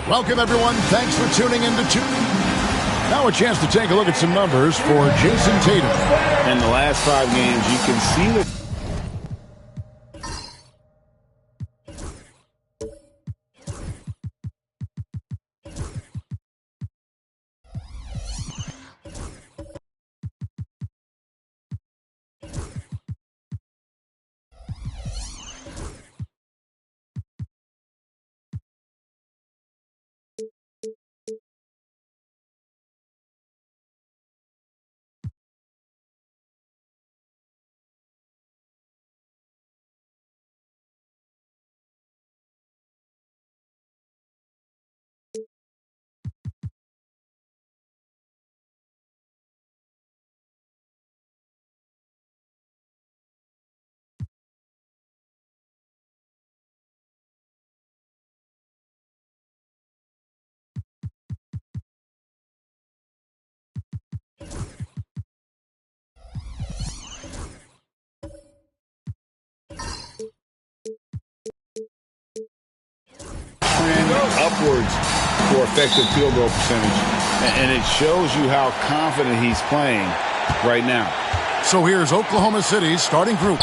Welcome, everyone. Thanks for tuning in to Two. Now a chance to take a look at some numbers for Jason Tatum. In the last 5 games, you can see that. Upwards for effective field goal percentage, and it shows you how confident he's playing right now. So here's Oklahoma City's starting group.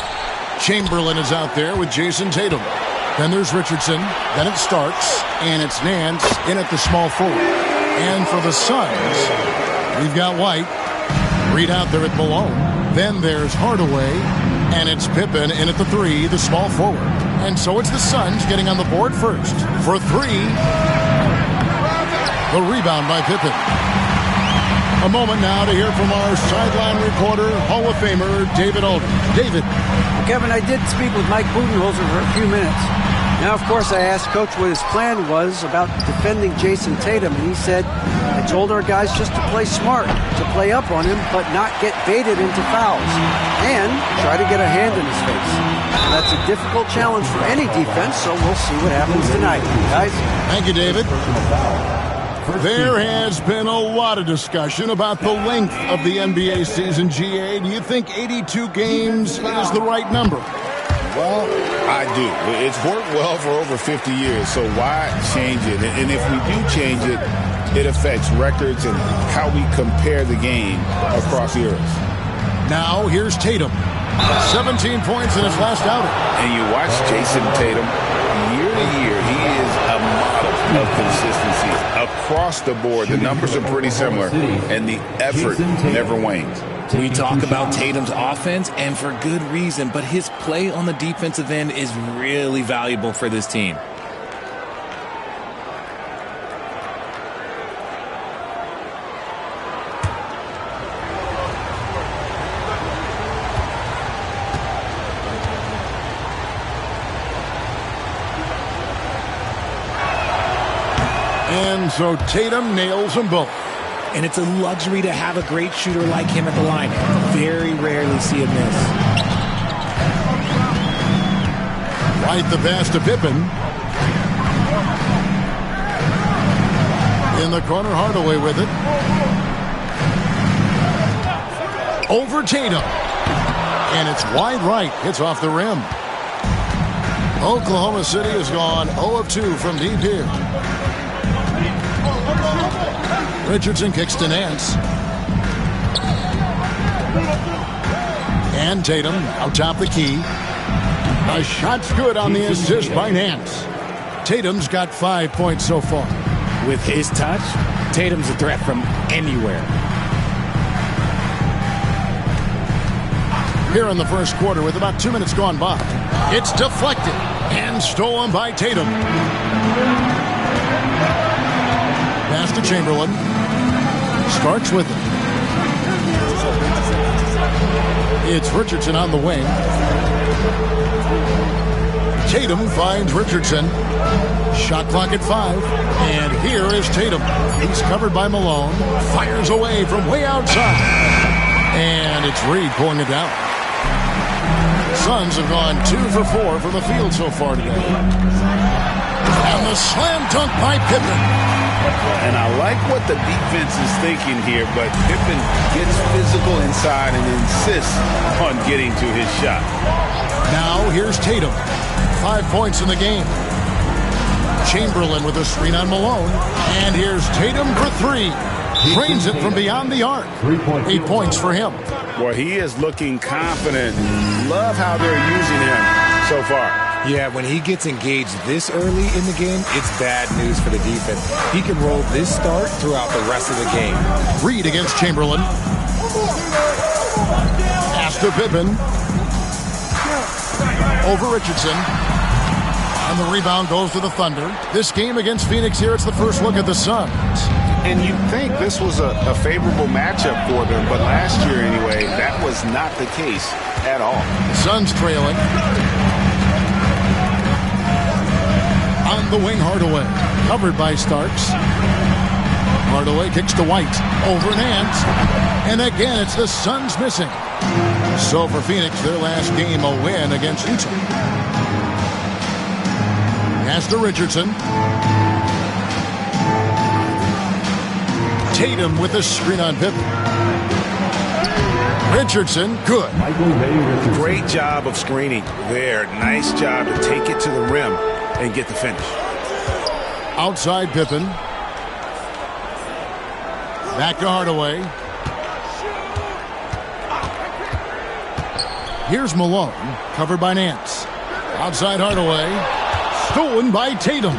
Chamberlain is out there with Jason Tatum. Then there's Richardson. Then it's Starks, and it's Nance in at the small forward. And for the Suns, we've got White. Reed out there at Malone. Then there's Hardaway, and it's Pippen in at the 3, the small forward. And so it's the Suns getting on the board first. For 3, the rebound by Pippen. A moment now to hear from our sideline reporter, Hall of Famer David Aldridge. David. Kevin, I did speak with Mike Budenholzer for a few minutes. Now, of course, I asked Coach what his plan was about defending Jason Tatum, and he said, I told our guys just to play smart, to play up on him, but not get baited into fouls, and try to get a hand in his face. That's a difficult challenge for any defense, so we'll see what happens tonight, guys. Thank you, David. There has been a lot of discussion about the length of the NBA season, GA. Do you think 82 games is the right number? Well, I do. It's worked well for over 50 years, so why change it? And if we do change it, it affects records and how we compare the game across eras. Now, here's Tatum. 17 points in his last outing. And you watch Jason Tatum, year to year, he is a model of consistency. Across the board, the numbers are pretty similar, and the effort never wanes. We talk about Tatum's offense, and for good reason, but his play on the defensive end is really valuable for this team. And so Tatum nails them both. And it's a luxury to have a great shooter like him at the line. Very rarely see a miss. Right the pass to Pippen. In the corner, Hardaway with it. Over Tatum. And it's wide right. Hits off the rim. Oklahoma City has gone 0 of 2 from deep here. Richardson kicks to Nance. And Tatum out top the key. A shot's good on the assist by Nance. Tatum's got 5 points so far. With his touch, Tatum's a threat from anywhere. Here in the first quarter with about 2 minutes gone by. It's deflected and stolen by Tatum. Pass to Chamberlain. Starks with it. It's Richardson on the wing. Tatum finds Richardson. Shot clock at 5. And here is Tatum. He's covered by Malone. Fires away from way outside. And it's Reed pulling it down. Suns have gone 2 for 4 from the field so far today. And the slam dunk by Pippen. And I like what the defense is thinking here, but Pippen gets physical inside and insists on getting to his shot. Now here's Tatum. 5 points in the game. Chamberlain with a screen on Malone. And here's Tatum for 3. Drains it from beyond the arc. 8 points for him. Boy, he is looking confident. Love how they're using him so far. Yeah, when he gets engaged this early in the game, it's bad news for the defense. He can roll this start throughout the rest of the game. Reed against Chamberlain. Pass to Pippen. Over Richardson. And the rebound goes to the Thunder. This game against Phoenix here, it's the first look at the Suns. And you'd think this was a favorable matchup for them, but last year anyway, that was not the case at all. Suns trailing. On the wing, Hardaway. Covered by Starks. Hardaway kicks to White. Over Nance. And again, it's the Suns missing. So for Phoenix, their last game, a win against Utah. Pass to Richardson. Tatum with the screen on Pippen. Richardson, good. Great job of screening there. Nice job to take it to the rim and get the finish. Outside Pippen. Back to Hardaway. Here's Malone, covered by Nance. Outside Hardaway. Stolen by Tatum.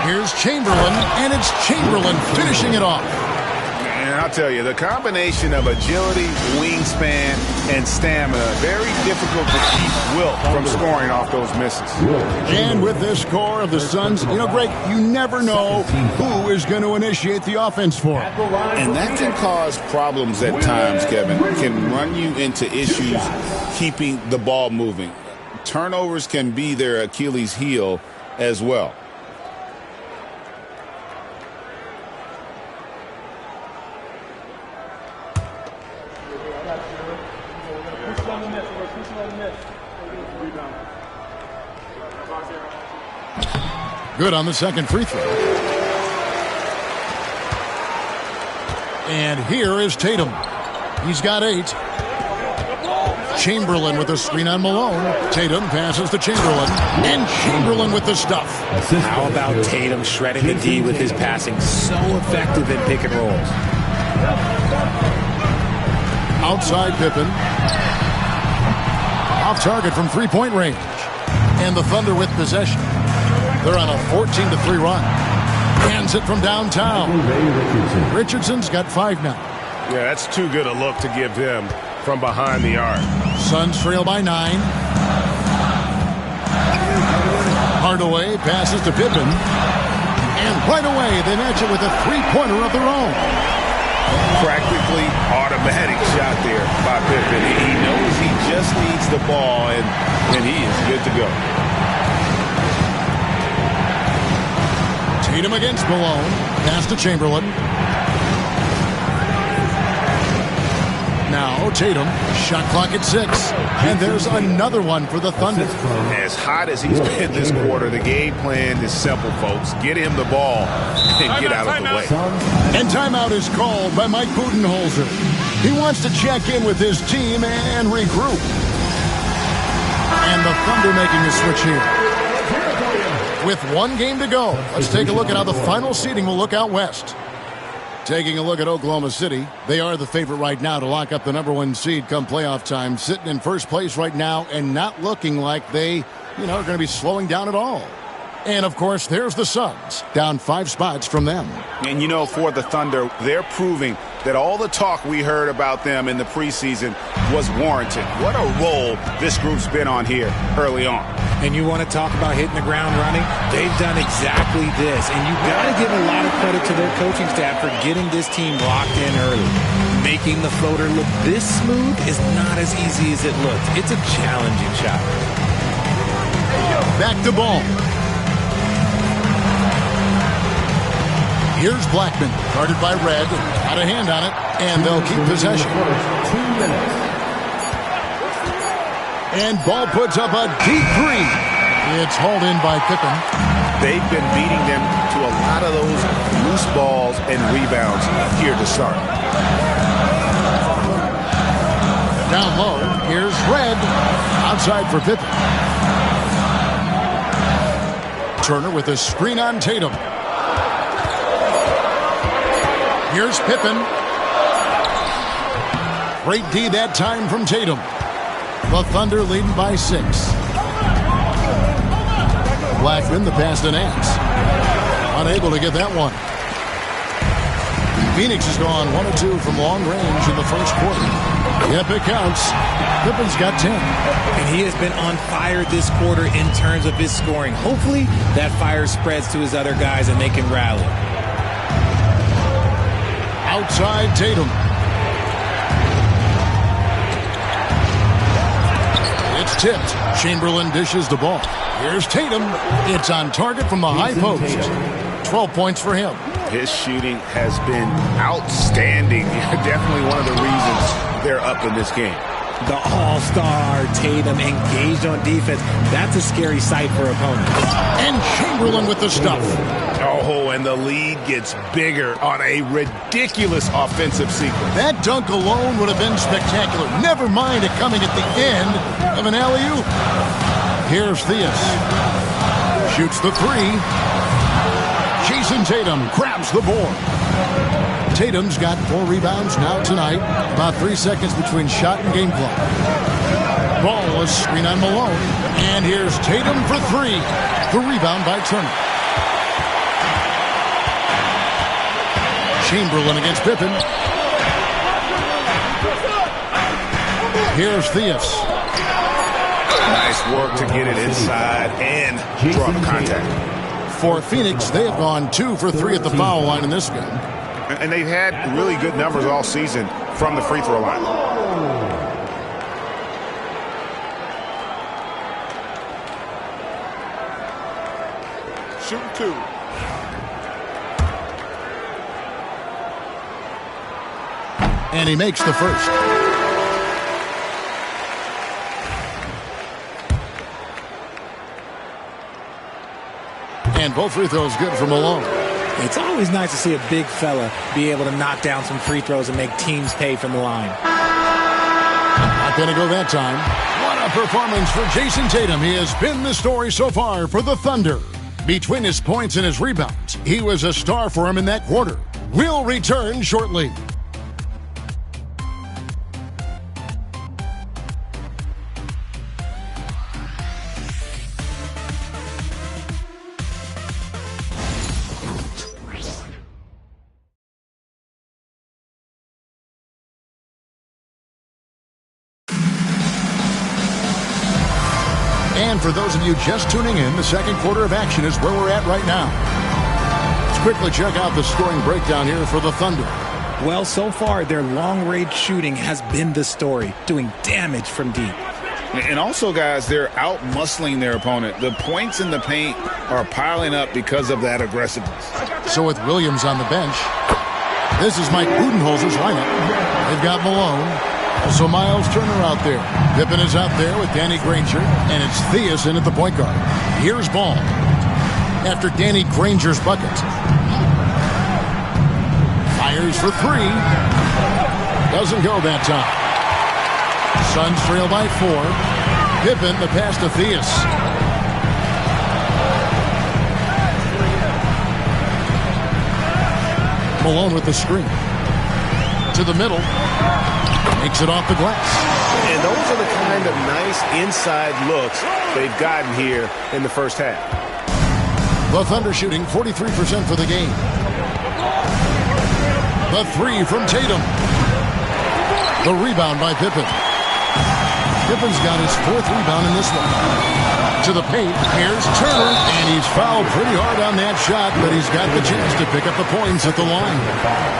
Here's Chamberlain, and it's Chamberlain finishing it off. And I'll tell you, the combination of agility, wingspan, and stamina, very difficult to keep Wilt from scoring off those misses. And with this core of the Suns, Greg, you never know who is going to initiate the offense for it. And that can cause problems at times, Kevin. It can run you into issues keeping the ball moving. Turnovers can be their Achilles heel as well. Good on the second free throw. And here is Tatum. He's got 8. Chamberlain with a screen on Malone. Tatum passes to Chamberlain. And Chamberlain with the stuff. How about Tatum shredding the D with his passing? So effective in pick and rolls. Outside Pippen. Off target from three-point range. And the Thunder with possession. They're on a 14-3 run. Hands it from downtown. Richardson's got 5 now. Yeah, that's too good a look to give him from behind the arc. Suns trail by 9. Hardaway passes to Pippen. And right away, they match it with a three-pointer of their own. Practically automatic shot there by Pippen. He knows he just needs the ball, and he is good to go. Tatum against Malone. Pass to Chamberlain. Now Tatum. Shot clock at 6. And there's another one for the Thunder. As hot as he's been this quarter, the game plan is simple, folks. Get him the ball and get out of the way. And timeout is called by Mike Budenholzer. He wants to check in with his team and regroup. And the Thunder making a switch here. With one game to go, let's take a look at how the final seeding will look out west. Taking a look at Oklahoma City, they are the favorite right now to lock up the #1 seed come playoff time, sitting in first place right now and not looking like they, are going to be slowing down at all. And, of course, there's the Suns, down 5 spots from them. And, for the Thunder, they're proving that all the talk we heard about them in the preseason was warranted. What a role this group's been on here early on. And you want to talk about hitting the ground running? They've done exactly this. And you've got to give a lot of credit to their coaching staff for getting this team locked in early. Making the floater look this smooth is not as easy as it looks. It's a challenging shot. Back to ball. Here's Blackman, guarded by Red. Got a hand on it, and they'll keep possession. 2 minutes. And ball puts up a deep three. It's hauled in by Pippen. They've been beating them to a lot of those loose balls and rebounds here to start. Down low, here's Red. Outside for Pippen. Turner with a screen on Tatum. Here's Pippen. Great D that time from Tatum. The Thunder leading by 6. Blackman, the pass to Nance. Unable to get that one. Phoenix has gone 1 of 2 from long range in the first quarter. Yep, it counts. Pippen's got 10. And he has been on fire this quarter in terms of his scoring. Hopefully that fire spreads to his other guys and they can rally. Outside Tatum. It's tipped. Chamberlain dishes the ball. Here's Tatum. It's on target from the high post. 12 points for him. His shooting has been outstanding. Definitely one of the reasons they're up in this game. The all-star Tatum engaged on defense. That's a scary sight for opponents. And Chamberlain with the stuff. Oh, and the lead gets bigger on a ridiculous offensive sequence. That dunk alone would have been spectacular. Never mind it coming at the end of an alley-oop. Here's Theus. Shoots the 3. Jason Tatum grabs the board. Tatum's got 4 rebounds now tonight. About 3 seconds between shot and game clock. Ball is screen on Malone. And here's Tatum for 3. The rebound by Turner. Chamberlain against Pippen. Here's Theus. Nice work to get it inside and draw the contact. For Phoenix, they have gone 2 for 3 at the foul line in this game. And they've had really good numbers all season from the free throw line. Shooting 2. And he makes the first. And both free throws good for Malone. It's always nice to see a big fella be able to knock down some free throws and make teams pay from the line. Not going to go that time. What a performance for Jason Tatum. He has been the story so far for the Thunder. Between his points and his rebounds, he was a star for him in that quarter. We'll return shortly. And for those of you just tuning in, the second quarter of action is where we're at right now. Let's quickly check out the scoring breakdown here for the Thunder. Well, so far, their long-range shooting has been the story, doing damage from deep. And also, guys, they're out-muscling their opponent. The points in the paint are piling up because of that aggressiveness. So with Williams on the bench, this is Mike Budenholzer's lineup. They've got Malone, Also Miles Turner out there. Pippen is out there with Danny Granger, and it's Theus in at the point guard. Here's Ball. After Danny Granger's bucket. Fires for three. Doesn't go that time. Suns trail by 4. Pippen, the pass to Theus. Malone with the screen. To the middle. Makes it off the glass. And those are the kind of nice inside looks they've gotten here in the first half. The Thunder shooting 43% for the game. The three from Tatum. The rebound by Pippen. Pippen's got his 4th rebound in this one. To the paint, here's Turner, and he's fouled pretty hard on that shot, but he's got the chance to pick up the points at the line.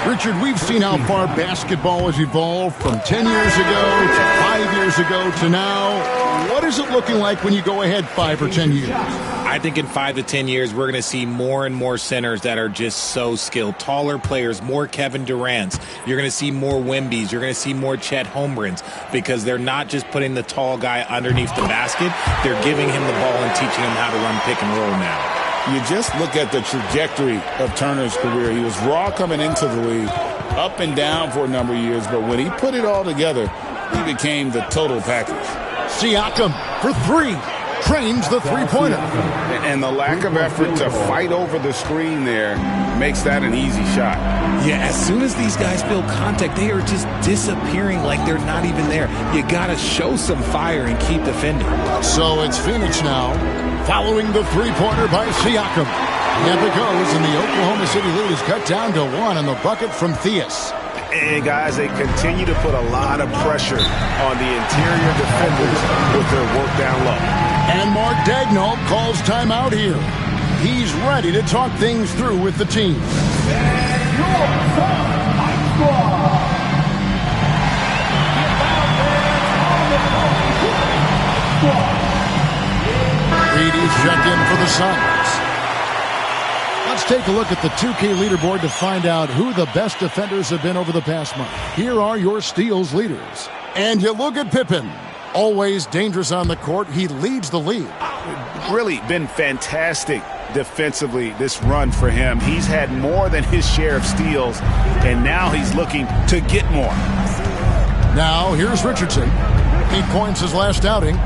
Richard, we've seen how far basketball has evolved from 10 years ago to 5 years ago to now. What is it looking like when you go ahead 5 or 10 years? I think in 5 to 10 years, we're going to see more and more centers that are just so skilled. Taller players, more Kevin Durant's. You're going to see more Wembys. You're going to see more Chet Holmgrens because they're not just putting the tall guy underneath the basket. They're giving him the ball and teaching him how to run pick and roll now. You just look at the trajectory of Turner's career. He was raw coming into the league, up and down for a number of years, but when he put it all together, he became the total package. Siakam for 3. Trains the three-pointer. And the lack of effort to fight over the screen there makes that an easy shot. Yeah, as soon as these guys feel contact, they are just disappeaing like they're not even there. You got to show some fire and keep defending. So it's Phoenix now, following the three-pointer by Siakam. And it goes, and the Oklahoma City lead is cut down to 1 on the bucket from Theus. And, guys, they continue to put a lot of pressure on the interior defenders with their work down low. And Mark Daigneault calls timeout here. He's ready to talk things through with the team. Reedy's checked in for the Suns. Let's take a look at the 2K leaderboard to find out who the best defenders have been over the past month. Here are your steals leaders. And you look at Pippen. Always dangerous on the court. He leads the league. Really been fantastic defensively this run for him. He's had more than his share of steals, and now he's looking to get more. Now, here's Richardson. 8 points his last outing.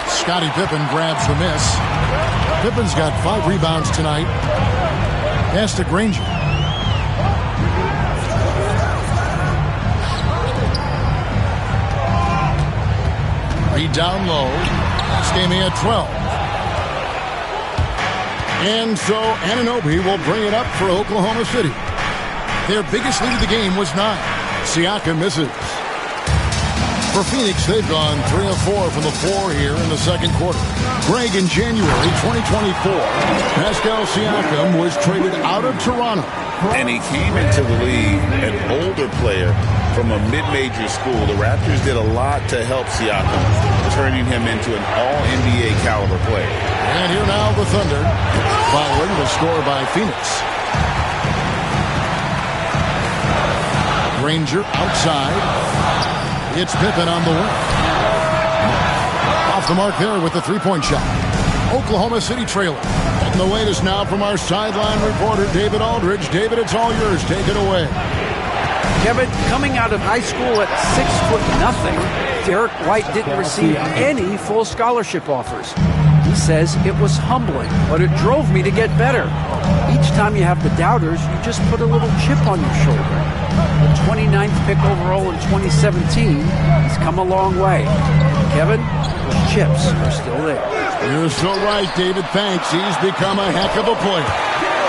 Scottie Pippen grabs the miss. Pippen's got 5 rebounds tonight. Pass to Granger. Reed down low. Stay at 12. And so Anunoby will bring it up for Oklahoma City. Their biggest lead of the game was 9. Siakam misses. For Phoenix, they've gone 3 of 4 from the floor here in the second quarter. Greg, in January 2024, Pascal Siakam was traded out of Toronto. And he came into the league an older player from a mid-major school. The Raptors did a lot to help Siakam, turning him into an all-NBA caliber player. And here now the Thunder, following the score by Phoenix. Granger outside. It's Pippen on the wing. Off the mark there with the three-point shot. Oklahoma City trailing. And the latest now from our sideline reporter, David Aldridge. David, it's all yours. Take it away. Kevin, coming out of high school at 6'0", Derek White didn't receive any full scholarship offers. He says it was humbling, but it drove me to get better. Each time you have the doubters, you just put a little chip on your shoulder. The 29th pick overall in 2017, he's come a long way. Kevin, those chips are still there. You're so right, David. Thanks. He's become a heck of a player.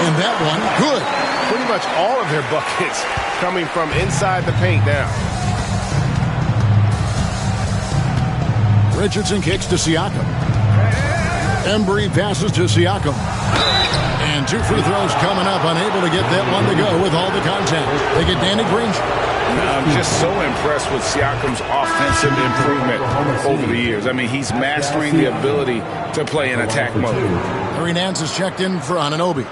And that one, good. Pretty much all of their buckets coming from inside the paint now. Richardson kicks to Siakam. Embry passes to Siakam. And 2 free throws coming up, unable to get that one to go with all the contact. They get Danny Granger. I'm just so impressed with Siakam's offensive improvement over the years. I mean, he's mastering the ability to play in attack mode. Larry Nance is checked in for Anunoby.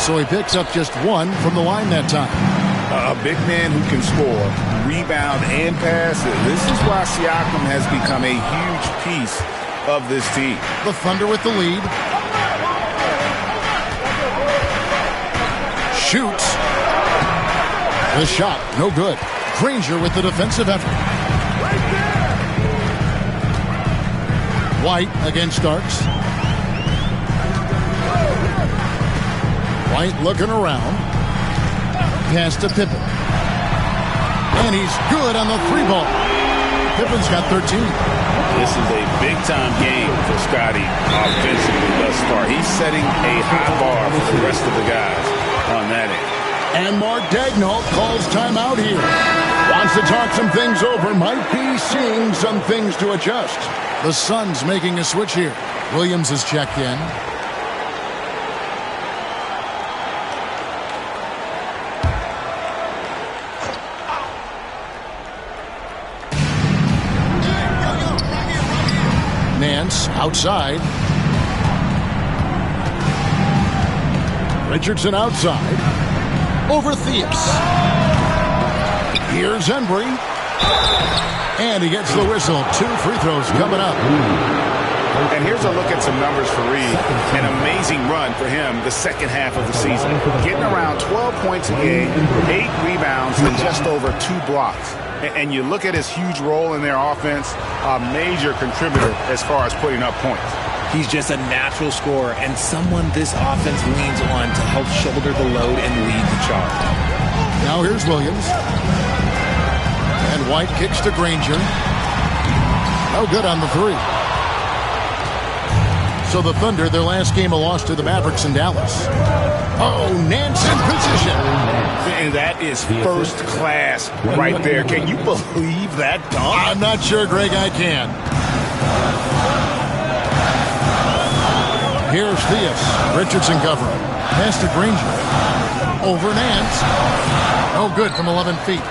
So he picks up just 1 from the line that time. A big man who can score, rebound, and pass. This is why Siakam has become a huge piece of this team. The Thunder with the lead. Shoots. The shot, no good. Granger with the defensive effort. White against Starks. White looking around. Pass to Pippen. And he's good on the 3-ball. Pippen's got 13. This is a big-time game for Scotty offensively thus far. He's setting a high bar for the rest of the guys on that end. And Mark Daigneault calls timeout here. Wants to talk some things over. Might be seeing some things to adjust. The Suns making a switch here. Williams is checked in. Nance outside. Richardson outside. Over Theus. Here's Embry. And he gets the whistle. 2 free throws coming up. And here's a look at some numbers for Reed. An amazing run for him the second half of the season. Getting around 12 points a game, 8 rebounds, and just over 2 blocks. And you look at his huge role in their offense, a major contributor as far as putting up points. He's just a natural scorer and someone this offense leans on to help shoulder the load and lead the charge. Now here's Williams. And White kicks to Granger. No good on the 3. So the Thunder, their last game, a loss to the Mavericks in Dallas. Oh, Nance in position. And that is first class right there. Can you believe that dunk? I'm not sure, Greg, I can. Here's Theus. Richardson covering. Pass to Granger. Over Nance. No good from 11 feet.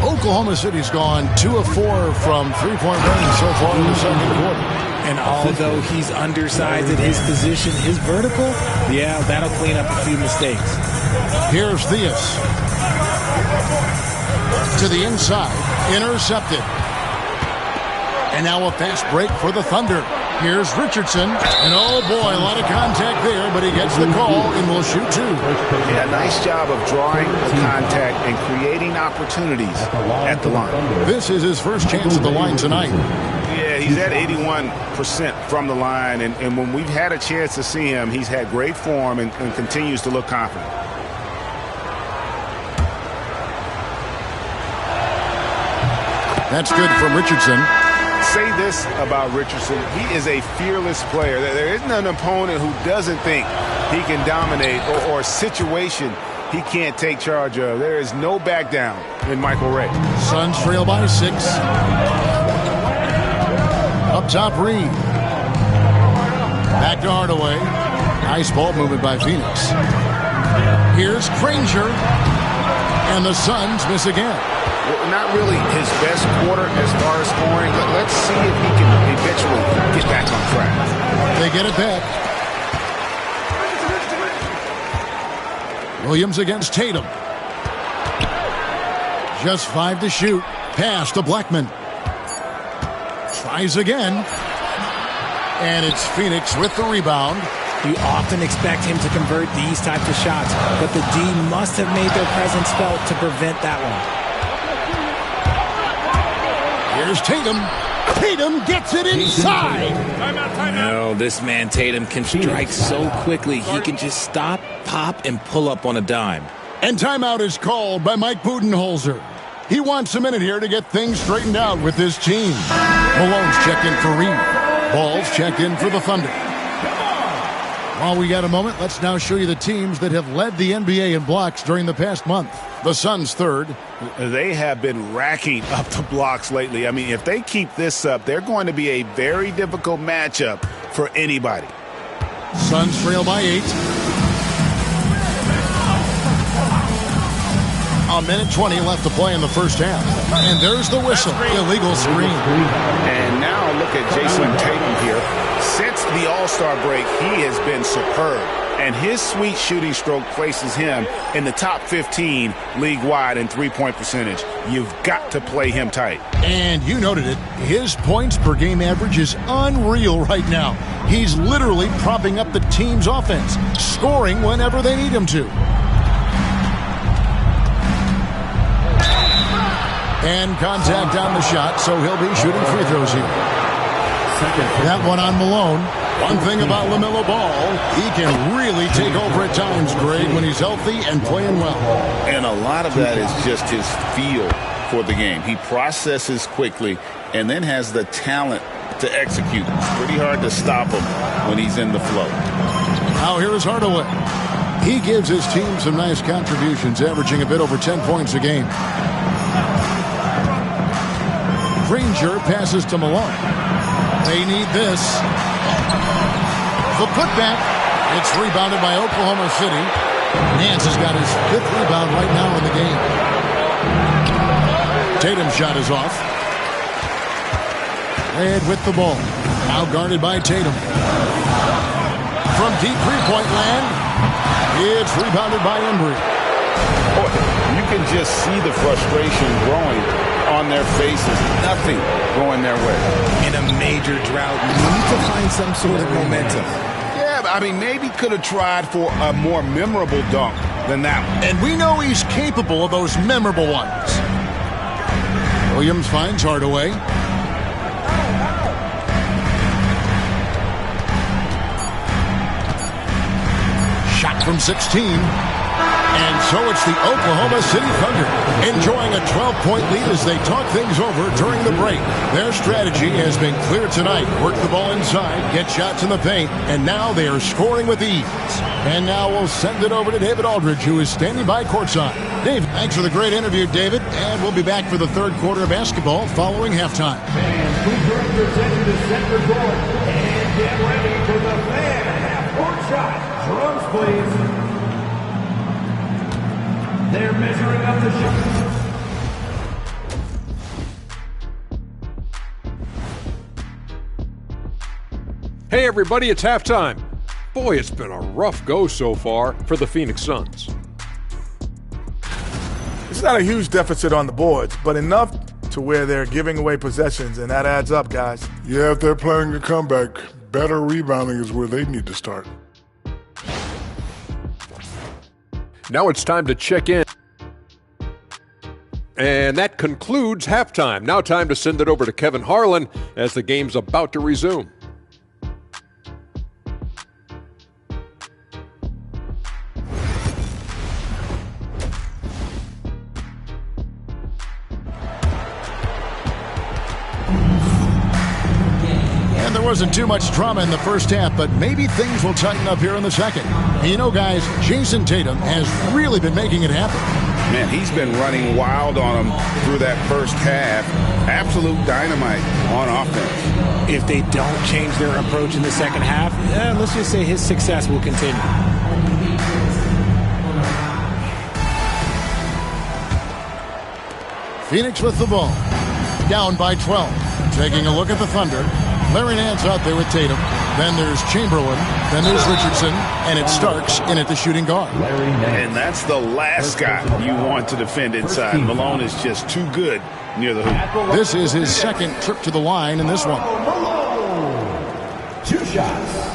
Oklahoma City's gone 2 of 4 from three-point range so far in the second quarter. And although he's undersized at his position, his vertical, yeah, that'll clean up a few mistakes. Here's Theus. To the inside. Intercepted. And now a fast break for the Thunder. Here's Richardson. And oh boy, a lot of contact there, but he gets the call and will shoot 2. Yeah, nice job of drawing the contact and creating opportunities at the line. This is his first chance at the line tonight. Yeah, he's at 81% from the line, and when we've had a chance to see him, he's had great form and continues to look confident. That's good from Richardson. Say this about Richardson. He is a fearless player. There isn't an opponent who doesn't think he can dominate or a situation he can't take charge of. There is no back down in Michael Ray. Suns trail by 6. Up top, Reed. Back to Hardaway. Nice ball movement by Phoenix. Here's Granger. And the Suns miss again. Not really his best quarter as far as scoring. Let's see if he can eventually get back on track. They get it back. Williams against Tatum. Just 5 to shoot. Pass to Blackman. Tries again. And it's Phoenix with the rebound. You often expect him to convert these types of shots, but the D must have made their presence felt to prevent that one. Here's Tatum. Tatum gets it inside. No, this man Tatum can strike so quickly. He can just stop, pop, and pull up on a dime. And timeout is called by Mike Budenholzer. He wants a minute here to get things straightened out with his team. Malone's checked in for Reed. Ball's checked in for the Thunder. While we got a moment, let's now show you the teams that have led the NBA in blocks during the past month. The Suns third. They have been racking up the blocks lately. I mean, if they keep this up, they're going to be a very difficult matchup for anybody. Suns trail by 8. A minute 20 left to play in the first half. And there's the whistle. Illegal screen. And now look at Jason Tatum here. Since the All-Star break, he has been superb. And his sweet shooting stroke places him in the top 15 league-wide in three-point percentage. You've got to play him tight. And you noted it. His points per game average is unreal right now. He's literally propping up the team's offense, scoring whenever they need him to. And contact on the shot, so he'll be shooting free throws here. That one on Malone. One thing about LaMelo Ball, he can really take over at times, Greg, when he's healthy and playing well. And a lot of that is just his feel for the game. He processes quickly and then has the talent to execute. It's pretty hard to stop him when he's in the flow. Now here is Hardaway. He gives his team some nice contributions, averaging a bit over 10 points a game. Granger passes to Malone. They need this. The putback. It's rebounded by Oklahoma City. Nance has got his 5th rebound right now in the game. Tatum's shot is off. Red with the ball. Now guarded by Tatum. From deep three-point land, it's rebounded by Embry. Oh, you can just see the frustration growing on their faces. Nothing going their way. In a major drought, you need to find some sort of momentum. Yeah, I mean, maybe could have tried for a more memorable dunk than that one. And we know he's capable of those memorable ones. Williams finds Hardaway. Shot from 16. And so it's the Oklahoma City Thunder enjoying a 12-point lead as they talk things over during the break. Their strategy has been clear tonight. Work the ball inside, get shots in the paint, and now they are scoring with ease. And now we'll send it over to David Aldridge, who is standing by courtside. Dave, thanks for the great interview, David. And we'll be back for the third quarter of basketball following halftime. Fans, we represent the center court. And get ready for the fan half-court shot. Drums, please. They're measuring up the shot. Hey everybody, it's halftime. Boy, it's been a rough go so far for the Phoenix Suns. It's not a huge deficit on the boards, but enough to where they're giving away possessions, and that adds up, guys. Yeah, if they're playing a comeback, better rebounding is where they need to start. Now it's time to check in. And that concludes halftime. Now time to send it over to Kevin Harlan as the game's about to resume. And there wasn't too much drama in the first half, but maybe things will tighten up here in the second. And you know, guys, Jason Tatum has really been making it happen. Man, he's been running wild on them through that first half. Absolute dynamite on offense. If they don't change their approach in the second half, let's just say his success will continue. Phoenix with the ball. Down by 12. Taking a look at the Thunder. Larry Nance out there with Tatum. Then there's Chamberlain. Then there's Richardson. And it's Starks in at the shooting guard. And that's the last guy you want to defend inside. Malone is just too good near the hoop. This is his second trip to the line in this one. Malone. 2 shots.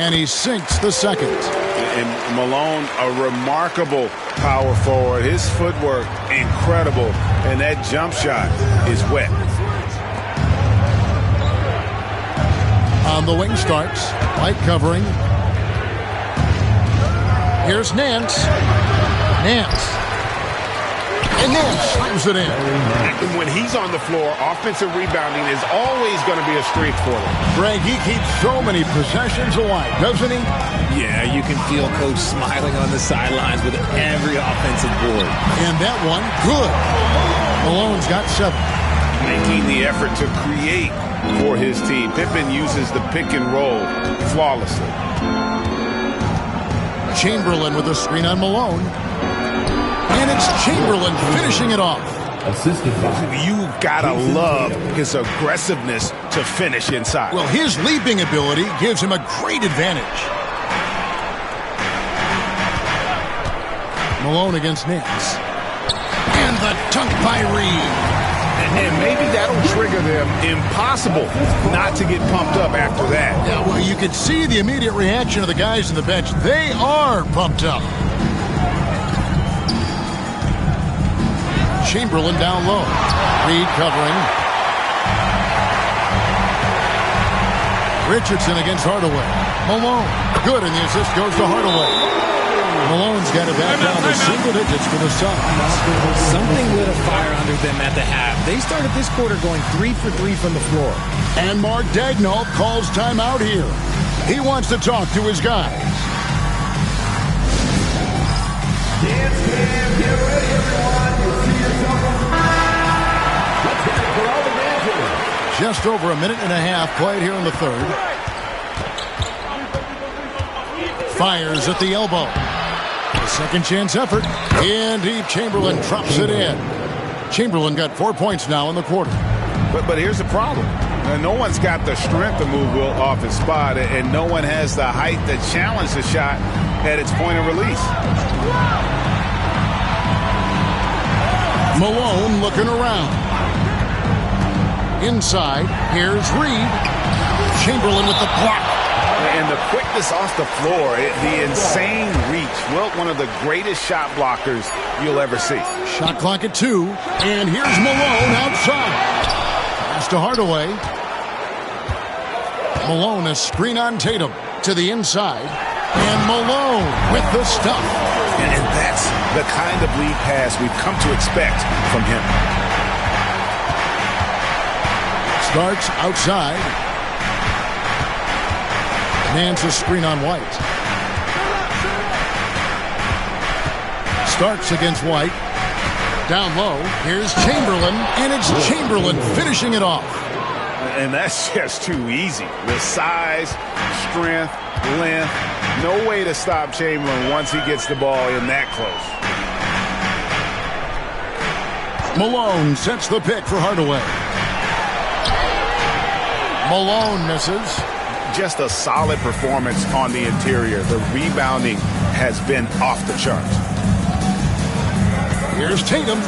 And he sinks the second. And Malone, a remarkable power forward. His footwork, incredible. And that jump shot is wet. On the wing, Starks. Light covering. Here's Nance. Nance. And Nance slams it in. When he's on the floor, offensive rebounding is always going to be a strength for them. Greg, he keeps so many possessions alive, doesn't he? Yeah, you can feel Coach smiling on the sidelines with every offensive board. And that one, good. Malone's got 7. Making the effort to create for his team. Pippen uses the pick and roll flawlessly. Chamberlain with a screen on Malone. And it's Chamberlain finishing it off. You gotta love his aggressiveness to finish inside. Well, his leaping ability gives him a great advantage. Malone against Nance. And the dunk by Reed. And maybe that'll trigger them. Impossible not to get pumped up after that. Yeah, well, you could see the immediate reaction of the guys on the bench. They are pumped up. Chamberlain down low. Reed covering. Richardson against Hardaway. Malone. Good, and the assist goes to Hardaway. Malone's got it back down to single digits for the Suns. Something lit a fire under them at the half. They started this quarter going 3 for 3 from the floor. And Mark Daigneault calls timeout here. He wants to talk to his guys. Dance cam, get ready, everyone. You see yourself. Let's hit it for all the dancers. Just over a minute and a half played here in the third. Fires at the elbow. A second chance effort. In deep, Chamberlain drops it in. Chamberlain got 4 points now in the quarter. But here's the problem. No one's got the strength to move Will off his spot, and no one has the height to challenge the shot at its point of release. Malone looking around. Inside, here's Reed. Chamberlain with the block. And the quickness off the floor, the insane reach. Wilt, one of the greatest shot blockers you'll ever see. Shot clock at 2, and here's Malone outside. Pass to Hardaway. Malone, a screen on Tatum to the inside. And Malone with the stuff. And that's the kind of lead pass we've come to expect from him. Starts outside. Nance a screen on White. Starks against White. Down low. Here's Chamberlain. And it's Chamberlain finishing it off. And that's just too easy. The size, strength, length. No way to stop Chamberlain once he gets the ball in that close. Malone sets the pick for Hardaway. Malone misses. Just a solid performance on the interior. The rebounding has been off the charts. Here's Tatum.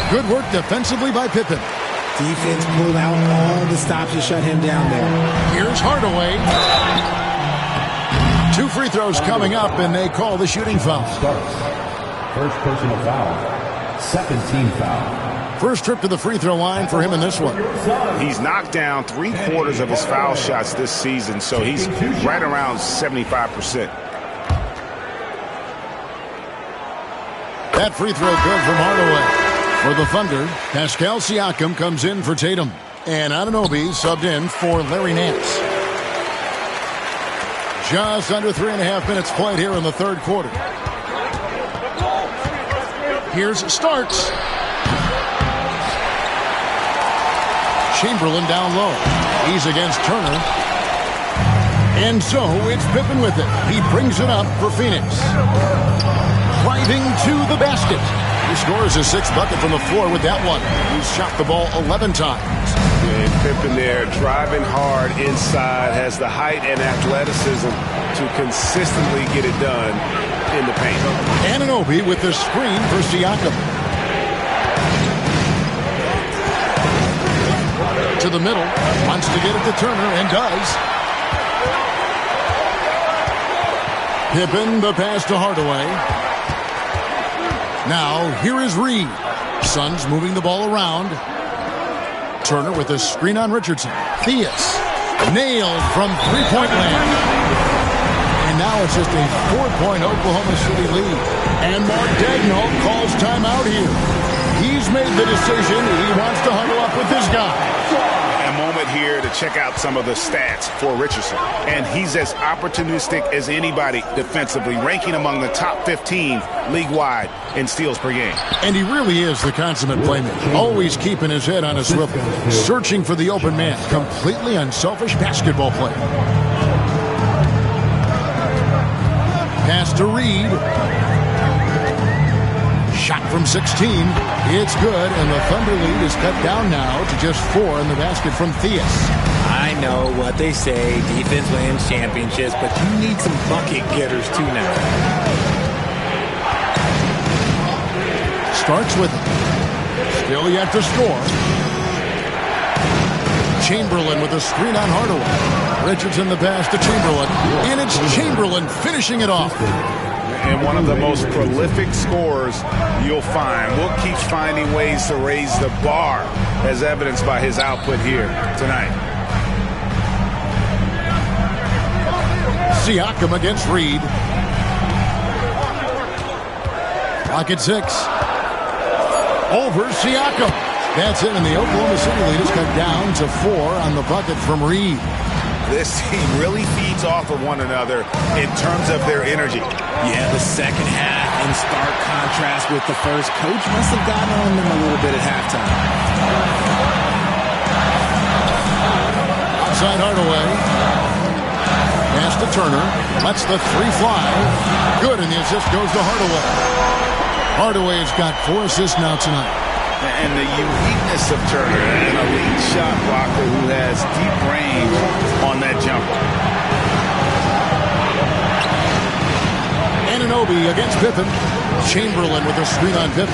Good work defensively by Pippen. Defense pulled out all the stops to shut him down there. Here's Hardaway. 2 free throws coming up, and they call the shooting foul. First personal foul. Second team foul. First trip to the free throw line for him in this one. He's knocked down 3/4 of his foul shots this season, so he's right around 75%. That free throw good from Hardaway. For the Thunder, Pascal Siakam comes in for Tatum. And Anunoby subbed in for Larry Nance. Just under 3.5 minutes played here in the third quarter. Here's Starks. Chamberlain down low. He's against Turner. And so it's Pippen with it. He brings it up for Phoenix. Driving to the basket. He scores his 6th bucket from the floor with that one. He's shot the ball 11 times. And Pippen there driving hard inside, has the height and athleticism to consistently get it done in the paint. Anunoby with the screen for Siakam. To the middle, wants to get it to Turner, and does. Pippen, the pass to Hardaway. Now, here is Reed. Suns moving the ball around. Turner with a screen on Richardson. Theus, nailed from three-point land. And now it's just a 4-point Oklahoma City lead. And Mark Daigneault calls timeout here. He's made the decision. He wants to huddle up with his guy. And moment here to check out some of the stats for Richardson. And he's as opportunistic as anybody defensively, ranking among the top 15 league-wide in steals per game. And he really is the consummate playmaker, always keeping his head on a swivel, searching for the open man. Completely unselfish basketball player. Pass to Reed. Shot from 16. It's good, and the Thunder lead is cut down now to just 4 in the basket from Theus. I know what they say, defense wins championships, but you need some bucket getters too now. Starks with it. Still yet to score. Chamberlain with a screen on Hardaway. Richardson the pass to Chamberlain, and it's Chamberlain finishing it off. And one of the most prolific scorers you'll find. Will keeps finding ways to raise the bar, as evidenced by his output here tonight. Siakam against Reed. Clock at 6. Over Siakam. That's it, and the Oklahoma City lead is cut down to 4 on the bucket from Reed. This team really feeds off of one another in terms of their energy. Yeah, the second half in stark contrast with the first. Coach must have gotten on them a little bit at halftime. Outside Hardaway. Pass to Turner. Lets the 3 fly. Good, and the assist goes to Hardaway. Hardaway's got 4 assists now tonight. And the uniqueness of Turner, an elite shot blocker who has deep range on that jumper. Anunoby against Pippen. Chamberlain with a screen on Pippen.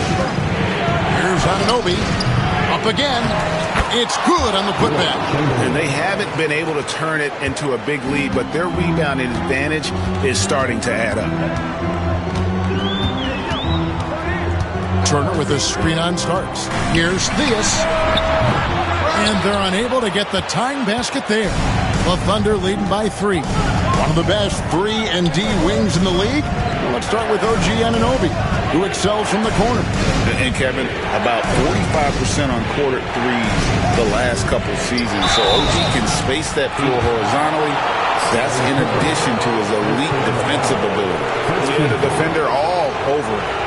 Here's Anunoby. Up again. It's good on the putback. And they haven't been able to turn it into a big lead, but their rebounding advantage is starting to add up. Turner with a screen on Starks. Here's Theus. And they're unable to get the tying basket there. The Thunder leading by 3. One of the best 3-and-D wings in the league. Well, let's start with OG Anunoby, who excels from the corner. And Kevin, about 45% on quarter threes the last couple seasons. So OG can space that floor horizontally. That's in addition to his elite defensive ability. The defender all over it.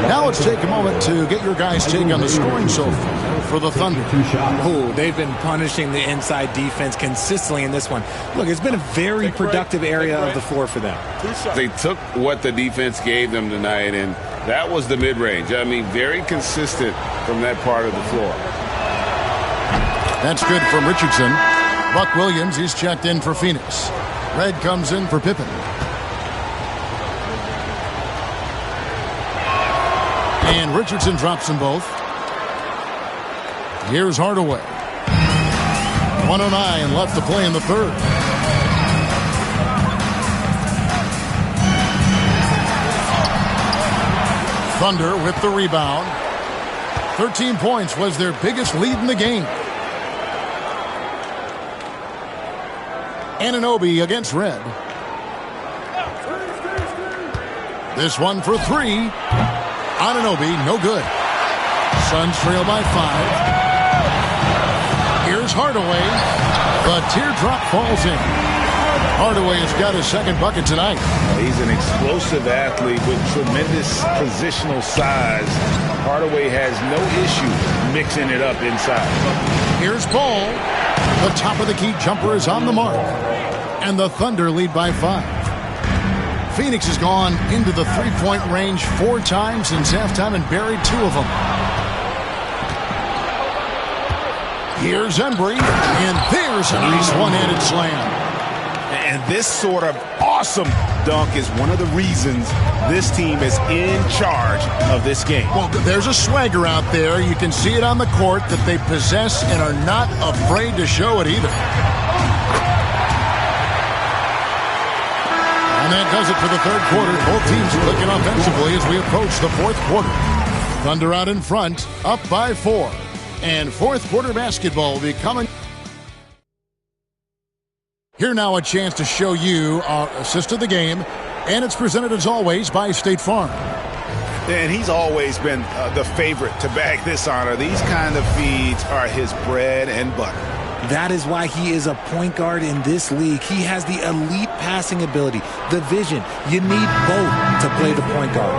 Now let's take a moment to get your guys' take on the scoring so far for the Thunder. Oh, they've been punishing the inside defense consistently in this one. Look, it's been a very productive area of the floor for them. They took what the defense gave them tonight, and that was the mid-range. I mean, very consistent from that part of the floor. That's good from Richardson. Buck Williams, he's checked in for Phoenix. Red comes in for Pippen. And Richardson drops them both. Here's Hardaway. 1:09 left to play in the third. Thunder with the rebound. 13 points was their biggest lead in the game. Anunoby against Red. This one for 3. Anunoby, no good. Suns trail by 5. Here's Hardaway. The teardrop falls in. Hardaway has got his second bucket tonight. He's an explosive athlete with tremendous positional size. Hardaway has no issue mixing it up inside. Here's Ball. The top of the key jumper is on the mark. And the Thunder lead by 5. Phoenix has gone into the three-point range 4 times since halftime and buried 2 of them. Here's Embry, and there's Embry's one-handed slam. And this sort of awesome dunk is one of the reasons this team is in charge of this game. Well, there's a swagger out there. You can see it on the court that they possess and are not afraid to show it either. And that does it for the third quarter. Both teams clicking offensively as we approach the fourth quarter. Thunder out in front, up by 4. And fourth quarter basketball will be coming. Here now a chance to show you our assist of the game. And it's presented as always by State Farm. And he's always been the favorite to bag this honor. These kind of feeds are his bread and butter. That is why he is a point guard in this league. He has the elite passing ability, the vision. You need both to play the point guard.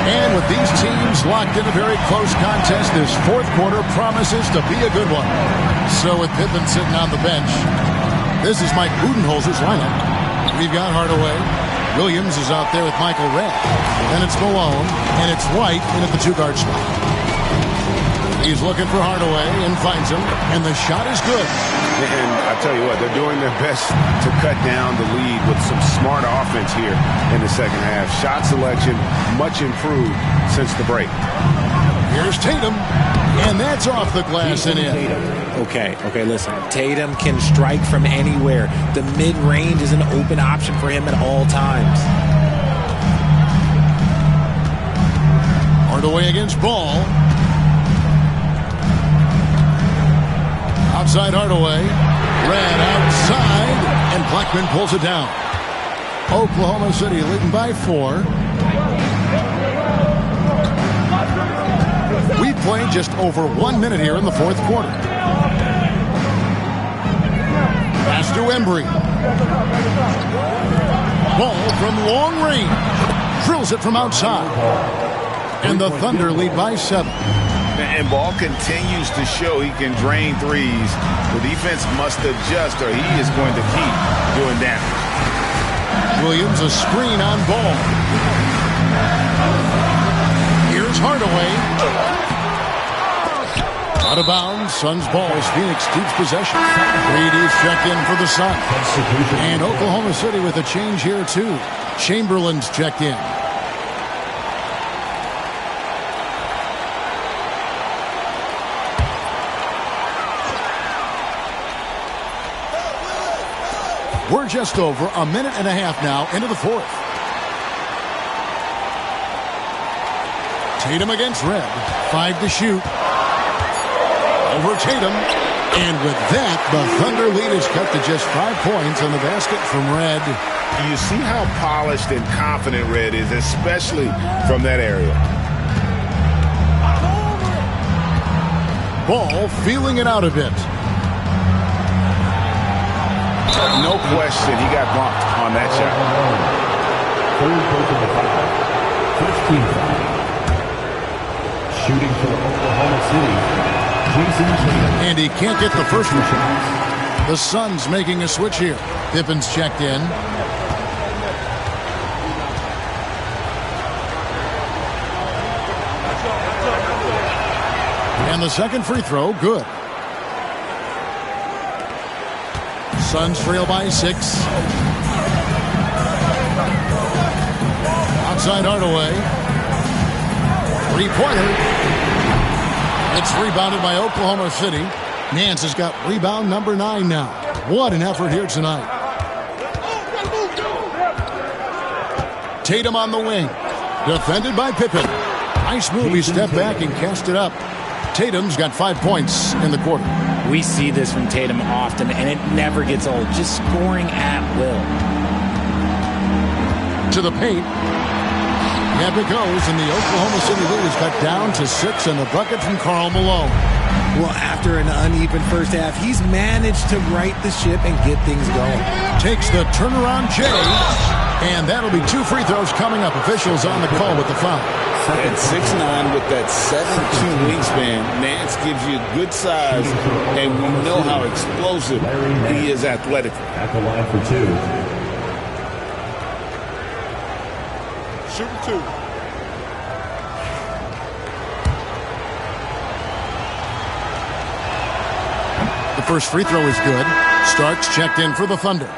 And with these teams locked in a very close contest, this fourth quarter promises to be a good one. So with Pippen sitting on the bench, this is Mike Budenholzer's lineup. We've got Hardaway. Williams is out there with Michael Redd. Then it's Malone, and it's White in at the two-guard spot. He's looking for Hardaway and finds him, and the shot is good. And I tell you what, they're doing their best to cut down the lead with some smart offense here in the second half. Shot selection much improved since the break. Here's Tatum, and that's off the glass and in. Okay, listen. Tatum can strike from anywhere. The mid-range is an open option for him at all times. Hardaway against Ball. Outside Hardaway. Red outside, and Blackman pulls it down. Oklahoma City leading by 4. We played just over 1 minute here in the fourth quarter. Pass to Embry. Ball from long range. Drills it from outside. And the Thunder lead by 7. And Ball continues to show he can drain threes. The defense must adjust or he is going to keep doing damage. Williams a screen on Ball. Here's Hardaway. Out of bounds. Suns ball as Phoenix keeps possession. Brady's checked in for the Suns. And Oklahoma City with a change here too. Chamberlain's checked in. We're just over a minute and a half now into the fourth. Tatum against Red. 5 to shoot. Over Tatum. And with that, the Thunder lead is cut to just 5 points on the basket from Red. You see how polished and confident Red is, especially from that area. Ball feeling it out a bit. No question, he got bumped on that shot. Third personal foul. First team foul. Shooting for Oklahoma City, Jason Tatum. And he can't get the first one. The Suns making a switch here. Pippen's checked in. And the second free throw, good. Suns trail by 6. Outside Hardaway. Three-pointer. It's rebounded by Oklahoma City. Nance has got rebound number 9 now. What an effort here tonight. Tatum on the wing. Defended by Pippen. Nice move. He stepped back and cast it up. Tatum's got 5 points in the quarter. We see this from Tatum often, and it never gets old. Just scoring at will. To the paint. Yep, it goes, and the Oklahoma City lead is cut down to 6, and the bucket from Karl Malone. Well, after an uneven first half, he's managed to right the ship and get things going. Takes the turnaround J, and that'll be 2 free throws coming up. Officials on the call with the foul. At 6'9" with that 7'2" wingspan, Nance gives you good size, and we know how explosive he is athletically. At the line for 2. Shooting 2. The first free throw is good. Starks checked in for the Thunder.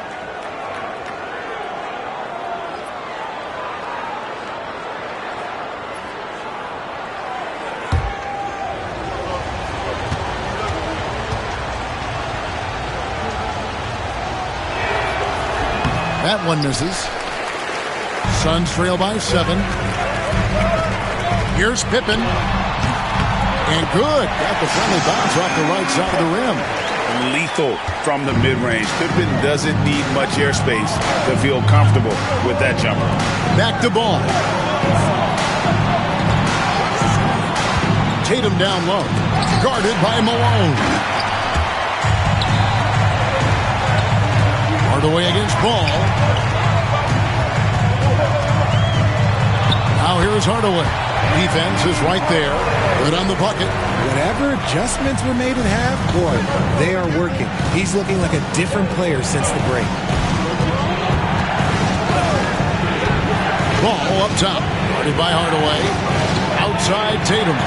That one misses. Suns trail by 7. Here's Pippen. And good. Got the friendly bounce off the right side of the rim. Lethal from the mid-range. Pippen doesn't need much airspace to feel comfortable with that jumper. Back to Ball. Tatum down low. Guarded by Malone. Hardaway against Ball. Now here's Hardaway. Defense is right there. Good on the bucket. Whatever adjustments were made at half, boy, they are working. He's looking like a different player since the break. Ball up top. Guarded by Hardaway. Outside Tatum.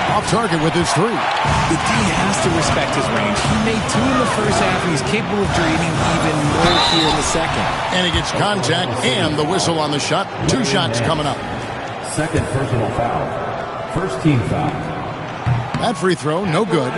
Off target with his three. The D has to respect his range. He made 2 in the first half, and he's capable of draining even more here in the second. And he gets contact and the whistle on the shot. 2 shots coming up. Second personal foul. First team foul. That free throw, no good.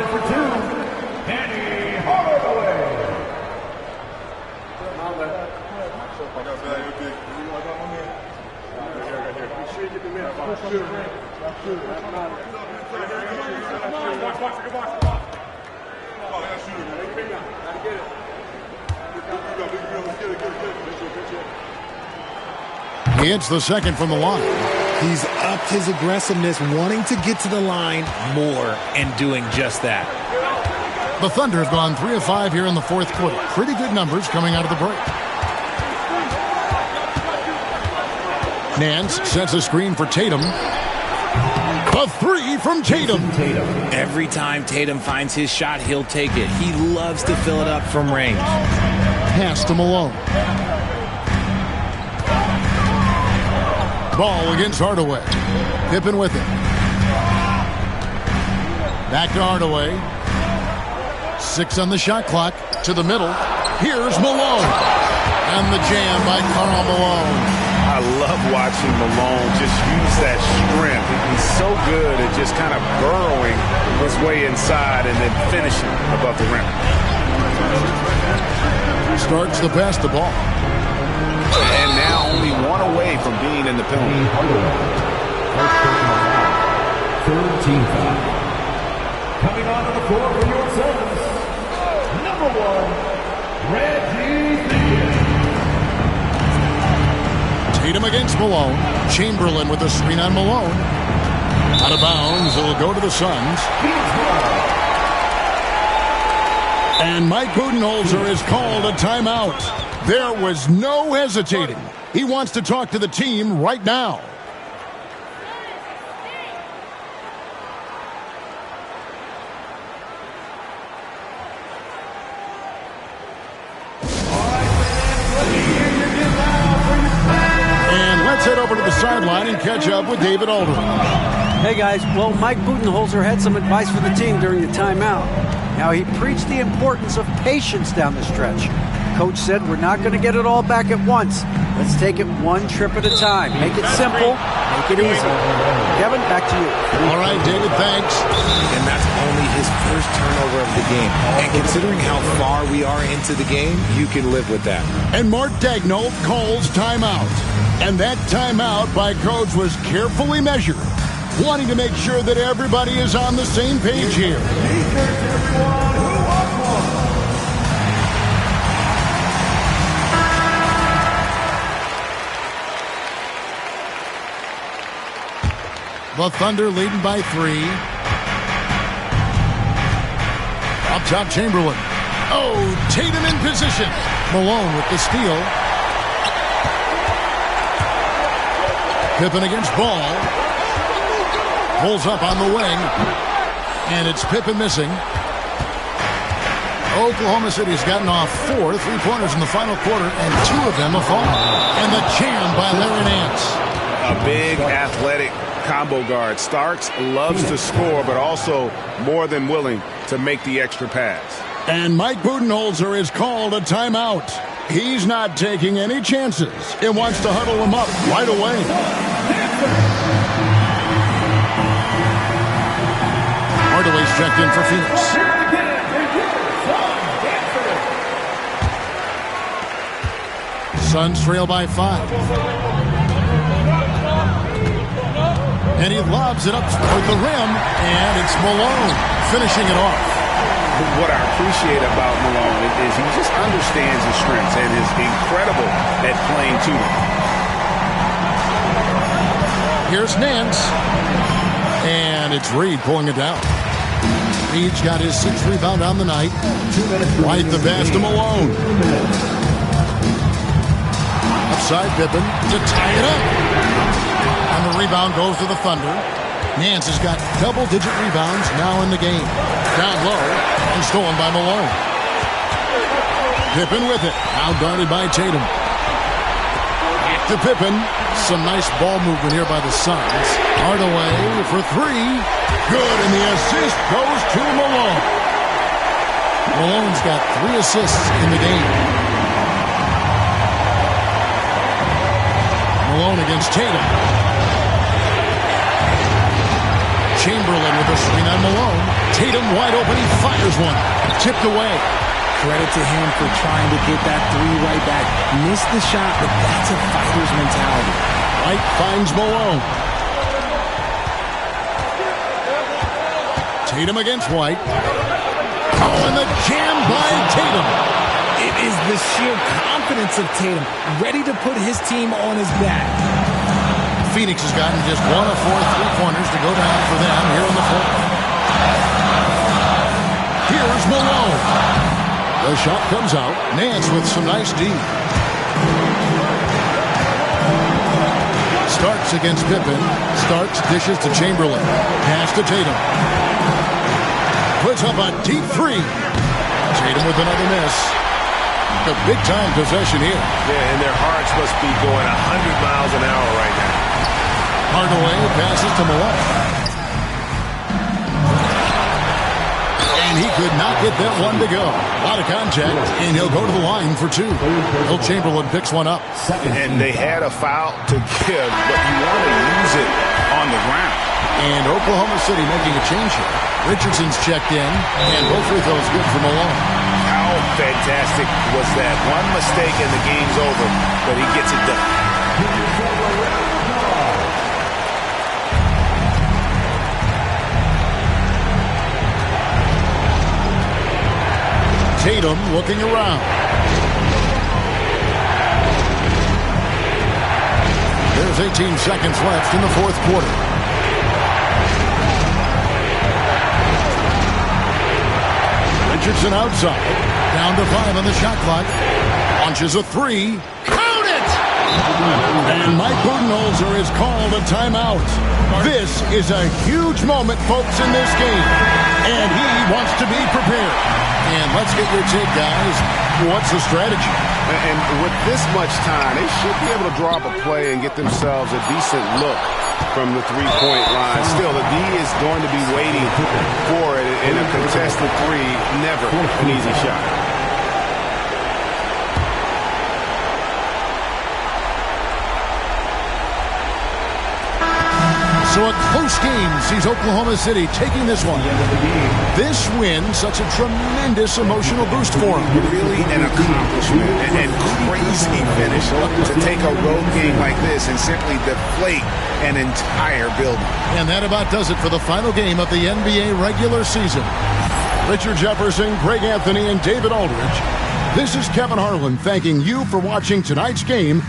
He hits the second from the line. He's upped his aggressiveness, wanting to get to the line more and doing just that. The Thunder have gone 3 of 5 here in the fourth quarter. Pretty good numbers coming out of the break. Nance sets a screen for Tatum. A 3 from Tatum. Every time Tatum finds his shot, he'll take it. He loves to fill it up from range. Pass to Malone. Ball against Hardaway. Pippen with it. Back to Hardaway. 6 on the shot clock. To the middle. Here's Malone. And the jam by Karl Malone. I love watching Malone just use that strength. He's so good at just kind of burrowing his way inside and then finishing above the rim. Starts to pass the ball. And now only 1 away from being in the penalty. Third team foul. Coming onto the floor for your service, number 1, Reggie Miller. Tatum against Malone. Chamberlain with a screen on Malone. Out of bounds. It'll go to the Suns. And Mike Budenholzer is called a timeout. There was no hesitating. He wants to talk to the team right now. And let's head over to the sideline and catch up with David Alderman. Hey guys, well, Mike Budenholzer had some advice for the team during the timeout. Now, he preached the importance of patience down the stretch. Coach said we're not going to get it all back at once. Let's take it one trip at a time. Make it simple, make it easy. Kevin, back to you. All right, David, thanks. And that's only his first turnover of the game. And considering how far we are into the game, you can live with that. And Mark Daigneault calls timeout. And that timeout by Coach was carefully measured, wanting to make sure that everybody is on the same page here. The Thunder leading by 3. Up top, Chamberlain. Oh, Tatum in position. Malone with the steal. Pippen against Ball. Pulls up on the wing. And it's Pippen missing. Oklahoma City's gotten off 4 3-pointers in the final quarter, and 2 of them have fallen. And the jam by Larry Nance. A big athletic combo guard. Starks loves to score, but also more than willing to make the extra pass. And Mike Budenholzer is called a timeout. He's not taking any chances. It wants to huddle him up right away. Hardaway's checked in for Phoenix. Suns trail by 5. And he lobs it up toward the rim, and it's Malone finishing it off. What I appreciate about Malone is he just understands his strengths and is incredible at playing to them. Here's Nance. And it's Reed pulling it down. Reed's got his 6th rebound on the night. White the pass to Malone. Upside Pippen to tie it up. And the rebound goes to the Thunder. Nance has got double-digit rebounds now in the game. Down low and stolen by Malone. Pippen with it. Now guarded by Tatum. Back to Pippen. Some nice ball movement here by the Suns. Hardaway for 3. Good, and the assist goes to Malone. Malone's got 3 assists in the game. Malone against Tatum. Chamberlain with a screen on Malone. Tatum wide open. He fires one. Tipped away. Credit to him for trying to get that 3 right back. Missed the shot, but that's a fighter's mentality. White finds Malone. Tatum against White. Oh, and the jam by Tatum. It is the sheer confidence of Tatum, ready to put his team on his back. Phoenix has gotten just 1 of 4 3-pointers to go down for them here in the 4th. Here's Malone. The shot comes out. Nance with some nice D. Starks against Pippen. Starks dishes to Chamberlain. Pass to Tatum. Puts up a deep 3. Tatum with another miss. A big-time possession here. Yeah, and their hearts must be going 100 miles an hour right now. Hardaway passes to Malone. And he could not get that one to go. A lot of contact, and he'll go to the line for 2. Will Chamberlain picks one up. And they had a foul to give, but you want to use it on the ground. And Oklahoma City making a change here. Richardson's checked in, and both free throws good for Malone. How fantastic was that? One mistake and the game's over, but he gets it done. Tatum looking around. There's 18 seconds left in the 4th quarter. Richardson outside. Down to 5 on the shot clock. Launches a 3. Count it! And Mike Budenholzer is called a timeout. This is a huge moment, folks, in this game. And he wants to be prepared. And let's get your take, guys. What's the strategy? And with this much time, they should be able to draw up a play and get themselves a decent look from the 3-point line. Still, the D is going to be waiting for it, and a contested 3, never an easy shot. So a close game sees Oklahoma City taking this one. This win, such a tremendous emotional boost for them. Really an accomplishment and crazy finish to take a road game like this and simply deflate an entire building. And that about does it for the final game of the NBA regular season. Richard Jefferson, Greg Anthony, and David Aldridge. This is Kevin Harlan thanking you for watching tonight's game.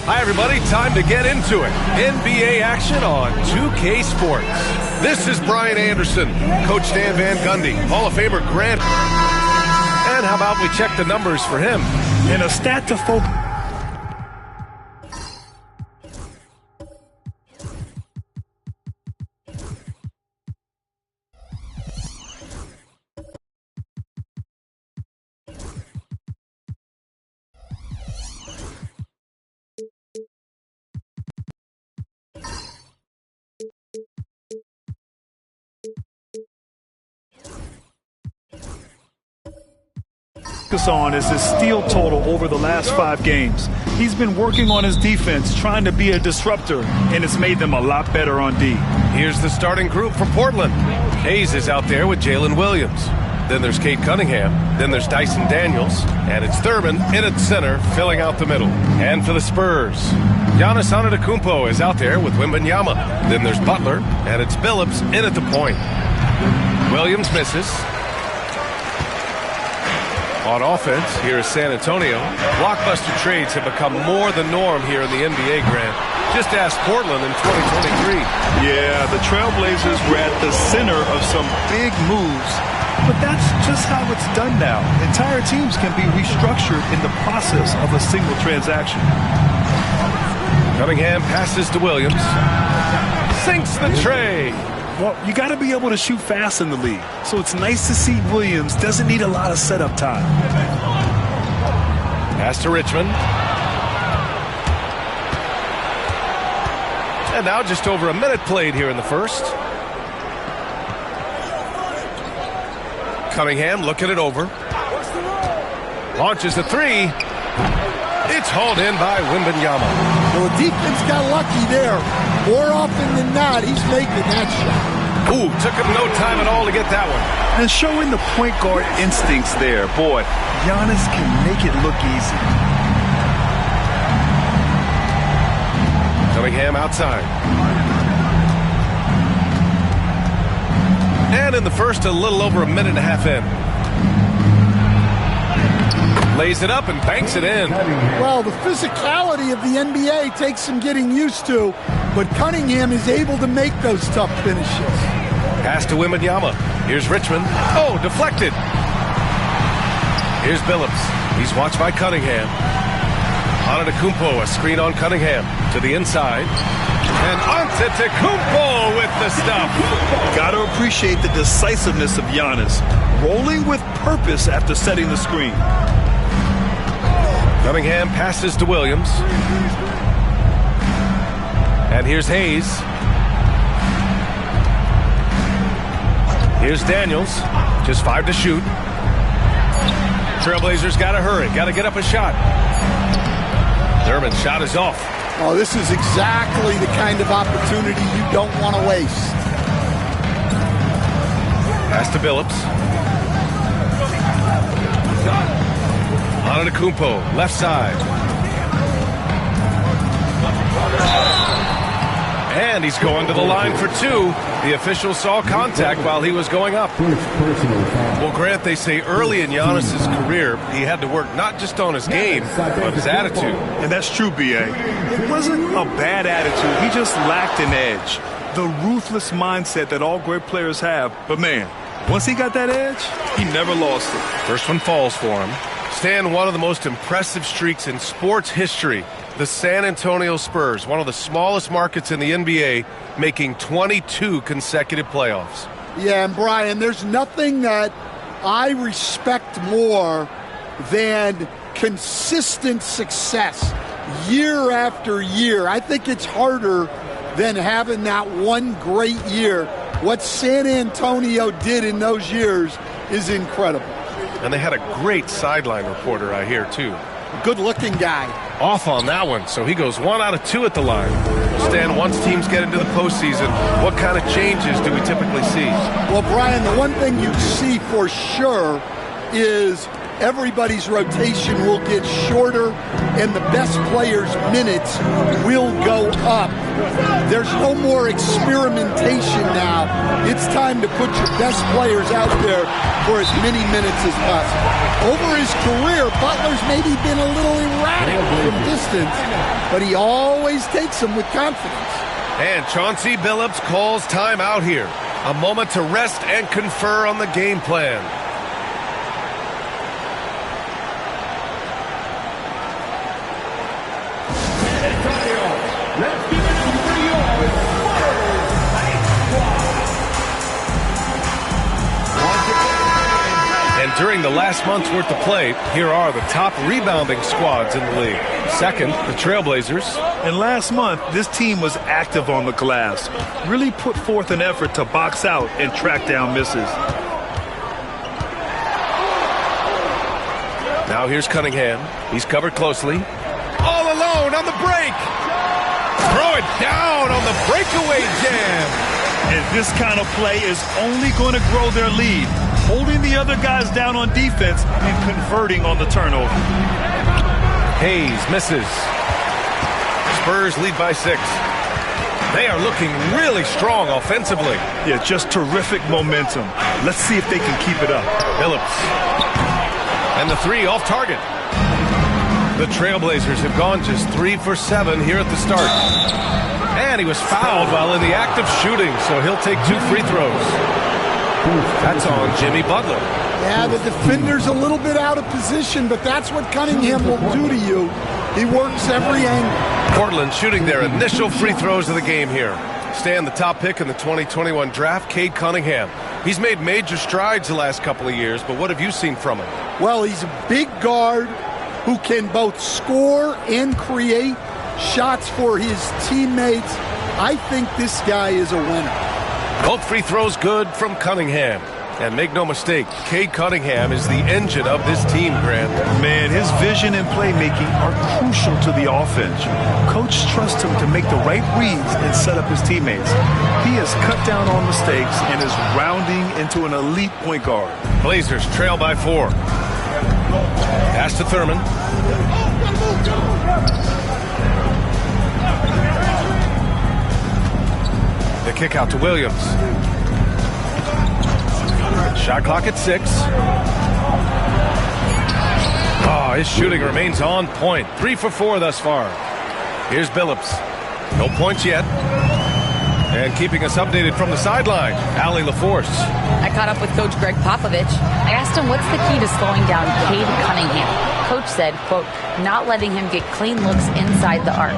Hi, everybody. Time to get into it. NBA action on 2K Sports. This is Brian Anderson, Coach Dan Van Gundy, Hall of Famer Grant. And how about we check the numbers for him? In a stat to focus. On is his steal total over the last 5 games. He's been working on his defense, trying to be a disruptor, and it's made them a lot better on D. Here's the starting group for Portland. Hayes is out there with Jalen Williams. Then there's Cade Cunningham. Then there's Dyson Daniels. And it's Thurman in at center, filling out the middle. And for the Spurs, Giannis Antetokounmpo is out there with Wembanyama. Then there's Butler, and it's Billups in at the point. Williams misses. On offense, here is San Antonio. Blockbuster trades have become more the norm here in the NBA, Grant. Just ask Portland in 2023. Yeah, the Trailblazers were at the center of some big moves, but that's just how it's done now. Entire teams can be restructured in the process of a single transaction. Cunningham passes to Williams. Sinks the tray. Well, you got to be able to shoot fast in the league. So it's nice to see Williams doesn't need a lot of setup time. Pass to Richmond. And now just over a minute played here in the first. Cunningham looking it over. Launches the three. It's hauled in by Wembanyama. Well, the defense got lucky there. More often than not, he's making that shot. Ooh, took him no time at all to get that one. And showing the point guard instincts there. Boy, Giannis can make it look easy. Cunningham outside. And in the first, a little over a minute and a half in. Lays it up and banks it in. Well, the physicality of the NBA takes some getting used to, but Cunningham is able to make those tough finishes. Pass to Wembanyama. Here's Richmond. Oh, deflected. Here's Billups. He's watched by Cunningham. Antetokounmpo, a screen on Cunningham. To the inside. And Antetokounmpo with the stuff. Gotta appreciate the decisiveness of Giannis. Rolling with purpose after setting the screen. Cunningham passes to Williams. And here's Hayes. Here's Daniels. Just 5 to shoot. Trailblazers got to hurry. Got to get up a shot. Thurman's shot is off. Oh, this is exactly the kind of opportunity you don't want to waste. Pass to Billups. Antetokounmpo, left side. And he's going to the line for two. The official saw contact while he was going up. Well, Grant, they say early in Giannis' career, he had to work not just on his game, but his attitude. And that's true, B.A. It wasn't a bad attitude. He just lacked an edge. The ruthless mindset that all great players have. But, man, once he got that edge, he never lost it. First one falls for him. Stan, one of the most impressive streaks in sports history. The San Antonio Spurs, one of the smallest markets in the NBA, making 22 consecutive playoffs. Yeah, and Brian, there's nothing that I respect more than consistent success year after year. I think it's harder than having that one great year. What San Antonio did in those years is incredible. And they had a great sideline reporter, I hear, too. Good-looking guy. Off on that one, so he goes 1 out of 2 at the line. Stan, once teams get into the postseason, what kind of changes do we typically see? Well, Brian, the one thing you see for sure is everybody's rotation will get shorter and the best players' minutes will go up. There's no more experimentation now. It's time to put your best players out there for as many minutes as possible. Over his career, Butler's maybe been a little erratic from distance, but he always takes them with confidence. And Chauncey Billups calls timeout here. A moment to rest and confer on the game plan. During the last month's worth of play, here are the top rebounding squads in the league. Second, the Trailblazers. And last month, this team was active on the glass. Really put forth an effort to box out and track down misses. Now here's Cunningham. He's covered closely. All alone on the break. Throw it down on the breakaway jam. And this kind of play is only going to grow their lead. Holding the other guys down on defense and converting on the turnover. Hayes misses. Spurs lead by 6. They are looking really strong offensively. Yeah, just terrific momentum. Let's see if they can keep it up. Billups. And the 3 off target. The Trailblazers have gone just 3 for 7 here at the start. And he was fouled while in the act of shooting, so he'll take 2 free throws. That's on Jimmy Butler. Yeah, the defender's a little bit out of position, but that's what Cunningham will do to you. He works every angle. Portland shooting their initial free throws of the game here. Stan, the top pick in the 2021 draft, Cade Cunningham. He's made major strides the last couple of years, but what have you seen from him? Well, he's a big guard who can both score and create shots for his teammates. I think this guy is a winner. Both free throws good from Cunningham. And make no mistake, Cade Cunningham is the engine of this team, Grant. Man, his vision and playmaking are crucial to the offense. Coach trusts him to make the right reads and set up his teammates. He has cut down on mistakes and is rounding into an elite point guard. Blazers trail by 4. Pass to Thurman. The kick out to Williams. Shot clock at 6. Oh, his shooting remains on point. 3 for 4 thus far. Here's Billups. No points yet. And keeping us updated from the sideline, Allie LaForce. I caught up with Coach Greg Popovich. I asked him what's the key to slowing down Cade Cunningham. Coach said, quote, not letting him get clean looks inside the arc.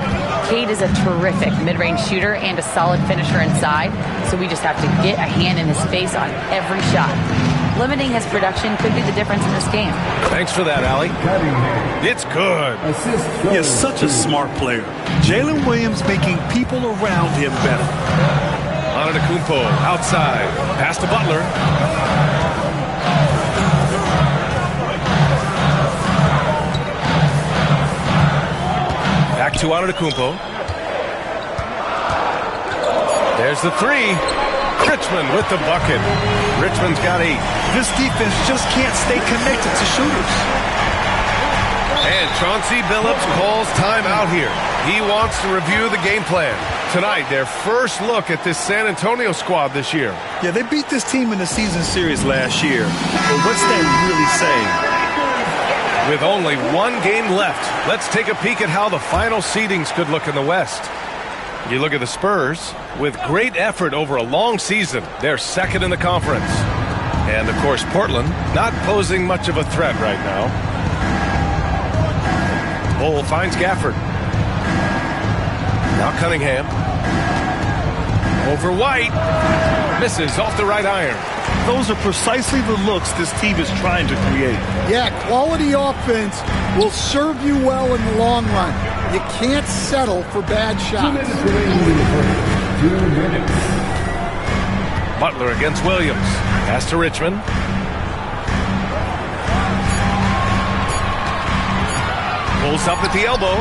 Cade is a terrific mid-range shooter and a solid finisher inside, so we just have to get a hand in his face on every shot. Limiting his production could be the difference in this game. Thanks for that, Allie. It's good. He is such a smart player. Jalen Williams making people around him better. Antetokounmpo outside. Pass to Butler. Back to Antetokounmpo. There's the three. Richmond with the bucket. Richmond's got 8. This defense just can't stay connected to shooters. And Chauncey Billups calls timeout here. He wants to review the game plan. Tonight, their first look at this San Antonio squad this year. Yeah, they beat this team in the season series last year. But what's that really saying? With only one game left, let's take a peek at how the final seedings could look in the West. You look at the Spurs. With great effort over a long season, they're second in the conference. And, of course, Portland not posing much of a threat right now. Bull finds Gafford. Now Cunningham. Over White. Misses off the right iron. Those are precisely the looks this team is trying to create. Yeah, quality offense will serve you well in the long run. You can't settle for bad shots. 2 minutes. Butler against Williams. Pass to Richmond. Pulls up at the elbow.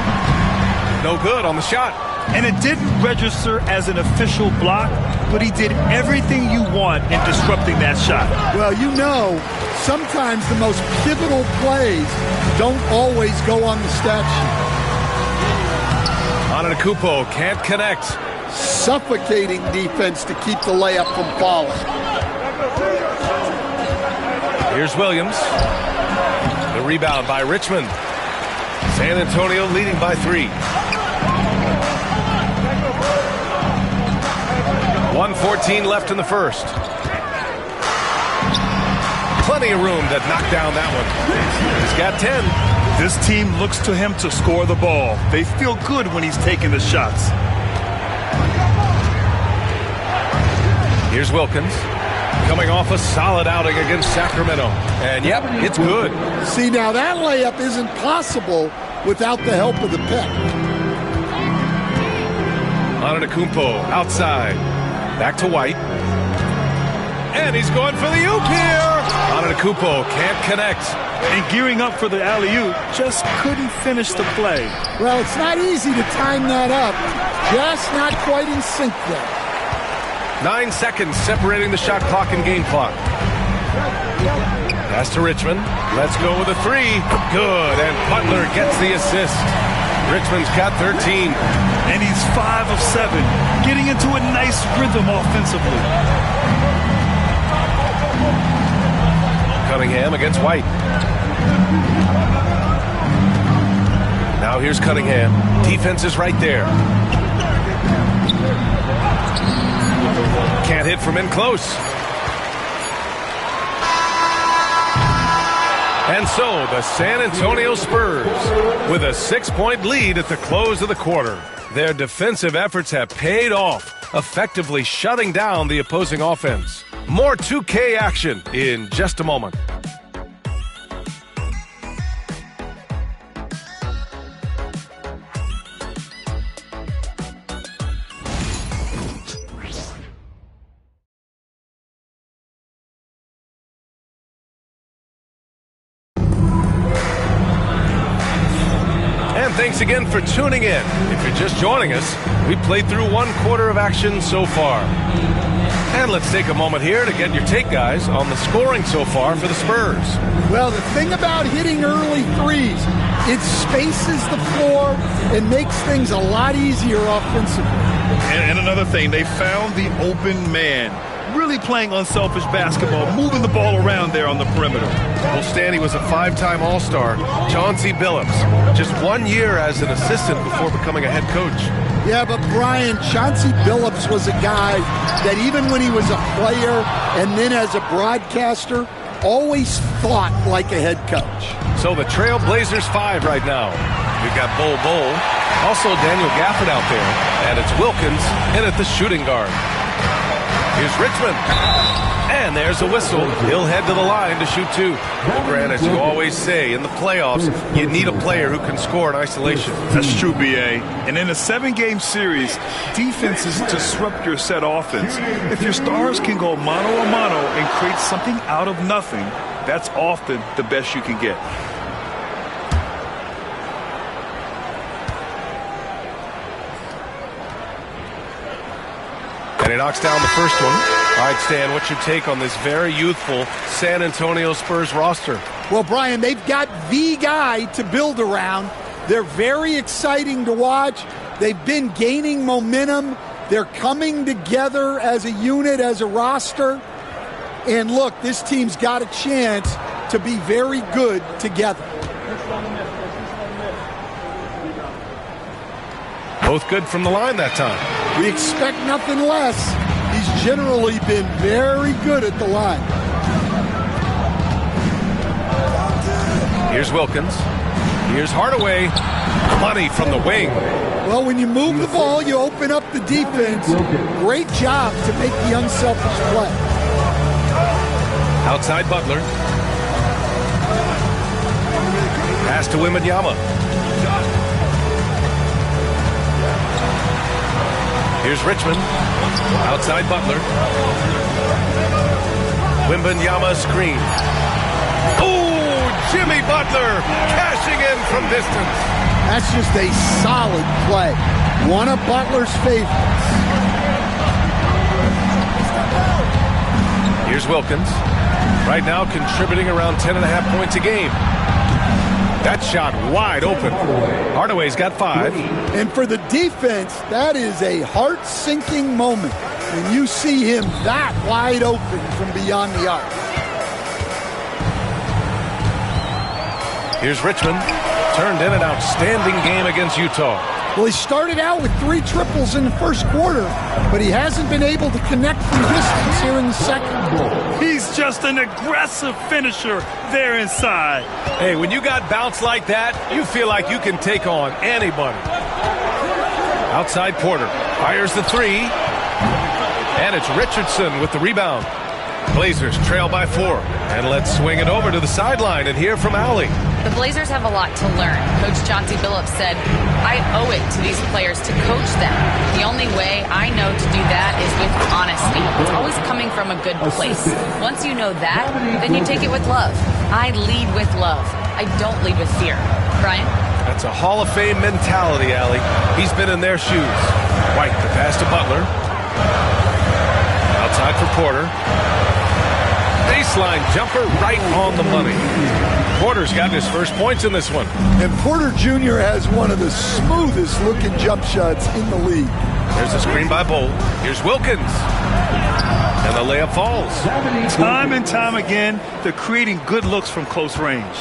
No good on the shot. And it didn't register as an official block, but he did everything you want in disrupting that shot. Well, you know, sometimes the most pivotal plays don't always go on the stat sheet. Antetokounmpo can't connect. Suffocating defense to keep the layup from falling. Here's Williams. The rebound by Richmond. San Antonio leading by 3. 1:14 left in the first. Plenty of room to knock down that one. He's got 10. This team looks to him to score the ball. They feel good when he's taking the shots. Here's Wilkins. Coming off a solid outing against Sacramento. And, yep, it's good. See, now that layup isn't possible without the help of the pick. Antetokounmpo outside. Back to White. And he's going for the oop here. Antetokounmpo can't connect. And gearing up for the alley-oop, just couldn't finish the play. Well, it's not easy to time that up. Just not quite in sync there. 9 seconds separating the shot clock and game clock. Pass to Richmond. Let's go with a 3. Good. And Butler gets the assist. Richmond's got 13. And he's 5 of 7, getting into a nice rhythm offensively. Cunningham against White. Now here's Cunningham. Defense is right there. Can't hit from in close. And so the San Antonio Spurs with a 6-point lead at the close of the quarter. Their defensive efforts have paid off, effectively shutting down the opposing offense. More 2K action in just a moment. Thanks again for tuning in. If you're just joining us, we played through 1 quarter of action so far. And let's take a moment here to get your take, guys, on the scoring so far for the Spurs. Well, the thing about hitting early threes, it spaces the floor and makes things a lot easier offensively. And another thing, they found the open man. Really playing unselfish basketball, moving the ball around there on the perimeter. Well, Stanley was a 5-time All-Star. Chauncey Billups, just 1 year as an assistant before becoming a head coach. Yeah, but Brian, Chauncey Billups was a guy that even when he was a player and then as a broadcaster, always thought like a head coach. So the Trail Blazers 5 right now. We've got Bull, also Daniel Gafford out there, and it's Wilkins in at the shooting guard. Here's Richmond. And there's a whistle. He'll head to the line to shoot 2. Well, Grant, as you always say, in the playoffs, you need a player who can score in isolation. That's true, B.A. And in a 7-game series, defenses disrupt your set offense. If your stars can go mano-a-mano and create something out of nothing, that's often the best you can get. he knocks down the first one. All right, Stan, what's your take on this very youthful San Antonio Spurs roster? Well, Brian, they've got the guy to build around. They're very exciting to watch. They've been gaining momentum. They're coming together as a unit, as a roster. And look, this team's got a chance to be very good together. Both good from the line that time. We expect nothing less. He's generally been very good at the line. Here's Wilkins. Here's Hardaway. Money from the wing. Well, when you move the ball, you open up the defense. Great job to make the unselfish play. Outside Butler. Pass to Wembanyama. Here's Richmond. Outside Butler. Wembanyama screen. Oh, Jimmy Butler cashing in from distance. That's just a solid play. One of Butler's favorites. Here's Wilkins. Right now contributing around 10.5 points a game. That shot wide open. Hardaway's got 5. And for the defense, that is a heart-sinking moment when you see him that wide open from beyond the arc. Here's Richmond. Turned in an outstanding game against Utah. Well, he started out with 3 triples in the first quarter, but he hasn't been able to connect from distance here in the second. He's just an aggressive finisher there inside. Hey, when you got bounce like that, you feel like you can take on anybody. Outside Porter. Fires the 3. And it's Richardson with the rebound. Blazers trail by 4. And let's swing it over to the sideline and hear from Allie. The Blazers have a lot to learn. Coach Chauncey Billups said, I owe it to these players to coach them. The only way I know to do that is with honesty. It's always coming from a good place. Once you know that, then you take it with love. I lead with love. I don't lead with fear. Brian? That's a Hall of Fame mentality, Allie. He's been in their shoes. White, the pass to Butler. Outside for Porter. Baseline jumper right on the money. Porter's got his first points in this one. And Porter Jr. has one of the smoothest looking jump shots in the league. There's a screen by Bolt. Here's Wilkins. And the layup falls. Time and time again, they're creating good looks from close range.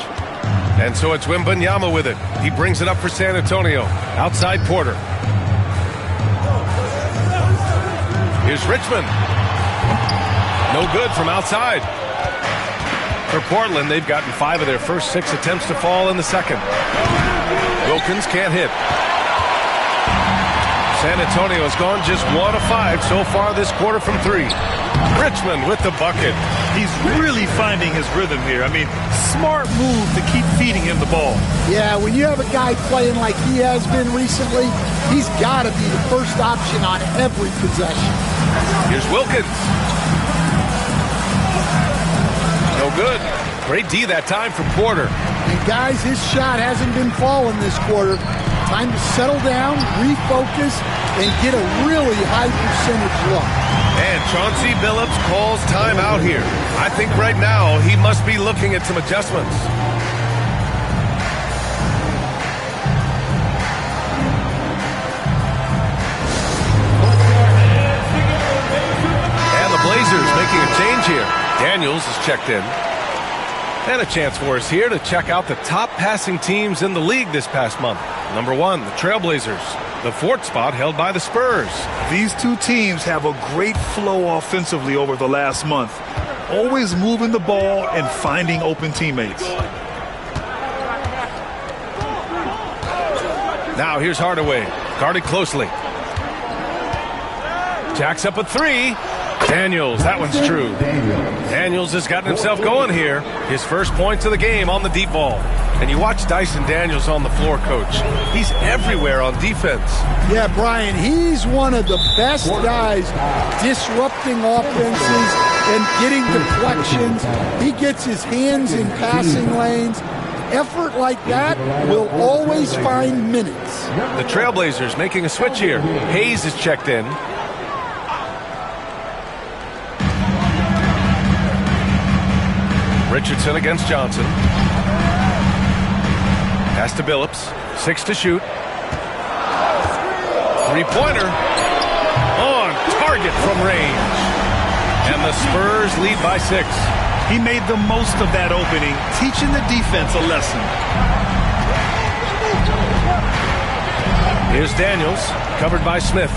And so it's Wembanyama with it. He brings it up for San Antonio. Outside Porter. Here's Richmond. No good from outside. For Portland, they've gotten 5 of their first 6 attempts to fall in the second. Wilkins can't hit. San Antonio has gone just 1 of 5 so far this quarter from 3. Richmond with the bucket. He's really finding his rhythm here. I mean, smart move to keep feeding him the ball. Yeah, when you have a guy playing like he has been recently, he's got to be the first option on every possession. Here's Wilkins. No good. Great D that time for Porter. And guys, his shot hasn't been falling this quarter. Time to settle down, refocus, and get a really high percentage look. And Chauncey Billups calls time out here. I think right now he must be looking at some adjustments. And the Blazers making a change here. Daniels is checked in. And a chance for us here to check out the top passing teams in the league this past month. Number 1, the Trailblazers. The 4th spot held by the Spurs. These two teams have a great flow offensively over the last month. Always moving the ball and finding open teammates. Now here's Hardaway. Guarded closely. Jacks up a 3. Daniels, that one's true. Daniels has gotten himself going here. His first points of the game on the deep ball. And you watch Dyson Daniels on the floor, Coach. He's everywhere on defense. Yeah, Brian, he's one of the best guys disrupting offenses and getting deflections. He gets his hands in passing lanes. Effort like that will always find minutes. The Trailblazers making a switch here. Hayes is checked in. Richardson against Johnson. Pass to Billups. 6 to shoot. Three-pointer. On target from range. And the Spurs lead by 6. He made the most of that opening, teaching the defense a lesson. Here's Daniels, covered by Smith.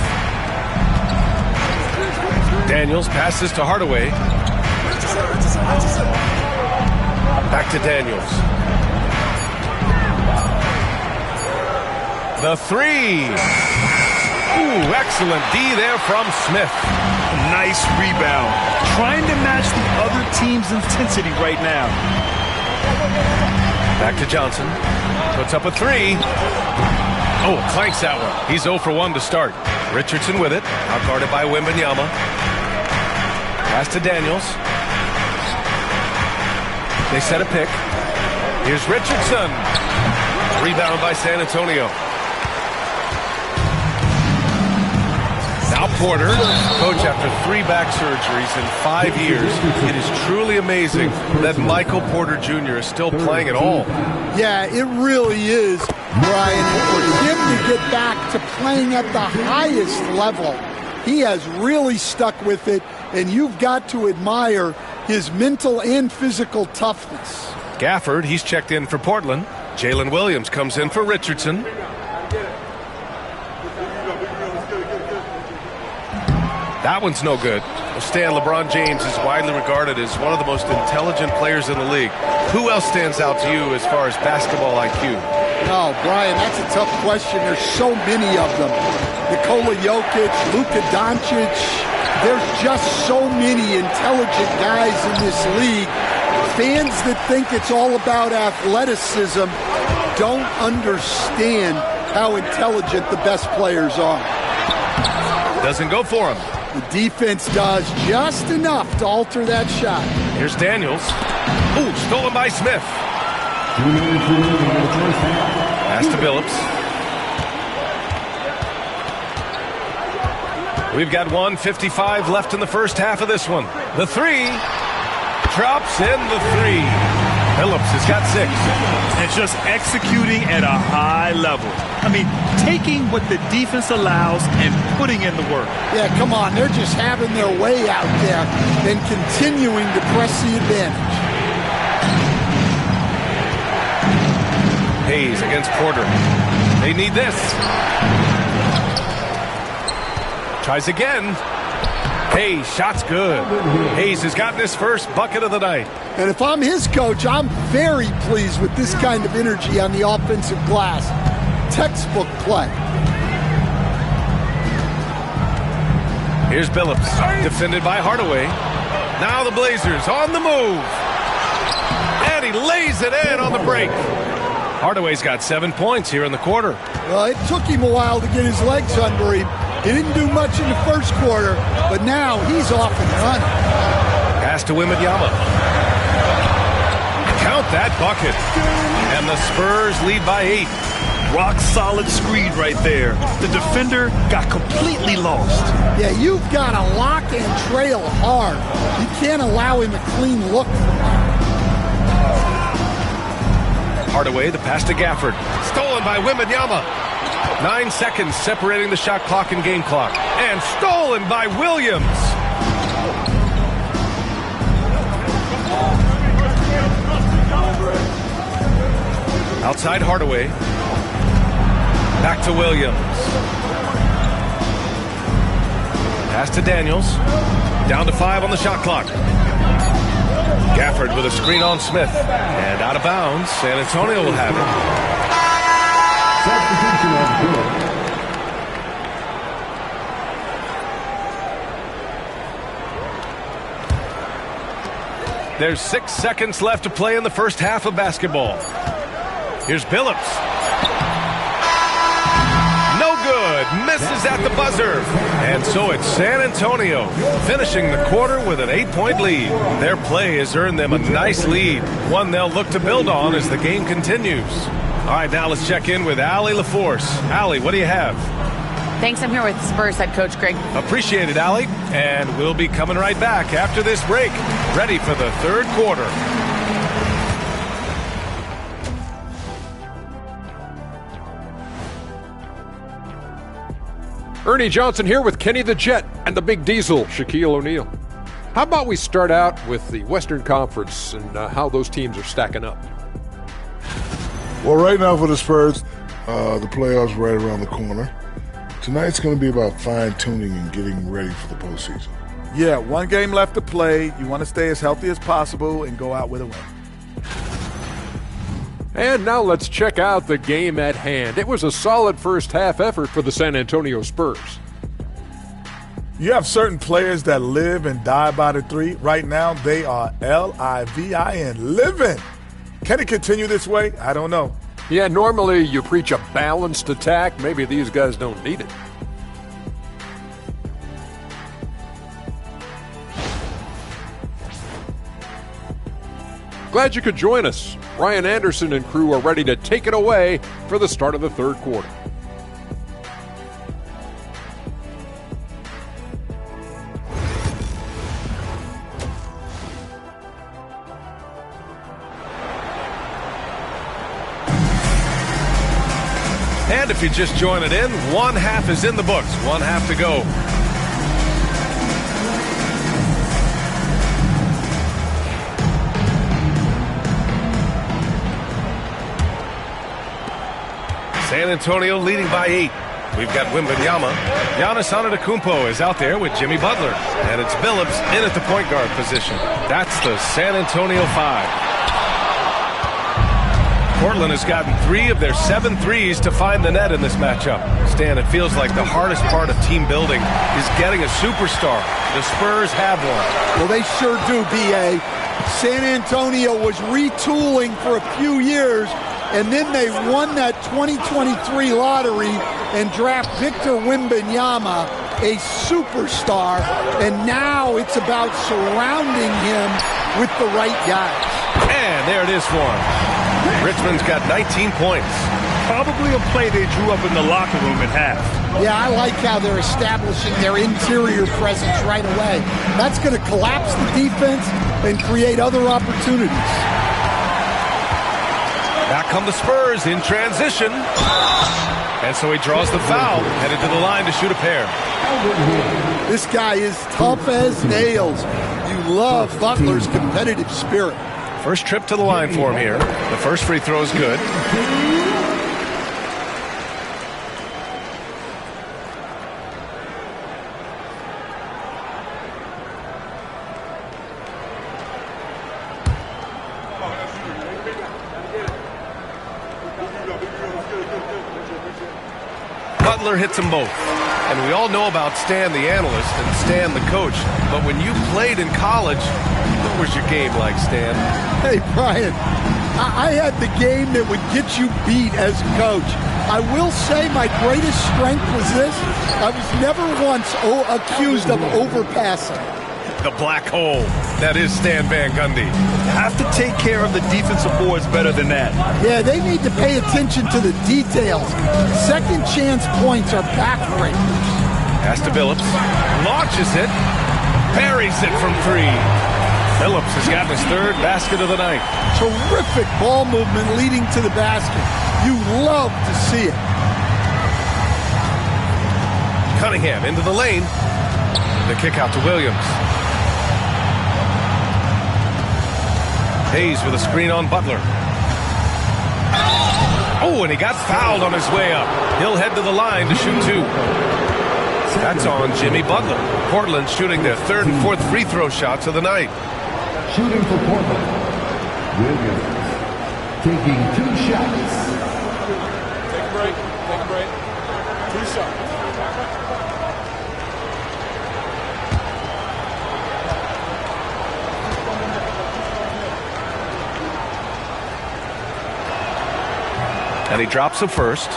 Daniels passes to Hardaway. Back to Daniels. The three. Ooh, excellent D there from Smith. Nice rebound. Trying to match the other team's intensity right now. Back to Johnson. Puts up a three. Oh, clanks that one. He's 0 for 1 to start. Richardson with it. Outguarded by Wembanyama. Pass to Daniels. They set a pick. Here's Richardson. Rebound by San Antonio. Now Porter. Coach, after 3 back surgeries in 5 years, it is truly amazing that Michael Porter Jr. is still playing at all. Yeah, it really is, Brian. And for him to get back to playing at the highest level, he has really stuck with it, and you've got to admire his mental and physical toughness. Gafford, he's checked in for Portland. Jalen Williams comes in for Richardson. That one's no good. Stan, LeBron James is widely regarded as one of the most intelligent players in the league. Who else stands out to you as far as basketball IQ? Oh, Brian, that's a tough question. There's so many of them. Nikola Jokic, Luka Doncic. There's just so many intelligent guys in this league. Fans that think it's all about athleticism don't understand how intelligent the best players are. Doesn't go for him. The defense does just enough to alter that shot. Here's Daniels. Ooh, stolen by Smith. Pass to Billups. We've got 1:55 left in the first half of this one. The three. Drops in the three. Billups has got 6. And just executing at a high level. I mean, taking what the defense allows and putting in the work. Yeah, come on. They're just having their way out there and continuing to press the advantage. Hayes against Porter. They need this. Tries again. Hayes, shot's good. Hayes has gotten his first bucket of the night. And if I'm his coach, I'm very pleased with this kind of energy on the offensive glass. Textbook play. Here's Billups, defended by Hardaway. Now the Blazers on the move. And he lays it in on the break. Hardaway's got 7 points here in the quarter. Well, it took him a while to get his legs under him. He didn't do much in the first quarter, but now he's off and running. Pass to Wembanyama. Count that bucket. And the Spurs lead by 8. Rock solid screen right there. The defender got completely lost. Yeah, you've got to lock and trail hard. You can't allow him a clean look from that. Hardaway, the pass to Gafford. Stolen by Wembanyama. 9 seconds separating the shot clock and game clock. And stolen by Williams. Outside Hardaway. Back to Williams. Pass to Daniels. Down to 5 on the shot clock. Gafford with a screen on Smith. And out of bounds. San Antonio will have it. There's 6 seconds left to play in the first half of basketball. Here's Billups. No good. Misses at the buzzer. And so it's San Antonio finishing the quarter with an 8-point lead. Their play has earned them a nice lead, one they'll look to build on as the game continues. All right, now let's check in with Allie LaForce. Allie, what do you have? Thanks. I'm here with Spurs head coach Greg. Appreciate it, Allie. And we'll be coming right back after this break, ready for the third quarter. Ernie Johnson here with Kenny the Jet and the Big Diesel, Shaquille O'Neal. How about we start out with the Western Conference and how those teams are stacking up? Well, right now for the Spurs, the playoffs right around the corner. Tonight's going to be about fine-tuning and getting ready for the postseason. Yeah, one game left to play. You want to stay as healthy as possible and go out with a win. And now let's check out the game at hand. It was a solid first half effort for the San Antonio Spurs. You have certain players that live and die by the three. Right now, they are L-I-V-I-N, living. Can it continue this way? I don't know. Yeah, normally you preach a balanced attack. Maybe these guys don't need it. Glad you could join us. Ryan Anderson and crew are ready to take it away for the start of the third quarter. And if you're just joining in, one half is in the books, one half to go. San Antonio leading by 8. We've got Wembanyama. Giannis Antetokounmpo is out there with Jimmy Butler. And it's Billups in at the point guard position. That's the San Antonio 5. Portland has gotten 3 of their 7 threes to find the net in this matchup. Stan, it feels like the hardest part of team building is getting a superstar. The Spurs have one. Well, they sure do, B.A. San Antonio was retooling for a few years, and then they won that 2023 lottery and draft Victor Wembanyama, a superstar, and now it's about surrounding him with the right guys. And there it is for him. Richmond's got 19 points. Probably a play they drew up in the locker room at half. Yeah, I like how they're establishing their interior presence right away. That's going to collapse the defense and create other opportunities. Back come the Spurs in transition. And so he draws the foul, headed to the line to shoot a pair. This guy is tough as nails. You love Butler's competitive spirit. First trip to the line for him here. The first free throw is good. Butler hits them both. And we all know about Stan the analyst and Stan the coach. But when you played in college, what was your game like, Stan? Hey, Brian, I had the game that would get you beat as a coach. I will say my greatest strength was this. I was never once accused of overpassing. The black hole. That is Stan Van Gundy. Have to take care of the defensive boards better than that. Yeah, they need to pay attention to the details. Second chance points are backbreakers. Pass to Billups. Launches it. Buries it from 3. Billups has gotten his 3rd basket of the night. Terrific ball movement leading to the basket. You love to see it. Cunningham into the lane. The kick out to Williams. Hayes with a screen on Butler. Oh, and he got fouled on his way up. He'll head to the line to shoot 2. That's on Jimmy Butler. Portland shooting their 3rd and 4th free throw shots of the night. Shooting for Portland, Williams taking 2 shots. Take a break. Take a break. 2 shots. And he drops the first.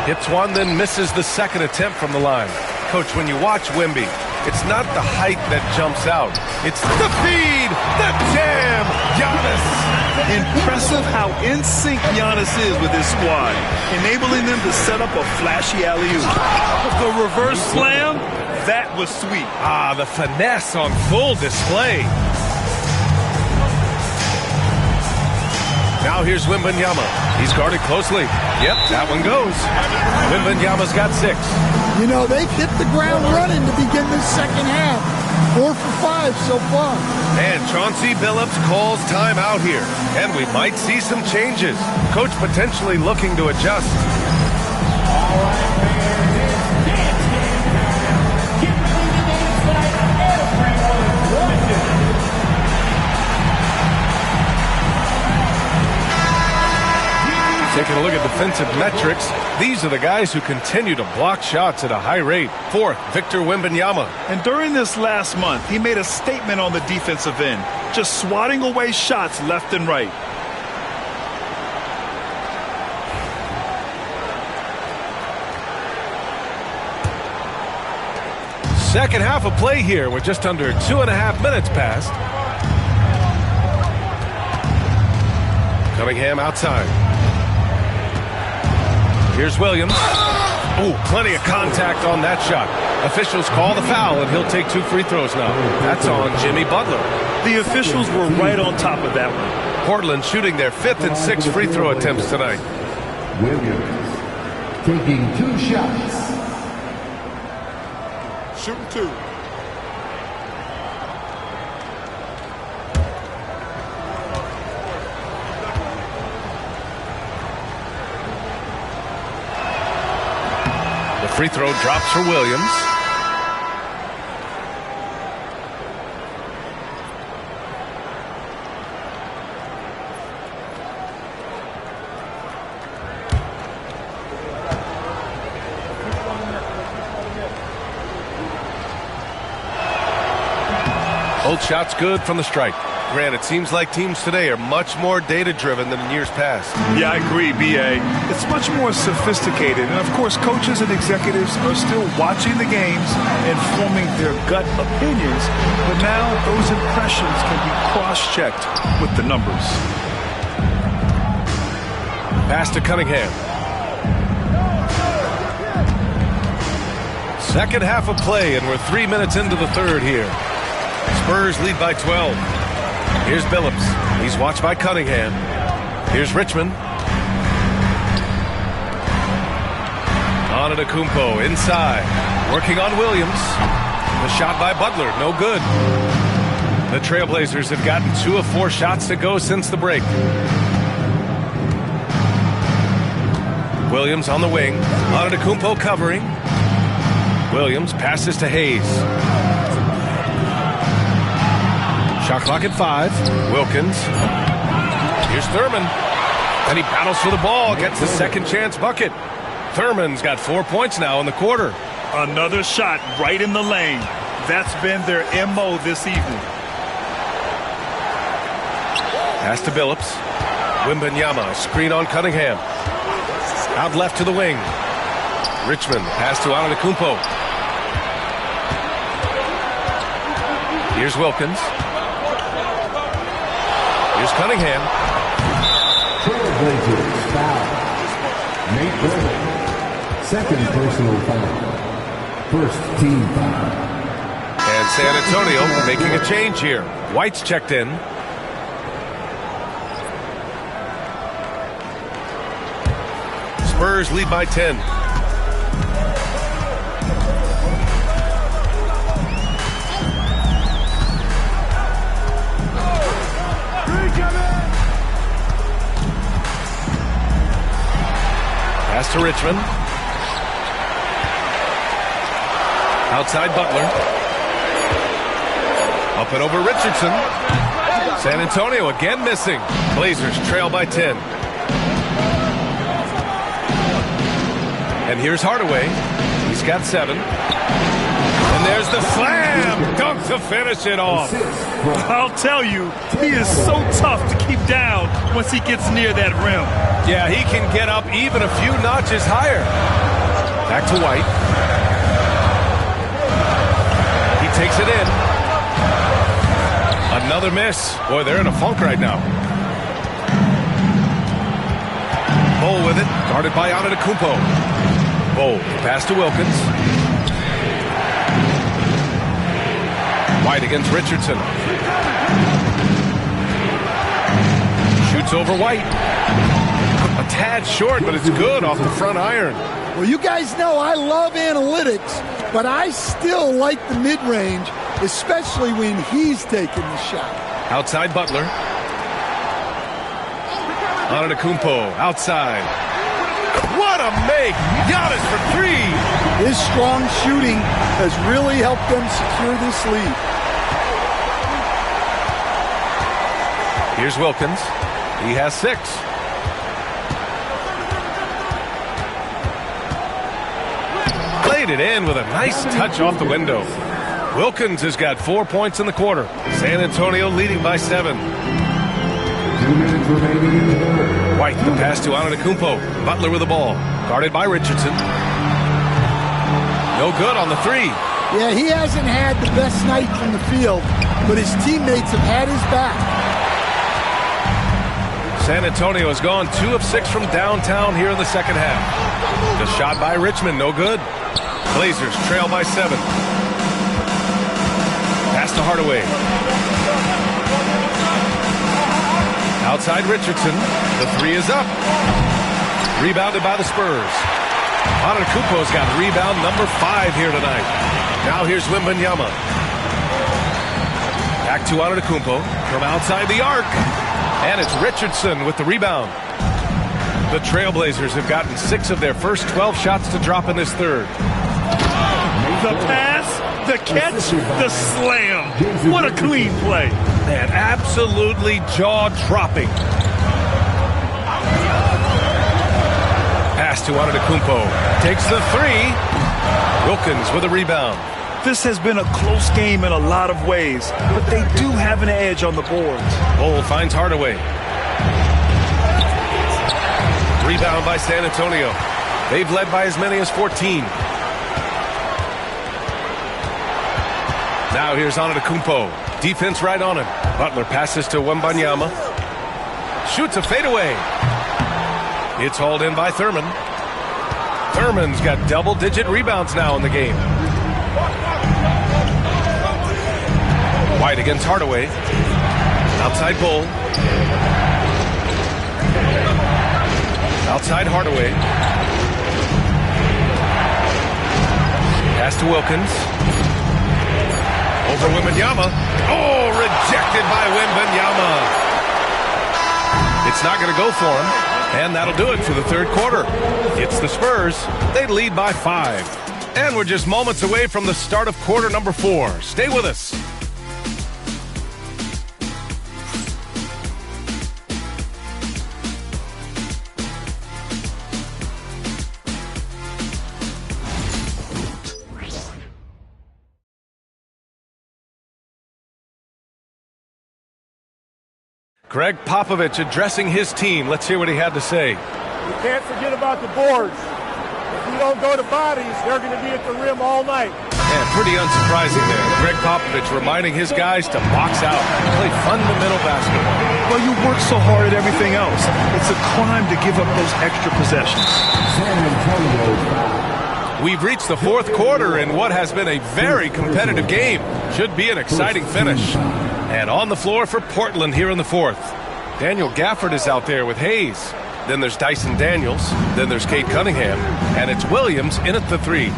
Hits one, then misses the second attempt from the line. Coach, when you watch Wemby, it's not the height that jumps out. It's the feed, the jam. Giannis Impressive how in sync Giannis is with his squad, enabling them to set up a flashy alley-oop. The reverse slam, that was sweet. Ah, the finesse on full display. Now here's Wembanyama. He's guarded closely. Yep, that one goes. Wembanyama's got 6. You know, they've hit the ground running to begin this second half. 4 for 5 so far. And Chauncey Billups calls time out here. And we might see some changes. Coach potentially looking to adjust. All right, fans, it's dance time. Get ready to dance like everyone watching. Taking a look at defensive metrics, these are the guys who continue to block shots at a high rate. 4th, Victor Wembanyama. And during this last month, he made a statement on the defensive end, just swatting away shots left and right. Second half of play here with just under 2.5 minutes passed. Cunningham outside. Here's Williams. Ooh, plenty of contact on that shot. Officials call the foul, and he'll take 2 free throws now. That's on Jimmy Butler. The officials were right on top of that one. Portland shooting their 5th and 6th free throw attempts tonight. Williams taking 2 shots. Shooting 2. Free throw drops for Williams. Both shots good from the stripe. Grant, it seems like teams today are much more data-driven than in years past. Yeah, I agree, B.A. It's much more sophisticated. And, of course, coaches and executives are still watching the games and forming their gut opinions. But now those impressions can be cross-checked with the numbers. Pass to Cunningham. Second half of play, and we're 3 minutes into the third here. Spurs lead by 12. Here's Billups. He's watched by Cunningham. Here's Richmond. Antetokounmpo inside. Working on Williams. The shot by Butler. No good. The Trailblazers have gotten 2 of 4 shots to go since the break. Williams on the wing. Antetokounmpo covering. Williams passes to Hayes. Shot clock at 5. Wilkins. Here's Thurman. And he battles for the ball. Gets the second chance bucket. Thurman's got 4 points now in the quarter. Another shot right in the lane. That's been their MO this evening. Pass to Billups. Wembanyama. Screen on Cunningham. Out left to the wing. Richmond. Pass to Antetokounmpo. Here's Wilkins. Here's Cunningham. Trailblazers foul. Nate Brittle. Second personal foul. First team foul. And San Antonio making a change here. White's checked in. Spurs lead by 10. Pass to Richmond. Outside Butler. Up and over Richardson. San Antonio again missing. Blazers trail by 10. And here's Hardaway. He's got 7. And there's the slam dunk to finish it off. I'll tell you, he is so tough to keep down once he gets near that rim. Yeah, he can get up even a few notches higher. Back to White. He takes it in. Another miss. Boy, they're in a funk right now. Bull with it, guarded by Antetokounmpo. Bull, pass to Wilkins. White against Richardson. Shoots over White. A tad short, but it's good off the front iron. Well, you guys know I love analytics, but I still like the mid-range, especially when he's taking the shot. Outside Butler. Antetokounmpo outside. What a make! Giannis for three! His strong shooting has really helped them secure this lead. Here's Wilkins. He has 6. Played it in with a nice touch off the window. Wilkins has got 4 points in the quarter. San Antonio leading by 7. 2 minutes remaining in the third. White, the pass to Antetokounmpo. Butler with the ball. Guarded by Richardson. No good on the 3. Yeah, he hasn't had the best night from the field, but his teammates have had his back. San Antonio has gone 2 of 6 from downtown here in the second half. The shot by Richmond, no good. Blazers trail by 7. Pass to Hardaway. Outside Richardson. The 3 is up. Rebounded by the Spurs. Antetokounmpo's got rebound number 5 here tonight. Now here's Wembanyama. Back to Antetokounmpo from outside the arc. And it's Richardson with the rebound. The Trailblazers have gotten 6 of their first 12 shots to drop in this third. The pass, the catch, the slam. What a clean play. Man, absolutely jaw-dropping. Pass to Antetokounmpo. Takes the 3. Wilkins with a rebound. This has been a close game in a lot of ways, but they do have an edge on the boards. Bull finds Hardaway. Rebound by San Antonio. They've led by as many as 14. Now here's Antetokounmpo. Defense right on him. Butler passes to Wembanyama. Shoots a fadeaway. It's hauled in by Thurman. Thurman's got double-digit rebounds now in the game. White against Hardaway. Outside Bull. Outside Hardaway. Pass to Wilkins. Over Wembanyama. Oh, rejected by Wembanyama. It's not going to go for him. And that'll do it for the third quarter. It's the Spurs. They lead by 5. And we're just moments away from the start of quarter number 4. Stay with us. Greg Popovich addressing his team. Let's hear what he had to say. You can't forget about the boards. If you don't go to bodies, they're going to be at the rim all night. Yeah, pretty unsurprising there. Greg Popovich reminding his guys to box out and play fundamental basketball. Well, you work so hard at everything else. It's a crime to give up those extra possessions. We've reached the fourth quarter in what has been a very competitive game. Should be an exciting finish. And on the floor for Portland here in the fourth. Daniel Gafford is out there with Hayes. Then there's Dyson Daniels. Then there's Cade Cunningham. And it's Williams in at the 3.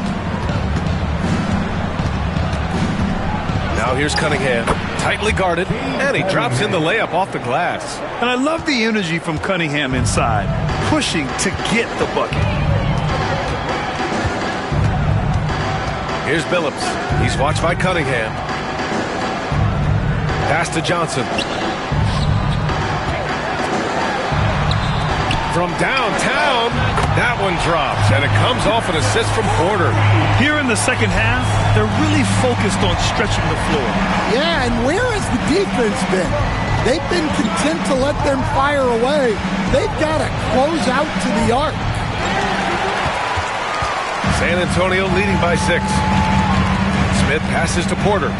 Now here's Cunningham. Tightly guarded. And he drops in the layup off the glass. And I love the energy from Cunningham inside. Pushing to get the bucket. Here's Billups. He's watched by Cunningham. Pass to Johnson. From downtown, that one drops, and it comes off an assist from Porter. Here in the second half, they're really focused on stretching the floor. Yeah, and where has the defense been? They've been content to let them fire away. They've got to close out to the arc. San Antonio leading by 6. Smith passes to Porter.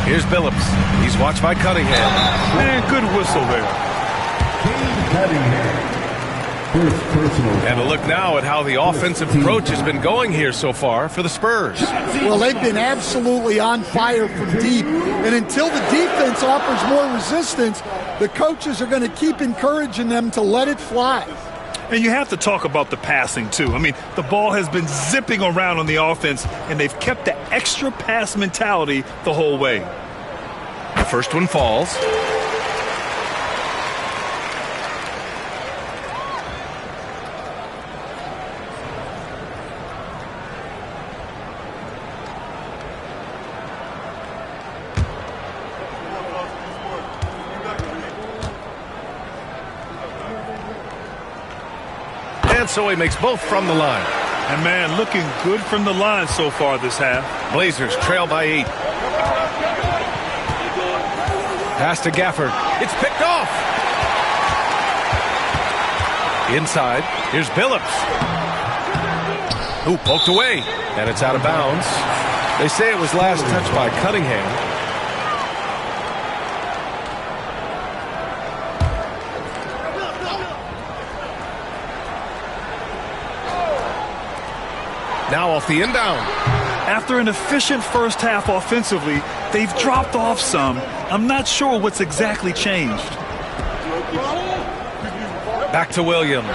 Here's Billups. He's watched by Cunningham. Man, good whistle there. And a look now at how the offensive approach has been going here so far for the Spurs. Well, they've been absolutely on fire from deep. And until the defense offers more resistance, the coaches are going to keep encouraging them to let it fly. And you have to talk about the passing, too. I mean, the ball has been zipping around on the offense, and they've kept the extra pass mentality the whole way. The first one falls. And so he makes both from the line. And, man, looking good from the line so far this half. Blazers trail by 8. Pass to Gafford. It's picked off. Inside. Here's Billups. Who poked away. And it's out of bounds. They say it was last touched by Cunningham. Now off the inbound. After an efficient first half offensively, they've dropped off some. I'm not sure what's exactly changed. Back to Williams.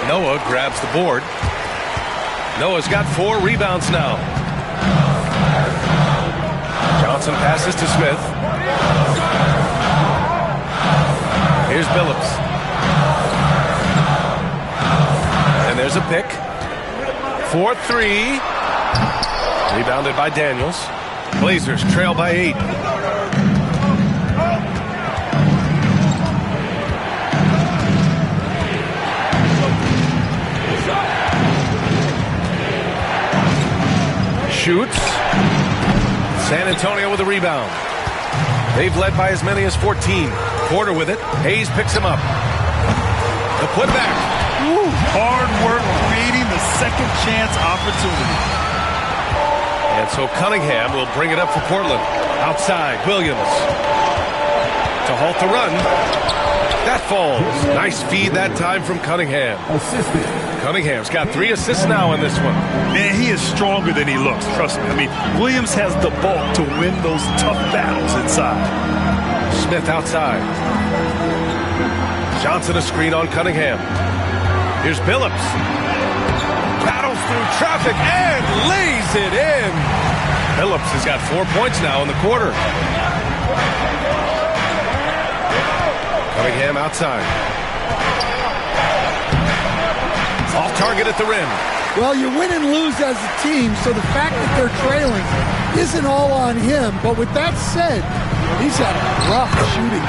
Noah grabs the board. Noah's got 4 rebounds now. Johnson passes to Smith. Here's Billups. And there's a pick. 4-3. Rebounded by Daniels. Blazers trail by 8. Shoots. San Antonio with a rebound. They've led by as many as 14. Porter with it. Hayes picks him up. The putback. Ooh, hard work creating the second chance opportunity. And so Cunningham will bring it up for Portland. Outside, Williams. To halt the run. That falls. Nice feed that time from Cunningham. Cunningham's got 3 assists now in this one. Man, he is stronger than he looks, trust me. I mean, Williams has the bulk to win those tough battles inside. Smith outside. Johnson a screen on Cunningham. Here's Billups. Battles through traffic and lays it in. Billups has got 4 points now in the quarter. Cunningham outside. Off target at the rim. Well, you win and lose as a team, so the fact that they're trailing isn't all on him. But with that said, he's had rough shooting.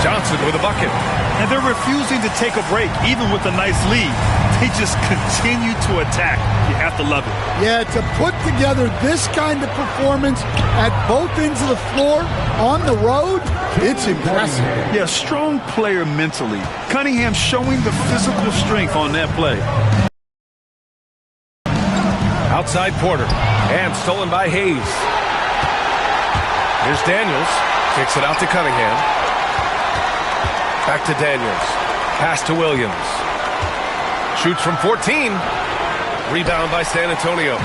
Johnson with a bucket. And they're refusing to take a break, even with a nice lead. They just continue to attack. You have to love it. Yeah, to put together this kind of performance at both ends of the floor on the road, it's impressive. Yeah, strong player mentally. Cunningham showing the physical strength on that play. Outside Porter. And stolen by Hayes. Here's Daniels. Kicks it out to Cunningham. Back to Daniels. Pass to Williams. Shoots from 14. Rebound by San Antonio.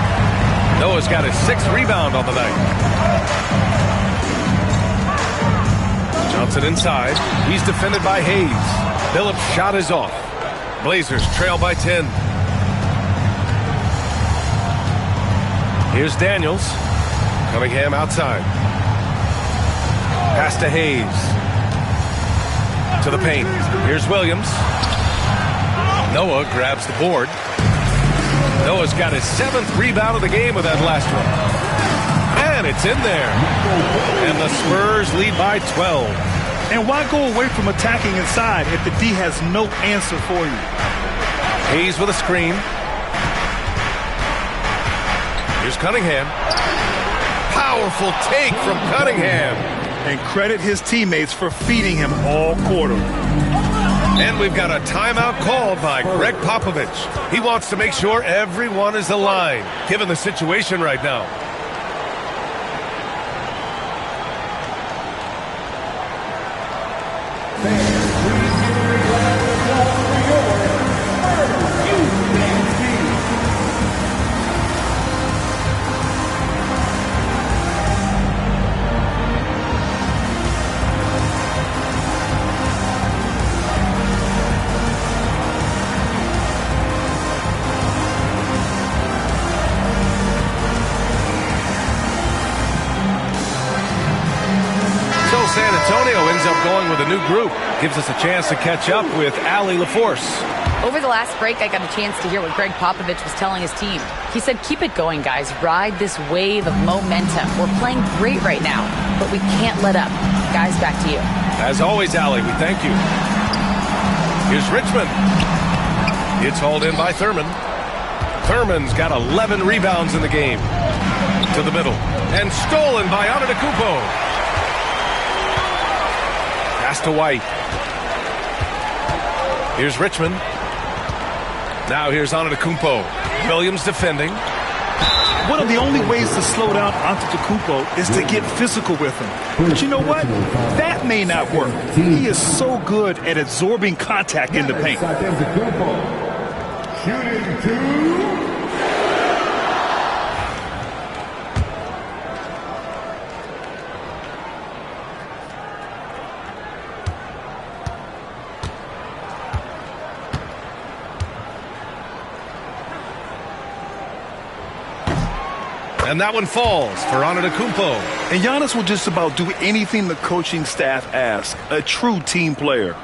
Noah's got his 6th rebound on the night. Johnson inside. He's defended by Hayes. Billups' shot is off. Blazers trail by 10. Here's Daniels. Cunningham outside. Pass to Hayes. To the paint. Here's Williams. Noah grabs the board. Noah's got his 7th rebound of the game with that last one. And it's in there. And the Spurs lead by 12. And why go away from attacking inside if the D has no answer for you? Hayes with a screen. Here's Cunningham. Powerful take from Cunningham. And credit his teammates for feeding him all quarter. And we've got a timeout called by Greg Popovich. He wants to make sure everyone is aligned, given the situation right now. going with a new group. Gives us a chance to catch up with Allie LaForce. Over the last break, I got a chance to hear what Greg Popovich was telling his team. He said, keep it going, guys. Ride this wave of momentum. We're playing great right now, but we can't let up. Guys, back to you. As always, Allie, we thank you. Here's Richmond. It's hauled in by Thurman. Thurman's got 11 rebounds in the game. To the middle. And stolen by Antetokounmpo. Pass to White. Here's Richmond. Now here's Antetokounmpo. Williams defending. One of the only ways to slow down Antetokounmpo is to get physical with him. But you know what? That may not work. He is so good at absorbing contact in the paint. Shooting two. And that one falls for Antetokounmpo. And Giannis will just about do anything the coaching staff asks. A true team player.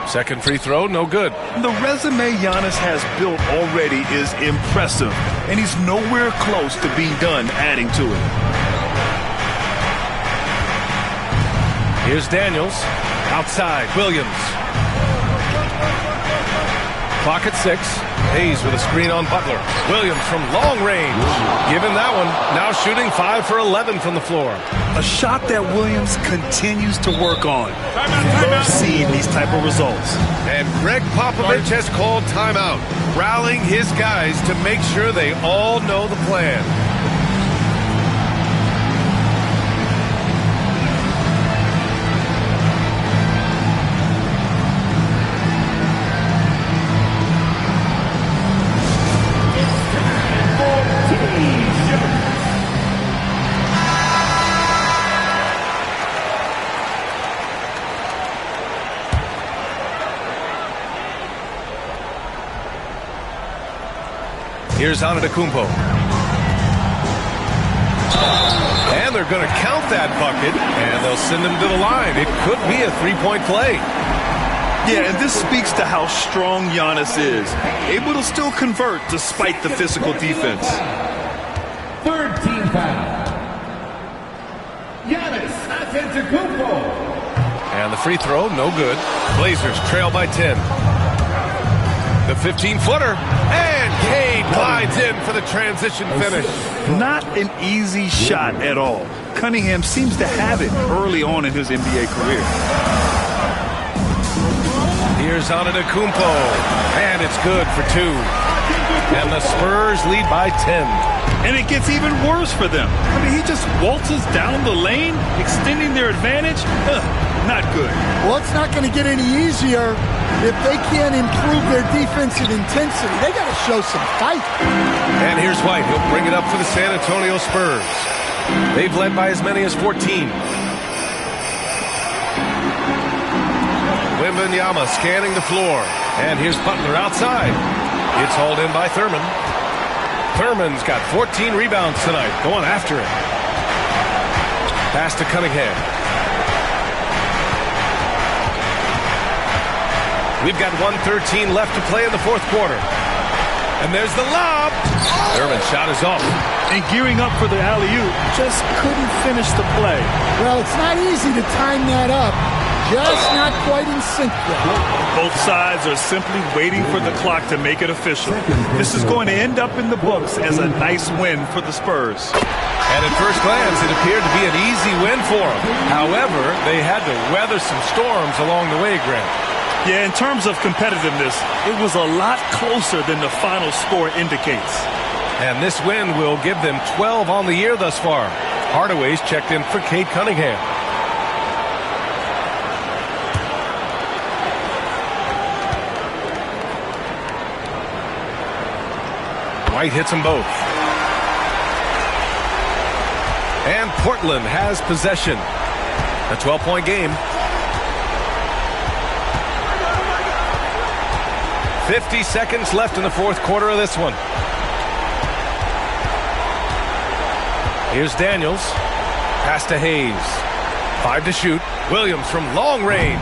Second free throw, no good. The resume Giannis has built already is impressive, and he's nowhere close to being done adding to it. Here's Daniels. Outside, Williams. Clock at 6. Hayes with a screen on Butler. Williams from long range. Give him that one. Now shooting 5 for 11 from the floor. A shot that Williams continues to work on. Love seeing these type of results. And Greg Popovich has called timeout, rallying his guys to make sure they all know the plan. Here's Antetokounmpo. And they're going to count that bucket, and they'll send him to the line. It could be a three-point play. Yeah, and this speaks to how strong Giannis is. Able to still convert despite the physical defense. Third team foul. Giannis Antetokounmpo. And the free throw, no good. Blazers trail by 10. The 15-footer. And Cade glides in for the transition finish. Not an easy shot at all. Cunningham seems to have it early on in his NBA career. Here's Antetokounmpo. And it's good for 2. And the Spurs lead by 10. And it gets even worse for them. I mean, he just waltzes down the lane, extending their advantage. Not good. Well, it's not going to get any easier if they can't improve their defensive intensity. They got to show some fight. And here's White. He'll bring it up for the San Antonio Spurs. They've led by as many as 14. Wembanyama scanning the floor. And here's Butler outside. It's hauled in by Thurman. Thurman's got 14 rebounds tonight, going after it. Pass to Cunningham. We've got 1:13 left to play in the fourth quarter. And there's the lob. Thurman's shot is off. And gearing up for the alley-oop, just couldn't finish the play. Well, it's not easy to time that up. Just not quite in sync there. Both sides are simply waiting for the clock to make it official. This is going to end up in the books as a nice win for the Spurs. And at first glance, it appeared to be an easy win for them. However, they had to weather some storms along the way, Grant. Yeah, in terms of competitiveness, it was a lot closer than the final score indicates. And this win will give them 12 on the year thus far. Hardaway's checked in for Cade Cunningham. White hits them both. And Portland has possession. A 12-point game. 50 seconds left in the fourth quarter of this one. Here's Daniels. Pass to Hayes. 5 to shoot. Williams from long range.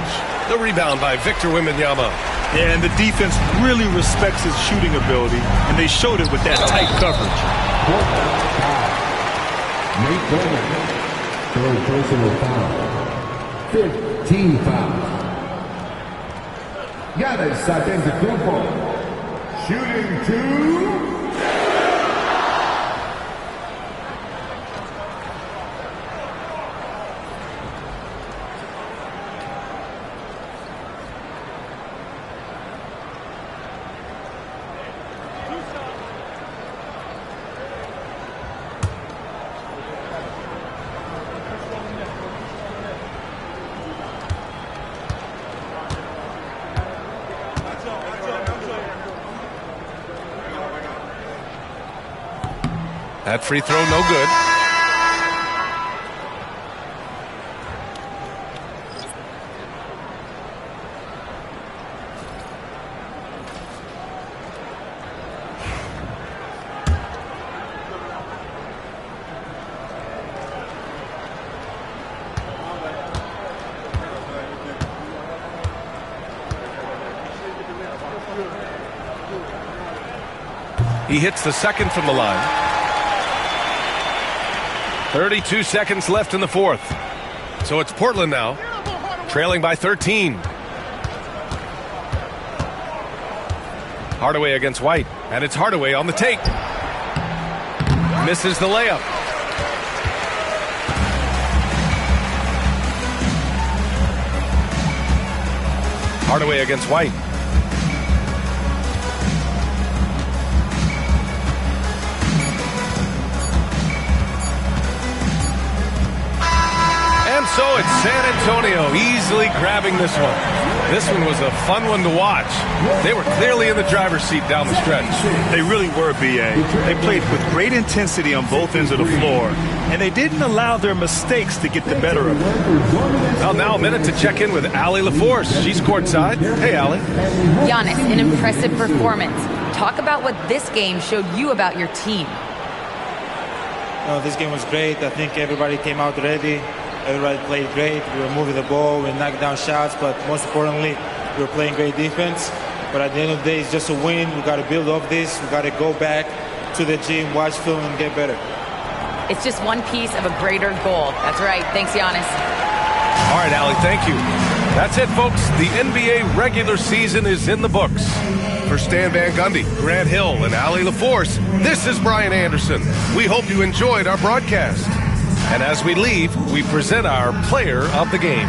The rebound by Victor Wembanyama. Yeah, and the defense really respects his shooting ability, and they showed it with that tight coverage. Nate Bowman, third personal foul. 15 fouls. Giannis Antetokounmpo, shooting 2. That free throw no good. He hits the second from the line. 32 seconds left in the fourth. So it's Portland now, trailing by 13. Hardaway against White, and it's Hardaway on the take. Misses the layup. Hardaway against White. So it's San Antonio easily grabbing this one. This one was a fun one to watch. They were clearly in the driver's seat down the stretch. They really were, B.A. They played with great intensity on both ends of the floor, and they didn't allow their mistakes to get the better of them. Well, now a minute to check in with Allie LaForce. She's courtside. Hey, Allie. Giannis, an impressive performance. Talk about what this game showed you about your team. This game was great. I think everybody came out ready. Everybody played great. We were moving the ball. We knocked down shots. But most importantly, we were playing great defense. But at the end of the day, it's just a win. We got to build off this. We got to go back to the gym, watch film, and get better. It's just one piece of a greater goal. That's right. Thanks, Giannis. All right, Allie, thank you. That's it, folks. The NBA regular season is in the books. For Stan Van Gundy, Grant Hill, and Allie LaForce, this is Brian Anderson. We hope you enjoyed our broadcast. And as we leave, we present our player of the game.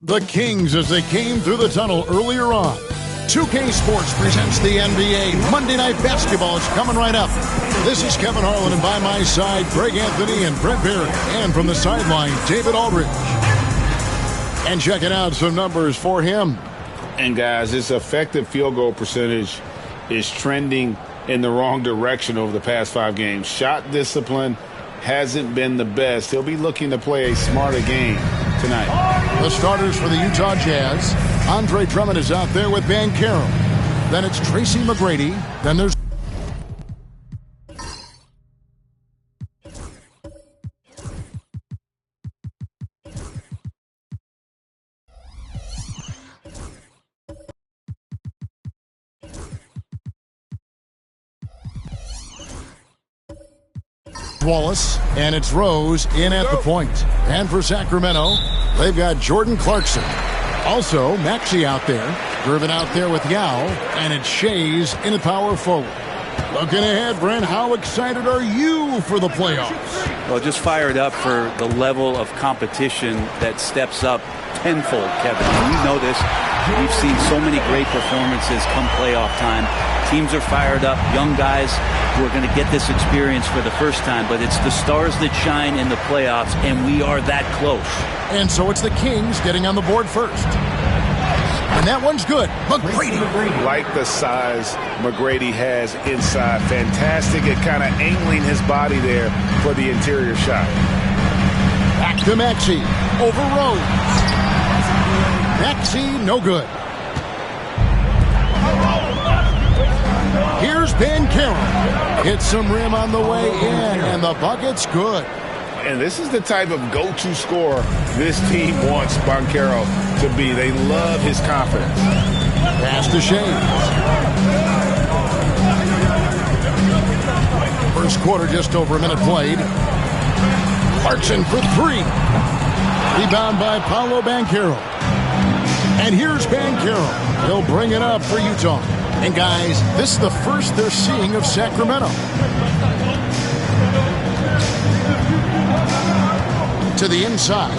The Kings as they came through the tunnel earlier on. 2K Sports presents the NBA. Monday Night Basketball is coming right up. This is Kevin Harlan, and by my side, Greg Anthony and Brent Barrett. And from the sideline, David Aldridge. And checking out some numbers for him. And guys, his effective field goal percentage is trending in the wrong direction over the past 5 games. Shot discipline hasn't been the best. He'll be looking to play a smarter game tonight. The starters for the Utah Jazz. Andre Drummond is out there with Banchero. Then it's Tracy McGrady. Then there's Wallace, and it's Rose in at the point. And for Sacramento, they've got Jordan Clarkson. Also, Maxey out there, driven out there with Yao, and it's Shays in at power forward. Looking ahead, Brent, how excited are you for the playoffs? Well, just fired up for the level of competition that steps up tenfold, Kevin. And you know this. We've seen so many great performances come playoff time. Teams are fired up, young guys who are going to get this experience for the first time, but it's the stars that shine in the playoffs, and we are that close. And so it's the Kings getting on the board first. And that one's good. McGrady. Like the size McGrady has inside. Fantastic at kind of angling his body there for the interior shot. Back to Maxey. Over Rose. Maxey, no good. Here's Banchero. Hits some rim on the way in, and the bucket's good. And this is the type of go-to scorer this team wants Banchero to be. They love his confidence. Pass to Shays. First quarter, just over a minute played. Clarkson for 3. Rebound by Paolo Banchero. And here's Banchero. He'll bring it up for Utah. And guys, this is the first they're seeing of Sacramento. To the inside.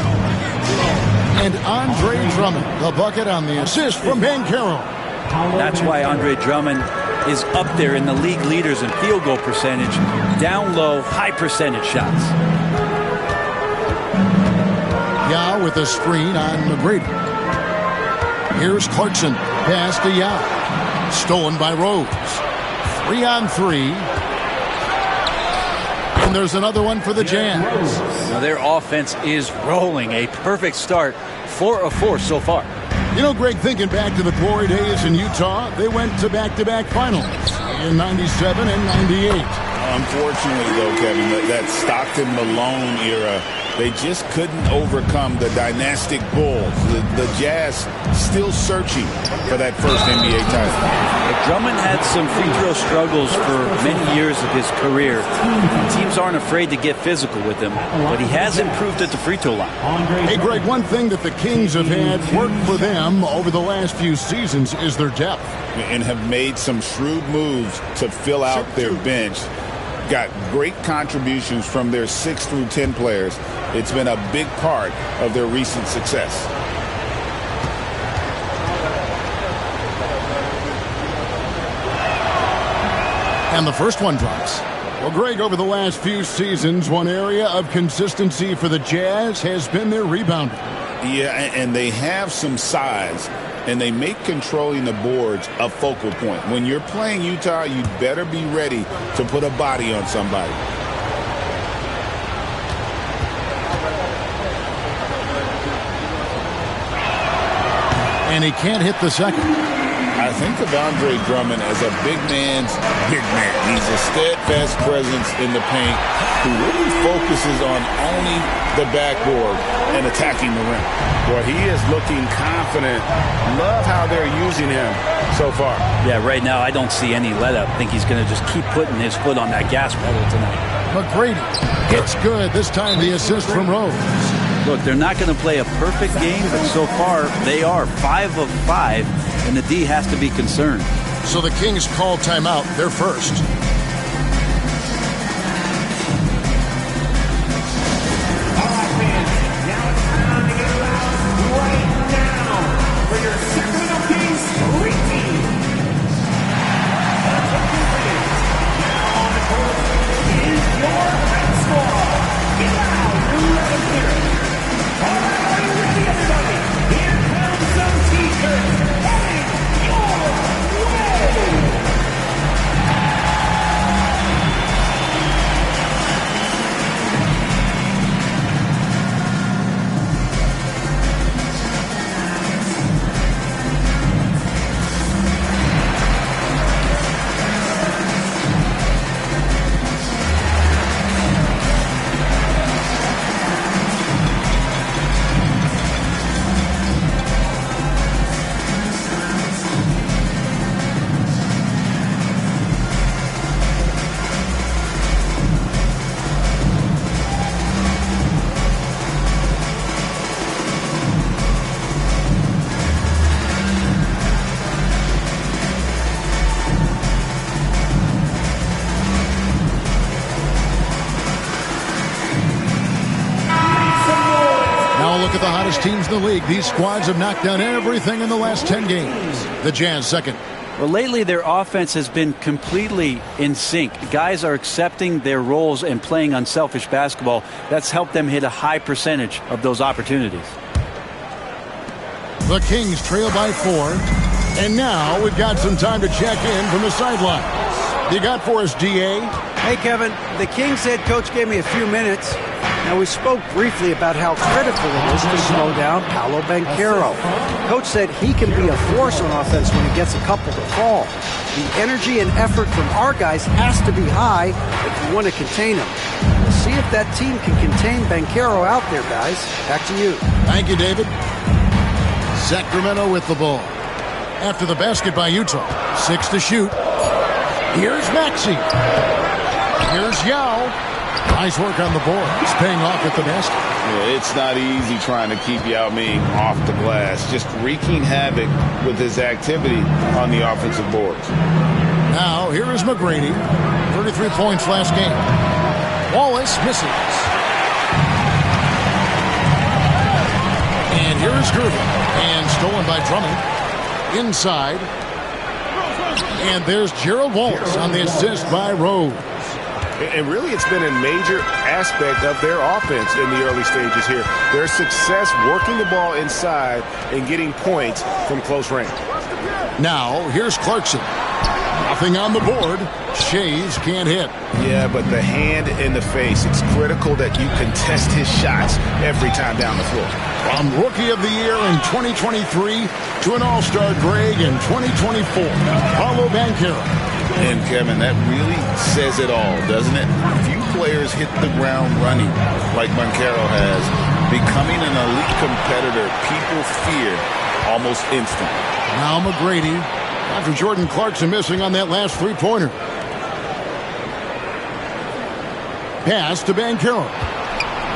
And Andre Drummond, the bucket on the assist from Banchero. That's why Andre Drummond is up there in the league leaders in field goal percentage. Down low, high percentage shots. Yao with a screen on McGrady. Here's Clarkson. Pass to Yao. Stolen by Rose. 3-on-3. And there's another one for the Jazz. Now their offense is rolling. A perfect start. 4 of 4 so far. You know, Greg, thinking back to the glory days in Utah, they went to back-to-back finals in 97 and 98. Unfortunately, though, Kevin, that Stockton-Malone era, they just couldn't overcome the dynastic Bulls. The Jazz still searching for that first NBA title. Drummond had some free throw struggles for many years of his career. Teams aren't afraid to get physical with him, but he has improved at the free throw line. Hey, Greg, one thing that the Kings have had work for them over the last few seasons is their depth. And have made some shrewd moves to fill out their bench. Got great contributions from their 6 through 10 players. It's been a big part of their recent success. And the first one drops. Well, Greg, over the last few seasons, one area of consistency for the Jazz has been their rebounding. Yeah, and they have some size. and they make controlling the boards a focal point. When you're playing Utah, you better be ready to put a body on somebody. And he can't hit the second. I think of Andre Drummond as a big man's big man. He's a steadfast presence in the paint who really focuses on owning the backboard and attacking the rim. Boy, he is looking confident. Love how they're using him so far. Yeah, right now I don't see any let-up. I think he's going to just keep putting his foot on that gas pedal tonight. McGrady hits good. This time the assist from Rose. Look, they're not going to play a perfect game, but so far they are 5 of 5, and the D has to be concerned. So the Kings call timeout. They're first. All right, fans. Now it's time to get loud right now for your Sacramento Kings reteam. Now on the court is your high score. Get loud. Let us hear it. All right, are you ready, everybody? Here comes some T-shirts heading your way. Look at the hottest teams in the league. These squads have knocked down everything in the last 10 games. The Jazz second. Well, lately their offense has been completely in sync. Guys are accepting their roles and playing unselfish basketball. That's helped them hit a high percentage of those opportunities. The Kings trail by 4. And now we've got some time to check in from the sidelines. You got for us, DA? Hey, Kevin. The Kings head coach gave me a few minutes. Now, we spoke briefly about how critical it is to slow down Paolo Banchero. Coach said he can be a force on offense when he gets a couple to fall. The energy and effort from our guys has to be high if you want to contain him. We'll see if that team can contain Banchero out there, guys. Back to you. Thank you, David. Sacramento with the ball. After the basket by Utah. 6 to shoot. Here's Maxey. Here's Yao. Nice work on the board. He's paying off at the basket. Yeah, it's not easy trying to keep Yao Ming off the glass. Just wreaking havoc with his activity on the offensive boards. Now, here is McGrady. 33 points last game. Wallace misses. And here is Gervin. And stolen by Drummond. Inside. And there's Gerald Wallace on the assist by Rose. And really, it's been a major aspect of their offense in the early stages here. Their success working the ball inside and getting points from close range. Now, here's Clarkson. Nothing on the board. Shays can't hit. Yeah, but the hand in the face, it's critical that you contest his shots every time down the floor. From Rookie of the Year in 2023 to an All-Star Greg in 2024, Paolo Banchero. And, Kevin, that really says it all, doesn't it? Few players hit the ground running like Banchero has. Becoming an elite competitor, people fear almost instant. Now McGrady, after Jordan Clarkson missing on that last three-pointer. Pass to Banchero.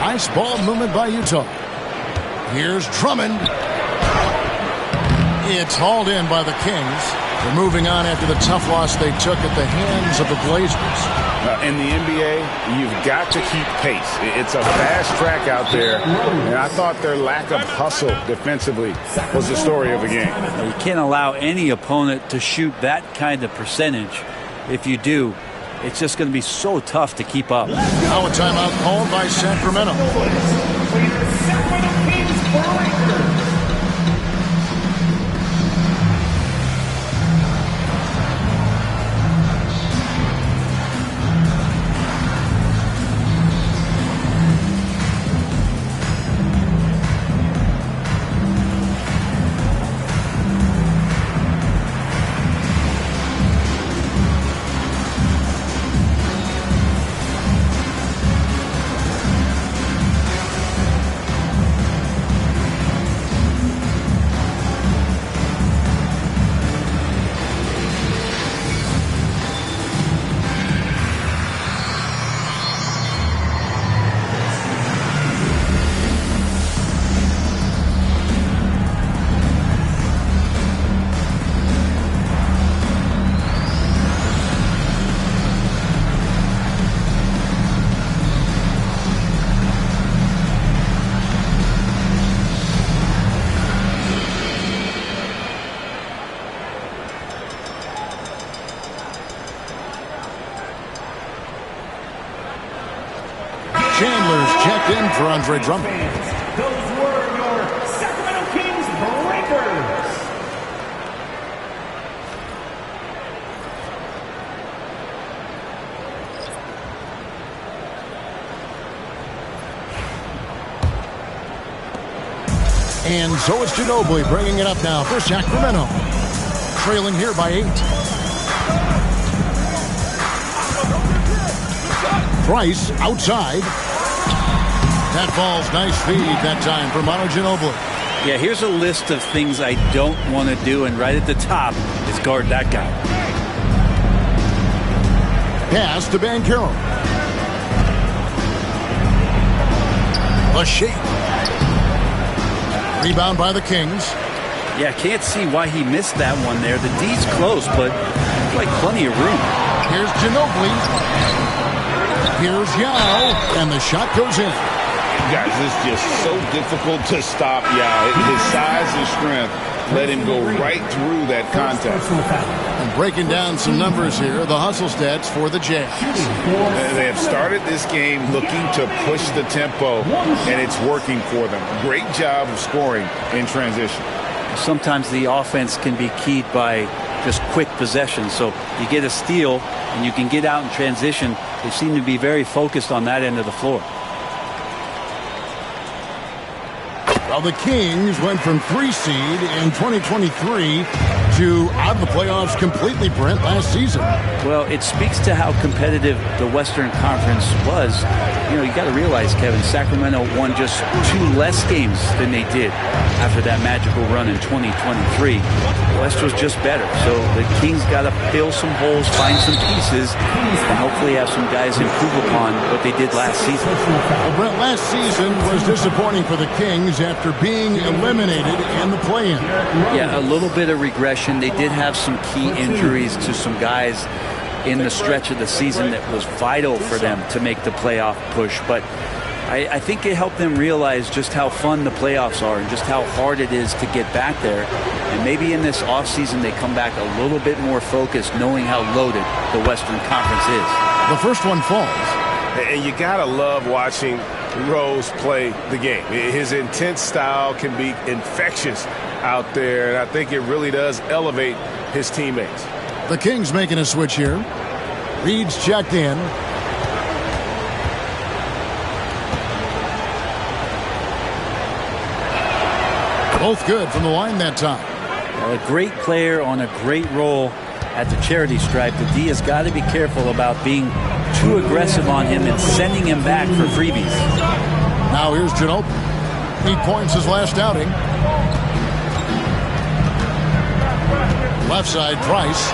Nice ball movement by Utah. Here's Drummond. It's hauled in by the Kings. They're moving on after the tough loss they took at the hands of the Blazers. In the NBA, you've got to keep pace. It's a fast track out there, and I thought their lack of hustle defensively was the story of the game. You can't allow any opponent to shoot that kind of percentage. If you do, it's just going to be so tough to keep up. Now a timeout called by Sacramento. checked in for Andre Drummond. Those were your Sacramento Kings Breakers. And so it's Ginobili bringing it up now for Sacramento. Trailing here by 8. Price outside. That ball's nice feed that time for Manu Ginobili. Yeah, here's a list of things I don't want to do, and right at the top is guard that guy. Pass to Banchero. The shake. Rebound by the Kings. Yeah, can't see why he missed that one there. The D's close, but like plenty of room. Here's Ginobili. Here's Yao, and the shot goes in. Guys, it's just so difficult to stop Yao. His size and strength let him go right through that contact. And breaking down some numbers here, the hustle stats for the Jazz. They have started this game looking to push the tempo, and it's working for them. Great job of scoring in transition. Sometimes the offense can be keyed by just quick possession. So you get a steal and you can get out in transition. They seem to be very focused on that end of the floor. Well, the Kings went from 3 seed in 2023 to out of the playoffs completely, Brent, last season. Well, it speaks to how competitive the Western Conference was. You know, you got to realize, Kevin, Sacramento won just 2 less games than they did after that magical run in 2023. The West was just better. So the Kings got to fill some holes, find some pieces, and hopefully have some guys improve upon what they did last season. Well, Brent, last season was disappointing for the Kings after being eliminated in the play-in. Yeah, a little bit of regression. They did have some key injuries to some guys in the stretch of the season that was vital for them to make the playoff push. But I think it helped them realize just how fun the playoffs are and just how hard it is to get back there. And maybe in this offseason they come back a little bit more focused, knowing how loaded the Western Conference is. The first one falls. And you got to love watching Rose play the game. His intense style can be infectious out there, and I think it really does elevate his teammates. The Kings making a switch here. Reed's checked in. Both good from the line that time. Well, a great player on a great role at the charity stripe. The D has got to be careful about being too aggressive on him and sending him back for freebies. Now here's Ginobili. 8 points his last outing. Left side, Price.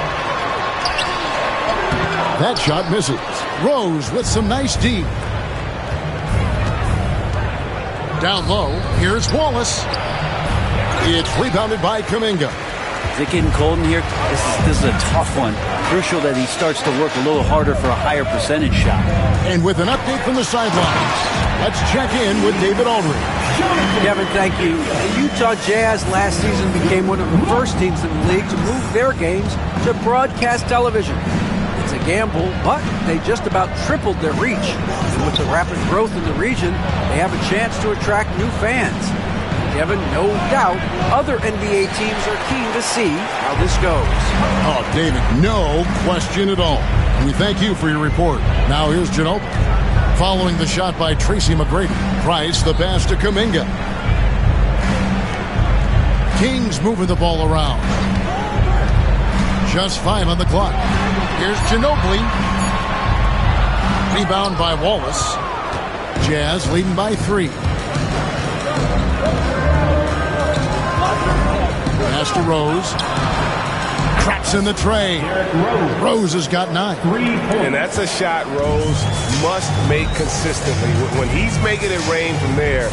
That shot misses. Rose with some nice D. Down low, here's Wallace. It's rebounded by Kuminga. Is it getting cold in here? This is a tough one. Crucial that he starts to work a little harder for a higher percentage shot. And with an update from the sidelines, let's check in with David Aldridge. Kevin, thank you. The Utah Jazz last season became one of the first teams in the league to move their games to broadcast television. It's a gamble, but they just about tripled their reach. And with the rapid growth in the region, they have a chance to attract new fans. Kevin, no doubt, other NBA teams are keen to see how this goes. Oh, David, no question at all. And we thank you for your report. Now here's Ginobili. Following the shot by Tracy McGrady. Price the pass to Kuminga. Kings moving the ball around. Just 5 on the clock. Here's Ginobili. Rebound by Wallace. Jazz leading by 3. Pass to Rose. Craps in the tray. Rose has got 9. And that's a shot Rose must make consistently. When he's making it rain from there,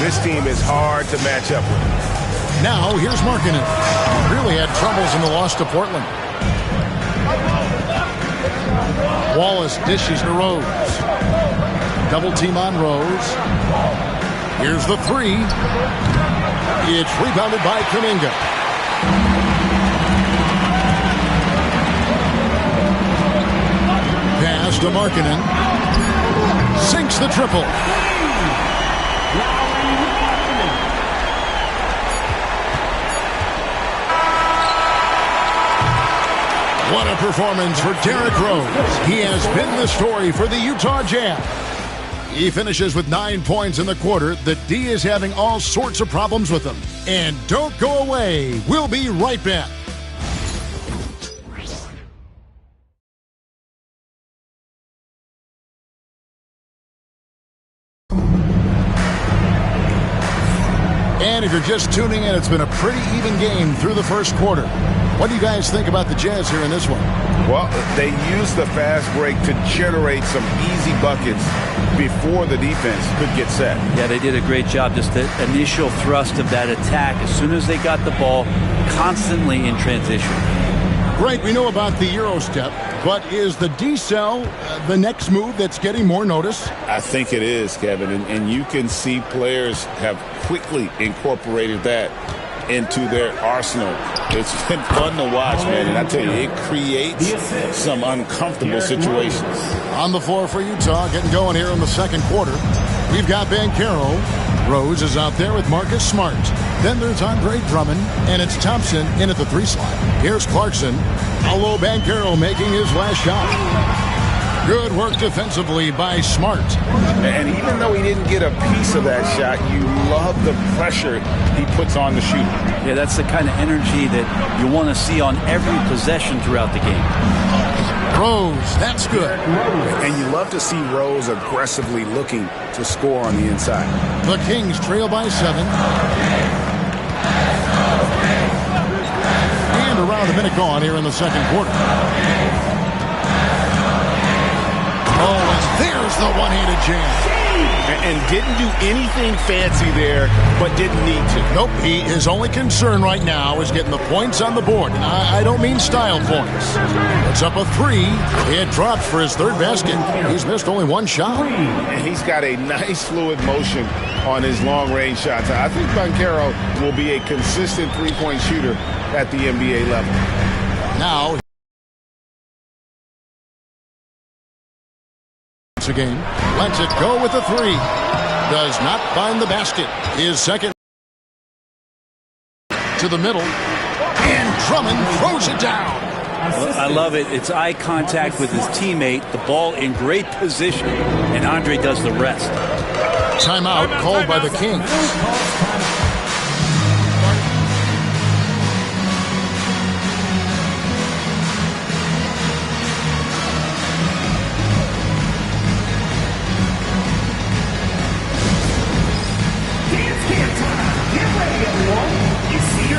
this team is hard to match up with. Now here's Markkanen. Really had troubles in the loss to Portland. Wallace dishes to Rose. Double team on Rose. Here's the 3. It's rebounded by Kuminga. Pass to Markkanen. Sinks the triple. What a performance for Derrick Rose. He has been the story for the Utah Jazz. He finishes with 9 points in the quarter. The D is having all sorts of problems with him. And don't go away. We'll be right back. And if you're just tuning in, it's been a pretty even game through the first quarter. What do you guys think about the Jazz here in this one? Well, they used the fast break to generate some easy buckets before the defense could get set. Yeah, they did a great job. Just the initial thrust of that attack, as soon as they got the ball, constantly in transition. Great, we know about the Euro step, but is the decel the next move that's getting more notice? I think it is, Kevin, and you can see players have quickly incorporated that into their arsenal. It's been fun to watch, man, and I tell you, it creates some uncomfortable situations. On the floor for Utah, getting going here in the second quarter. We've got Banchero. Rose is out there with Marcus Smart. Then there's Andre Drummond, and it's Thompson in at the 3 slot. Here's Clarkson. Paolo Banchero making his last shot. Good work defensively by Smart. And even though he didn't get a piece of that shot, you love the pressure he puts on the shooter. Yeah, that's the kind of energy that you want to see on every possession throughout the game. Rose, that's good. And you love to see Rose aggressively looking to score on the inside. The Kings trail by 7. And around a minute gone here in the second quarter. Oh, and there's the one-handed jam. And didn't do anything fancy there, but didn't need to. Nope, his only concern right now is getting the points on the board. And I don't mean style points. It's up a 3. It dropped for his 3rd basket. He's missed only 1 shot. And he's got a nice fluid motion on his long-range shots. I think Banchero will be a consistent three-point shooter at the NBA level. Now, a game. Lets it go with the 3. Does not find the basket. His second to the middle. And Drummond throws it down. Well, I love it. It's eye contact with his teammate. The ball in great position. And Andre does the rest. Timeout called by the Kings.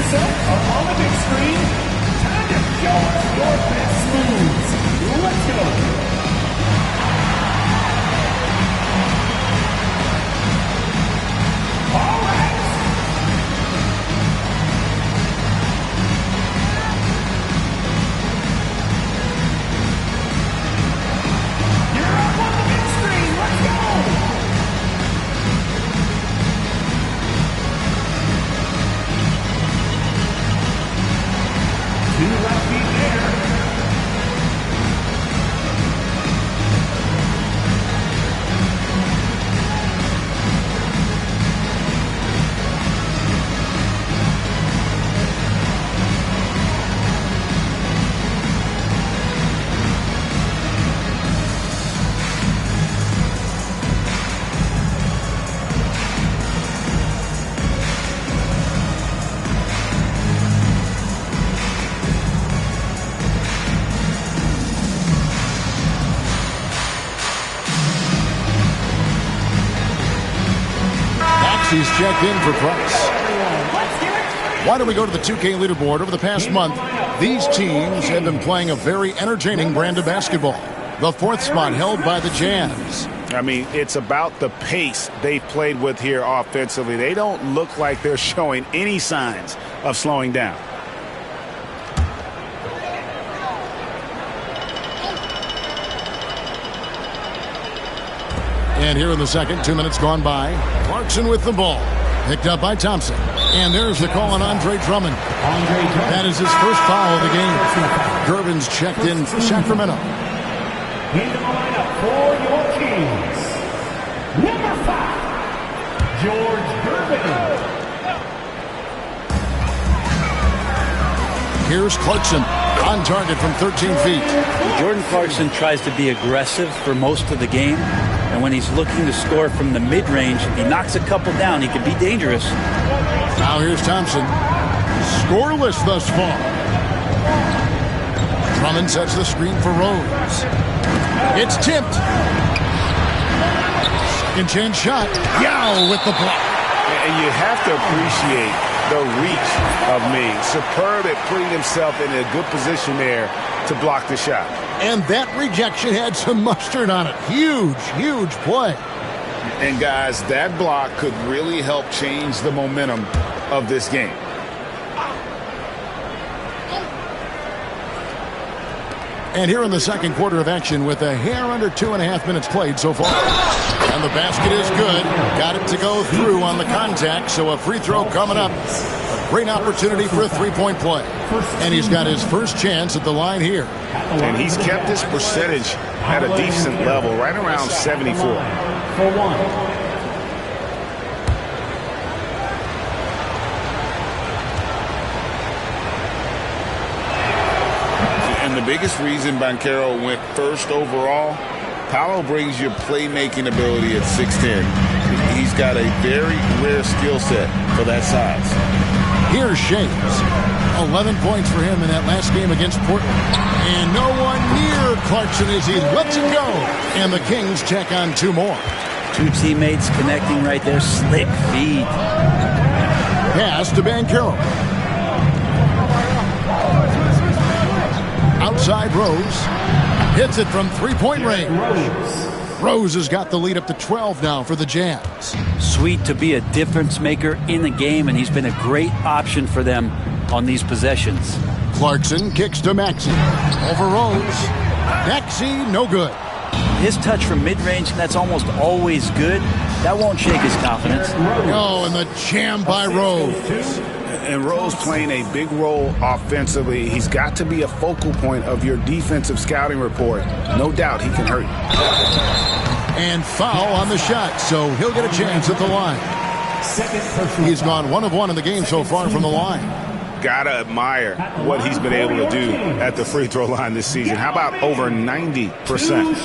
On the big screen, time to show us your best moves. Let's go. All right. You're up on the big screen. Let's go. To the left feet there. He's checked in for Price. Why don't we go to the 2K leaderboard? Over the past month, these teams have been playing a very entertaining brand of basketball. The 4th spot held by the Jazz. I mean, it's about the pace they've played with here offensively. They don't look like they're showing any signs of slowing down. And here in the second, 2 minutes gone by. Clarkson with the ball. Picked up by Thompson. And there's the call on Andre Drummond. That is his first foul of the game. Gervin's checked in for Sacramento. In the lineup for your Kings, number 5, George Gervin. Here's Clarkson. On target from 13 feet. Jordan Clarkson tries to be aggressive for most of the game, and when he's looking to score from the mid-range, if he knocks a couple down, he can be dangerous. Now here's Thompson. Scoreless thus far. Drummond sets the screen for Rose. It's tipped. Second chance shot. Yao with the block. And you have to appreciate the reach of Ming. Superb at putting himself in a good position there to block the shot. And that rejection had some mustard on it. Huge, huge play. And guys, that block could really help change the momentum of this game. And here in the second quarter of action with a hair under 2.5 minutes played so far. And the basket is good. Got it to go through on the contact, so a free throw coming up. A great opportunity for a three-point play. And he's got his first chance at the line here. And he's kept this percentage at a decent level, right around 74. For one. And the biggest reason Banchero went first overall, Paolo brings your playmaking ability at 6'10". He's got a very rare skill set for that size. Here's Shames. 11 points for him in that last game against Portland. And no one near Clarkson as he lets it go. And the Kings check on two more. Two teammates connecting right there. Slick feed. Pass to Banchero. Outside Rose. Hits it from three-point range. Rose has got the lead up to 12 now for the Jazz. Sweet to be a difference maker in the game, and he's been a great option for them on these possessions. Clarkson kicks to Maxey. Over Rose. Maxey, no good. His touch from mid-range, that's almost always good. That won't shake his confidence. Oh, and the jam by Rose. And Rose playing a big role offensively. He's got to be a focal point of your defensive scouting report. No doubt he can hurt you. And foul on the shot, so he'll get a chance at the line. He's gone 1 of 1 in the game so far from the line. Gotta admire what he's been able to do at the free throw line this season. How about over 90%?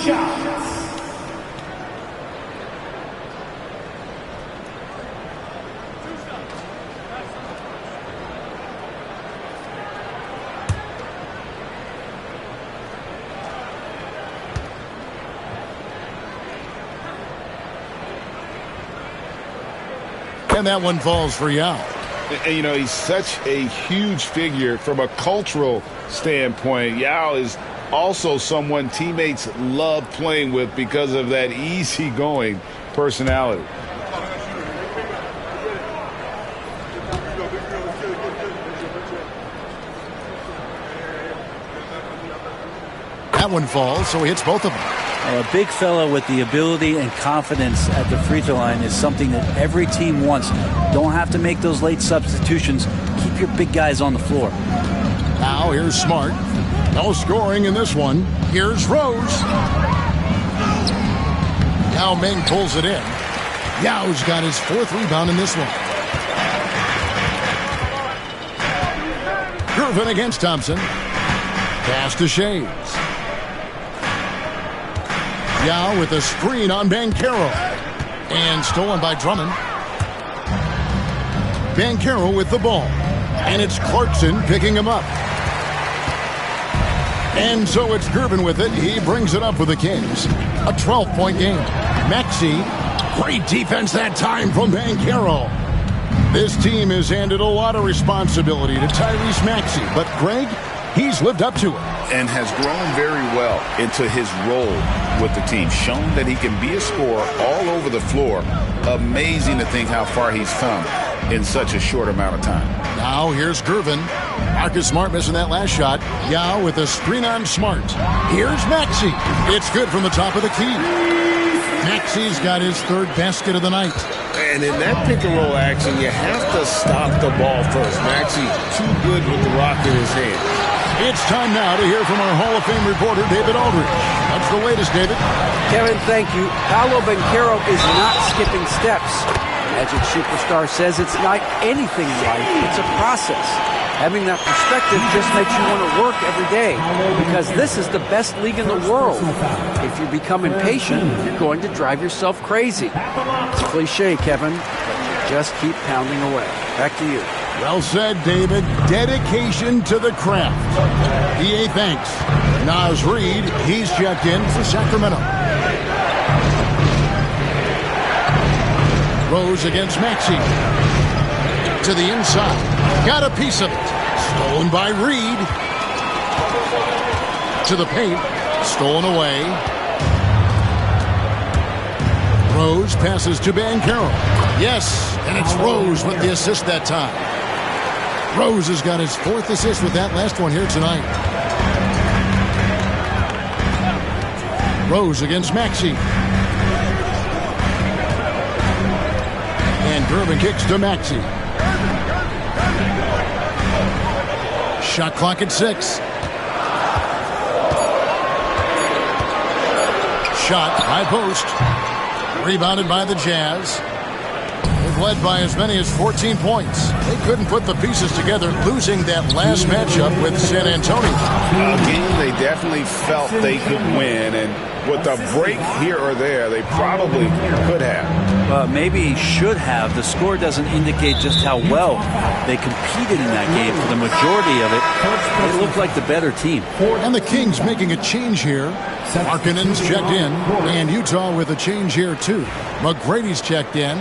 And that one falls for Yao. And, you know, he's such a huge figure from a cultural standpoint. Yao is also someone teammates love playing with because of that easygoing personality. That one falls, so he hits both of them. A big fella with the ability and confidence at the free throw line is something that every team wants. Don't have to make those late substitutions. Keep your big guys on the floor. Now here's Smart. No scoring in this one. Here's Rose. Now Meng pulls it in. Yao's got his 4th rebound in this one. Gervin against Thompson. Pass to Shays. Yao with a screen on Banchero. And stolen by Drummond. Banchero with the ball. And it's Clarkson picking him up. And so it's Gervin with it. He brings it up for the Kings. A 12-point game. Maxey, great defense that time from Banchero. This team has handed a lot of responsibility to Tyrese Maxey. But Greg, he's lived up to it. And has grown very well into his role with the team. Shown that he can be a scorer all over the floor. Amazing to think how far he's come in such a short amount of time. Now here's Gervin. Marcus Smart missing that last shot. Yao with a screen on Smart. Here's Maxey. It's good from the top of the key. Maxey's got his 3rd basket of the night. And in that pick-and-roll action, you have to stop the ball first. Maxey too good with the rock in his hand. It's time now to hear from our Hall of Fame reporter, David Aldridge. What's the latest, David? Kevin, thank you. Paolo Banchero is not skipping steps. Magic Superstar says it's not anything in life. It's a process. Having that perspective just makes you want to work every day because this is the best league in the world. If you become impatient, you're going to drive yourself crazy. It's a cliche, Kevin, but you just keep pounding away. Back to you. Well said, David. Dedication to the craft. EA thanks. Naz Reid, he's checked in for Sacramento. Rose against Maxey. To the inside. Got a piece of it. Stolen by Reid. To the paint. Stolen away. Rose passes to Banchero. Yes, and it's Rose with the assist that time. Rose has got his 4th assist with that last one here tonight. Rose against Maxey. And Durbin kicks to Maxey. Shot clock at 6. Shot, high post. Rebounded by the Jazz. They've led by as many as 14 points. They couldn't put the pieces together, losing that last matchup with San Antonio. A game they definitely felt they could win, and with a break here or there, they probably could have. Maybe should have. The score doesn't indicate just how well they competed in that game. For the majority of it, they looked like the better team. And the Kings making a change here. Markkanen's checked in, and Utah with a change here too. McGrady's checked in.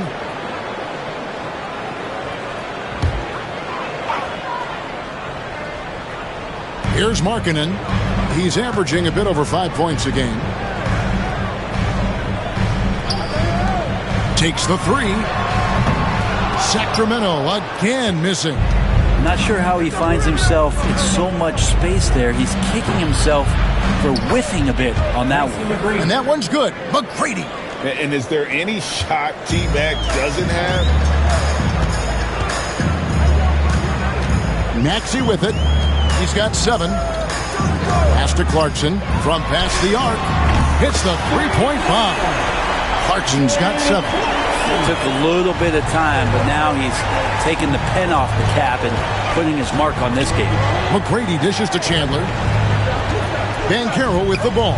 Here's Markkanen. He's averaging a bit over 5 points a game. Takes the 3. Sacramento again missing. Not sure how he finds himself in so much space there. He's kicking himself for whiffing a bit on that one. And that one's good. McGrady. And is there any shot T-Mac doesn't have? Maxey with it. He's got 7. Pass to Clarkson from past the arc. Hits the three-point bomb. Clarkson's got 7. It took a little bit of time, but now he's taking the pen off the cap and putting his mark on this game. McGrady dishes to Chandler. Banchero with the ball.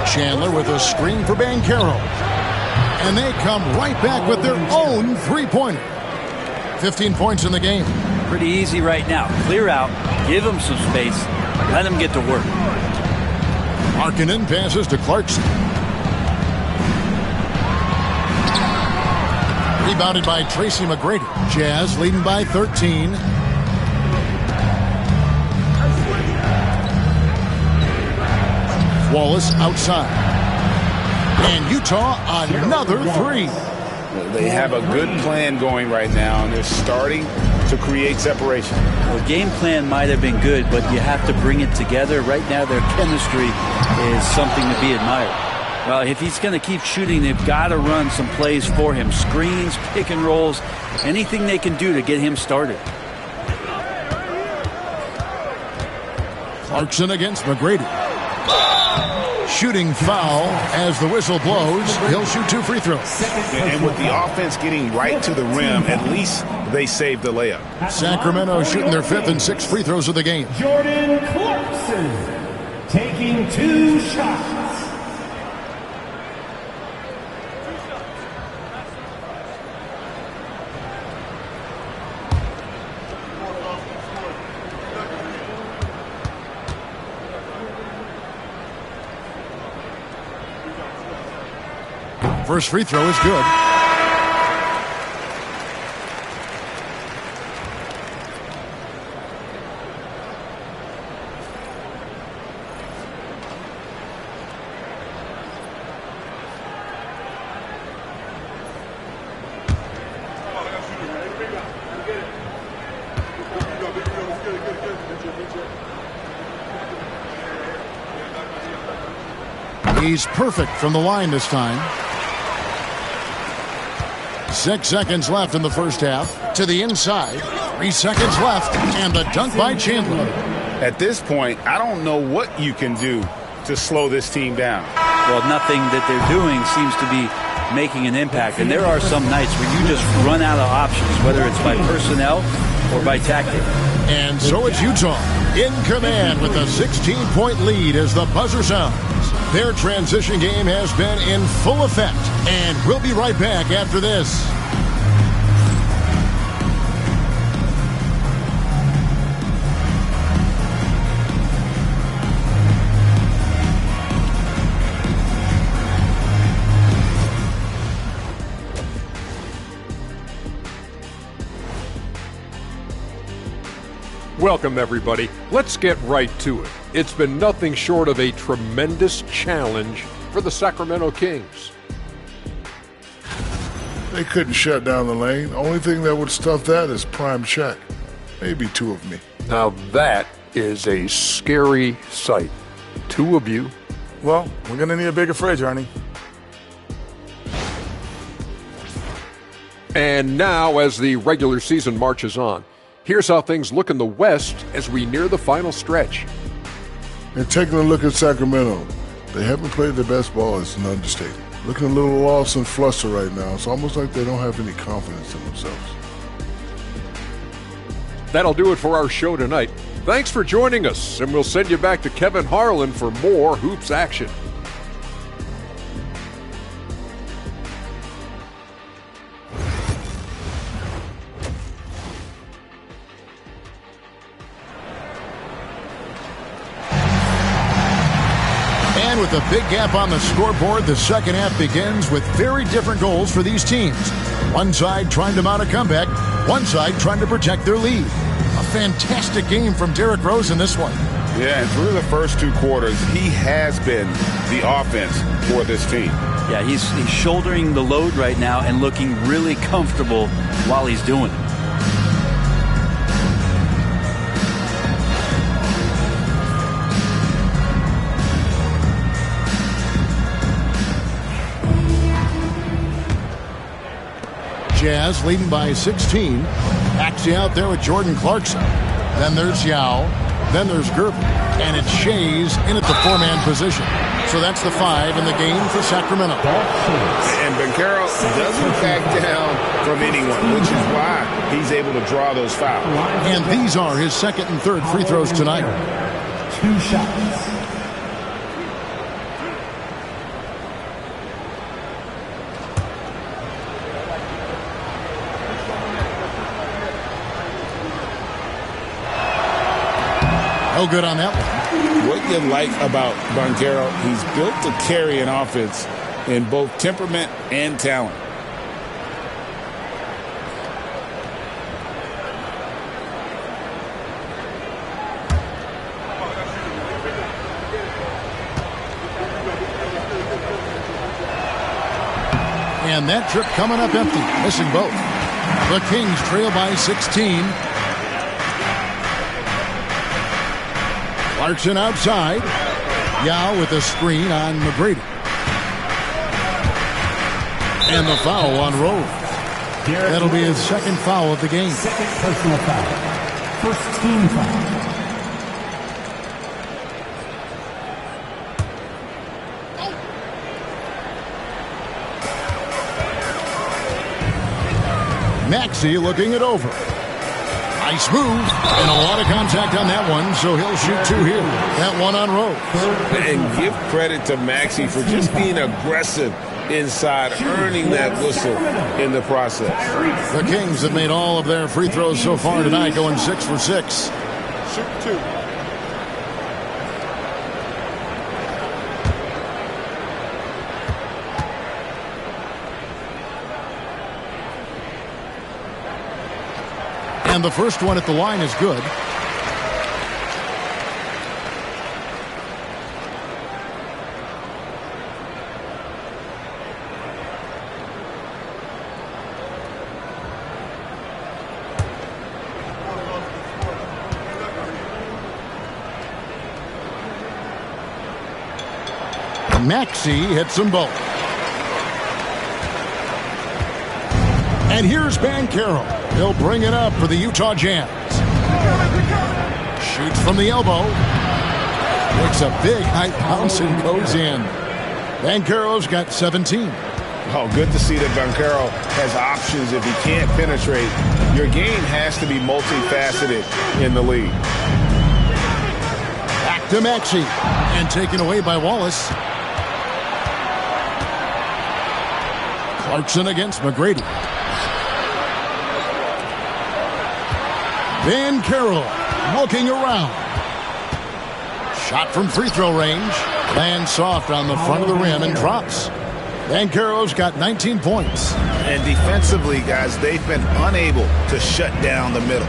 Chandler with a screen for Banchero. And they come right back with their own three-pointer. 15 points in the game. Pretty easy right now. Clear out, give him some space, let him get to work. Markkanen passes to Clarkson. Rebounded by Tracy McGrady. Jazz leading by 13. Wallace outside. And Utah another 3. They have a good plan going right now, and they're starting to create separation. Well, the game plan might have been good, but you have to bring it together. Right now, their chemistry is something to be admired. Well, if he's going to keep shooting, they've got to run some plays for him. Screens, pick and rolls, anything they can do to get him started. Clarkson against McGrady. Shooting foul as the whistle blows. He'll shoot 2 free throws. And with the offense getting right to the rim, at least they saved the layup. Sacramento shooting their 5th and 6th free throws of the game. Jordan Clarkson taking 2 shots. First free throw is good. He's perfect from the line this time. 6 seconds left in the first half. To the inside. 3 seconds left. And the dunk by Chandler. At this point, I don't know what you can do to slow this team down. Well, nothing that they're doing seems to be making an impact. And there are some nights where you just run out of options, whether it's by personnel or by tactic. And so it's Utah in command with a 16-point lead as the buzzer sounds. Their transition game has been in full effect, and we'll be right back after this. Welcome, everybody. Let's get right to it. It's been nothing short of a tremendous challenge for the Sacramento Kings. They couldn't shut down the lane. Only thing that would stuff that is prime check. Maybe two of me. Now that is a scary sight. Two of you. Well, we're going to need a bigger fridge, Ernie. And now, as the regular season marches on, here's how things look in the West as we near the final stretch. And taking a look at Sacramento, they haven't played their best ball. It's an understatement. Looking a little lost and flustered right now. It's almost like they don't have any confidence in themselves. That'll do it for our show tonight. Thanks for joining us, and we'll send you back to Kevin Harlan for more Hoops action. And with a big gap on the scoreboard, the second half begins with very different goals for these teams. One side trying to mount a comeback, one side trying to protect their lead. A fantastic game from Derrick Rose in this one. Yeah, and through the first two quarters, he has been the offense for this team. Yeah, he's shouldering the load right now and looking really comfortable while he's doing it. Jazz leading by 16. Maxey out there with Jordan Clarkson. Then there's Yao. Then there's Gervin. And it's Shays in at the four-man position. So that's the 5 in the game for Sacramento. And Banchero doesn't back down from anyone, which is why he's able to draw those fouls. And these are his second and third free throws tonight. 2 shots. No good on that one. What you like about Banchero, he's built to carry an offense in both temperament and talent. And that trip coming up empty, missing both. The Kings trail by 16. Clarkson outside. Yao with a screen on McGrady. And the foul on Rose. That'll be his second foul of the game. Second personal foul. First team foul. Maxey looking it over. Nice move, and a lot of contact on that one, so he'll shoot 2 here. That one on Rose. And give credit to Maxey for just being aggressive inside, earning that whistle in the process. The Kings have made all of their free throws so far tonight, going 6 for 6. Shoot 2. And the first one at the line is good. Maxey hits them both. And here's Banchero. He'll bring it up for the Utah Jazz. Shoots from the elbow. Makes a big high bounce and goes in. Banchero's got 17. Oh, good to see that Banchero has options if he can't penetrate. Your game has to be multifaceted in the league. Back to Maxey. And taken away by Wallace. Clarkson against McGrady. Banchero looking around. Shot from free throw range. Lands soft on the front of the rim and drops. Banchero's got 19 points. And defensively, guys, they've been unable to shut down the middle.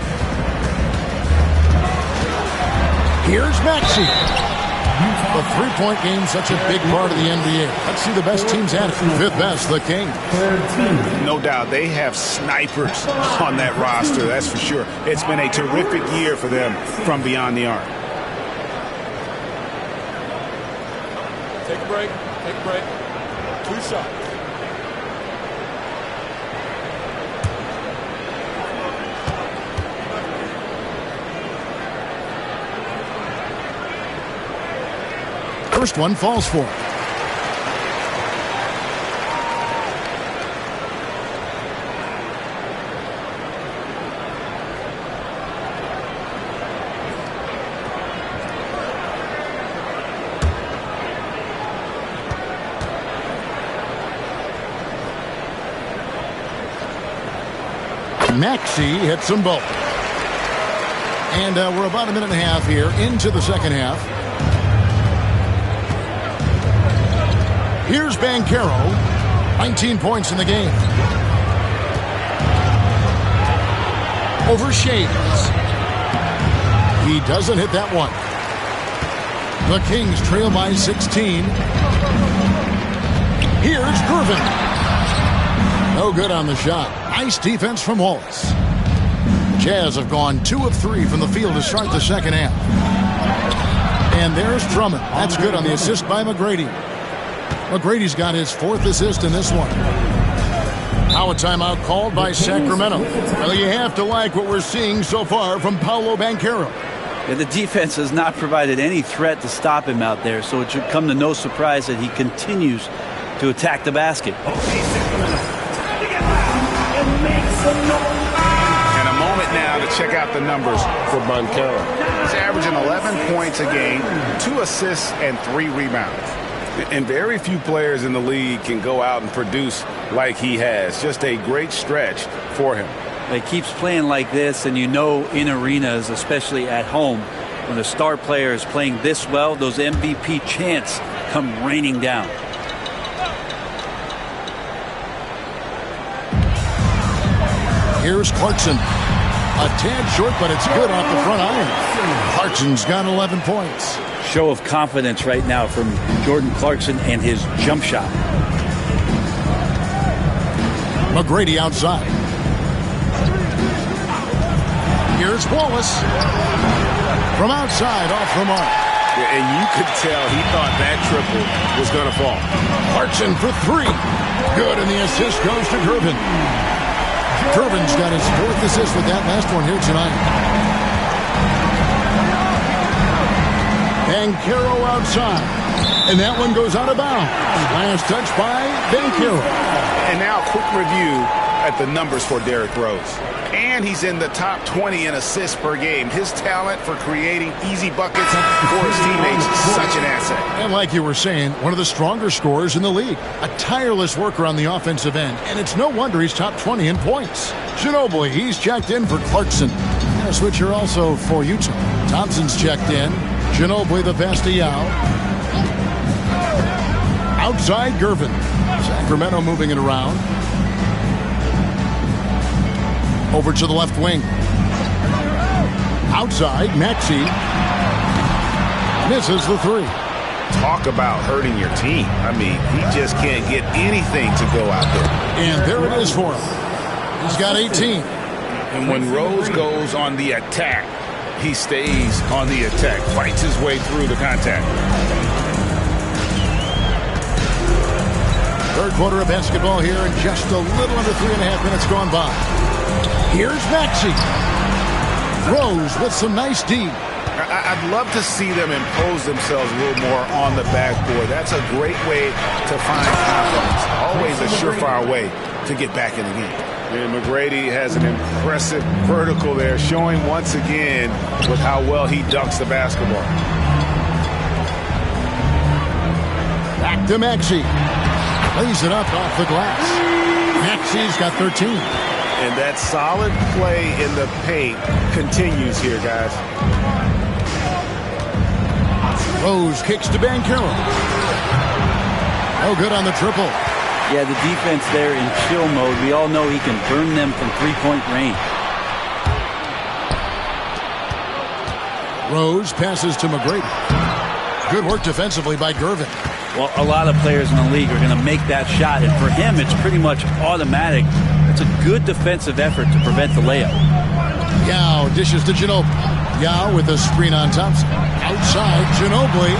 Here's Maxey. The three-point game, such a big part of the NBA. Let's see the best teams at it. Fifth best, the Kings. No doubt, they have snipers on that roster, that's for sure. It's been a terrific year for them from beyond the arc. Take a break. Take a break. 2 shots. First one falls for it. Maxey hits them both. And we're about a minute and a half here into the second half. Here's Banchero. 19 points in the game. Over Shades. He doesn't hit that one. The Kings trail by 16. Here's Gervin. No good on the shot. Nice defense from Wallace. Jazz have gone 2 of 3 from the field to start the second half. And there's Drummond. That's good on the assist by McGrady. McGrady's got his 4th assist in this one. Now a timeout called by Sacramento. Well, you have to like what we're seeing so far from Paolo Banchero. Yeah, the defense has not provided any threat to stop him out there, so it should come to no surprise that he continues to attack the basket. And a moment now to check out the numbers for Banchero. He's averaging 11 points a game, 2 assists, and 3 rebounds. And very few players in the league can go out and produce like he has. Just a great stretch for him. He keeps playing like this, and you know in arenas, especially at home, when the star player is playing this well, those MVP chants come raining down. Here's Clarkson. A tad short, but it's good off the front iron. Clarkson's got 11 points. Show of confidence right now from Jordan Clarkson and his jump shot. McGrady outside. Here's Wallace. From outside, off the mark. Yeah, and you could tell he thought that triple was going to fall. Clarkson for 3. Good, and the assist goes to Gervin. Gervin's got his 4th assist with that last one here tonight. Banchero outside. And that one goes out of bounds. Last touch by Banchero. And now a quick review at the numbers for Derrick Rose. And he's in the top 20 in assists per game. His talent for creating easy buckets for his teammates is such an asset. And like you were saying, one of the stronger scorers in the league. A tireless worker on the offensive end. And it's no wonder he's top 20 in points. Ginobili, he's checked in for Clarkson. And a switcher also for Utah. Thompson's checked in. Ginobili the Bastiao. Outside Gervin. Sacramento moving it around. Over to the left wing. Outside, Maxey. Misses the 3. Talk about hurting your team. I mean, he just can't get anything to go out there. And there it is for him. He's got 18. And when Rose goes on the attack, he stays on the attack, fights his way through the contact. Third quarter of basketball here, and just a little under 3.5 minutes gone by. Here's Maxey. Rose with some nice D. I'd love to see them impose themselves a little more on the backboard. That's a great way to find confidence. Always a surefire way to get back in the game. And McGrady has an impressive vertical there, showing once again with how well he dunks the basketball. Back to Maxey. Lays it up off the glass. Maxey's got 13. And that solid play in the paint continues here, guys. Rose kicks to Banchero. No good on the triple. Yeah, the defense there in chill mode. We all know he can burn them from three-point range. Rose passes to McGrady. Good work defensively by Gervin. Well, a lot of players in the league are going to make that shot, and for him, it's pretty much automatic. It's a good defensive effort to prevent the layup. Yao dishes to Ginobili. Yao with a screen on Thompson. Outside, Ginobili.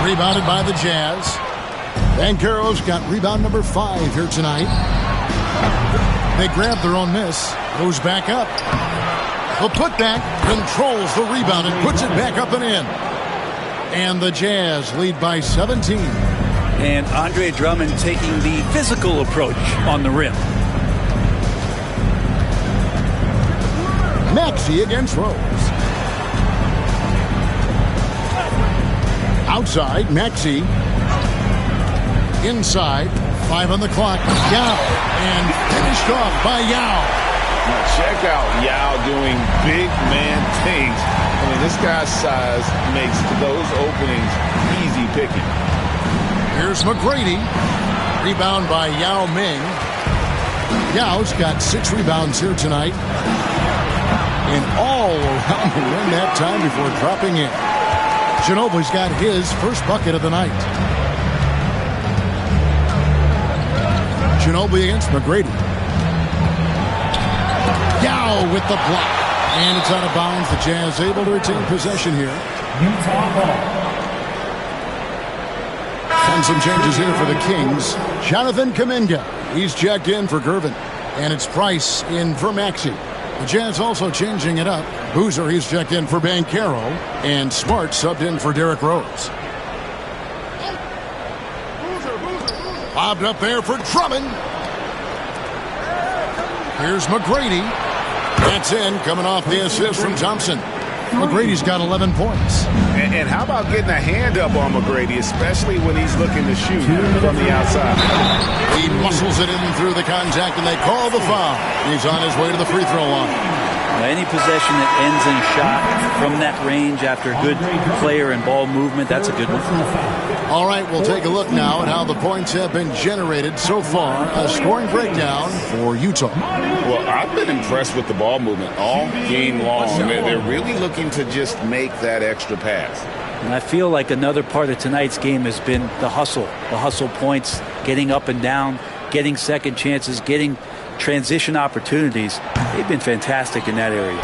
Rebounded by the Jazz. Banchero's got rebound number 5 here tonight. They grab their own miss. Goes back up. The putback controls the rebound and puts it back up and in. And the Jazz lead by 17. And Andre Drummond taking the physical approach on the rim. Maxey against Rose. Outside, Maxey. Inside, 5 on the clock. Yao. And finished off by Yao. Now check out Yao doing big man things. I mean, this guy's size makes those openings easy picking. Here's McGrady. Rebound by Yao Ming. Yao's got 6 rebounds here tonight. And all around the rim that time before dropping in. Ginobili's got his first bucket of the night. Ginobili against McGrady. Yao with the block. And it's out of bounds. The Jazz able to retain possession here. And some changes here for the Kings. Jonathan Kuminga. He's checked in for Gervin. And it's Price in for Maxey. The Jazz also changing it up. Boozer, he's checked in for Banchero. And Smart subbed in for Derrick Rose. Bobbed up there for Drummond. Here's McGrady. That's in, coming off the assist from Thompson. McGrady's got 11 points. And how about getting a hand up on McGrady, especially when he's looking to shoot from the outside? He muscles it in through the contact, and they call the foul. He's on his way to the free throw line. Any possession that ends in a shot from that range after good player and ball movement, that's a good one. All right, we'll take a look now at how the points have been generated so far. A scoring breakdown for Utah. Well, I've been impressed with the ball movement all game long. They're really looking to just make that extra pass. And I feel like another part of tonight's game has been the hustle points, getting up and down, getting second chances, getting transition opportunities. They've been fantastic in that area.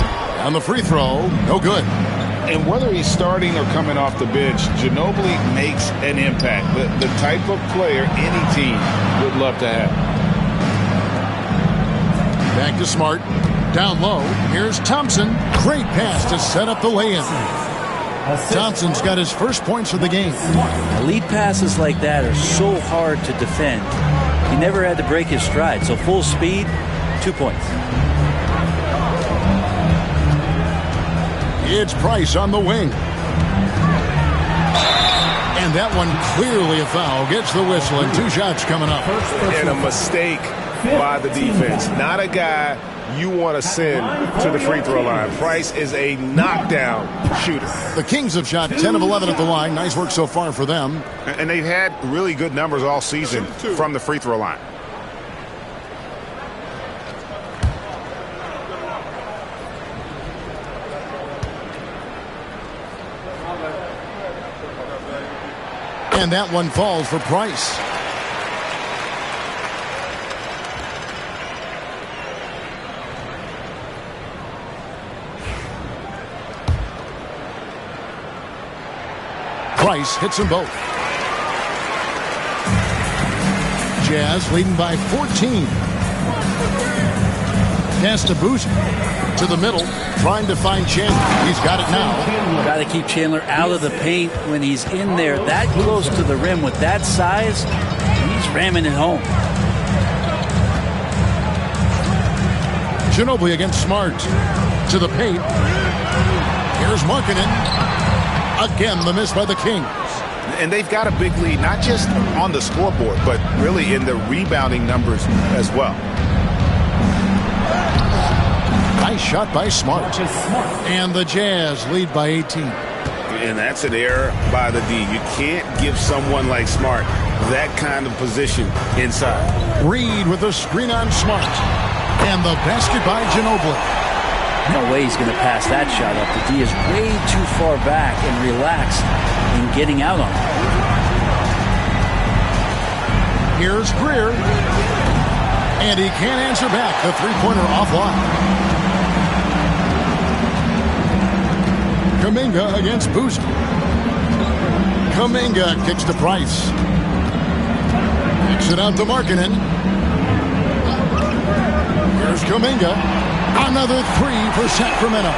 On the free throw, no good. And whether he's starting or coming off the bench, Ginobili makes an impact. The type of player any team would love to have. Back to Smart. Down low. Here's Thompson. Great pass to set up the lay-in. Thompson's got his first points of the game. Lead passes like that are so hard to defend. He never had to break his stride. So full speed, 2 points. It's Price on the wing. And that one clearly a foul. Gets the whistle and 2 shots coming up. And a mistake by the defense. Not a guy you want to send to the free throw line. Price is a knockdown shooter. The Kings have shot 10 of 11 at the line. Nice work so far for them. And they've had really good numbers all season from the free throw line. And that one falls for Price. Price hits them both. Jazz leading by 14. Pass to Boozer. To the middle, trying to find Chandler. He's got it now. Got to keep Chandler out of the paint when he's in there that close to the rim with that size. He's ramming it home. Ginobili against Smart. To the paint. Here's Markkanen. Again, the miss by the Kings. And they've got a big lead, not just on the scoreboard, but really in the rebounding numbers as well. Nice shot by Smart. And the Jazz lead by 18. And that's an error by the D. You can't give someone like Smart that kind of position inside. Reed with a screen on Smart. And the basket by Ginobili. No way he's going to pass that shot up. The D is way too far back and relaxed in getting out on it. Here's Greer. And he can't answer back. The three-pointer offline. Kuminga against Boozer. Kuminga kicks to Price. Kicks it out to Markkanen. Here's Kuminga. Another three for Sacramento.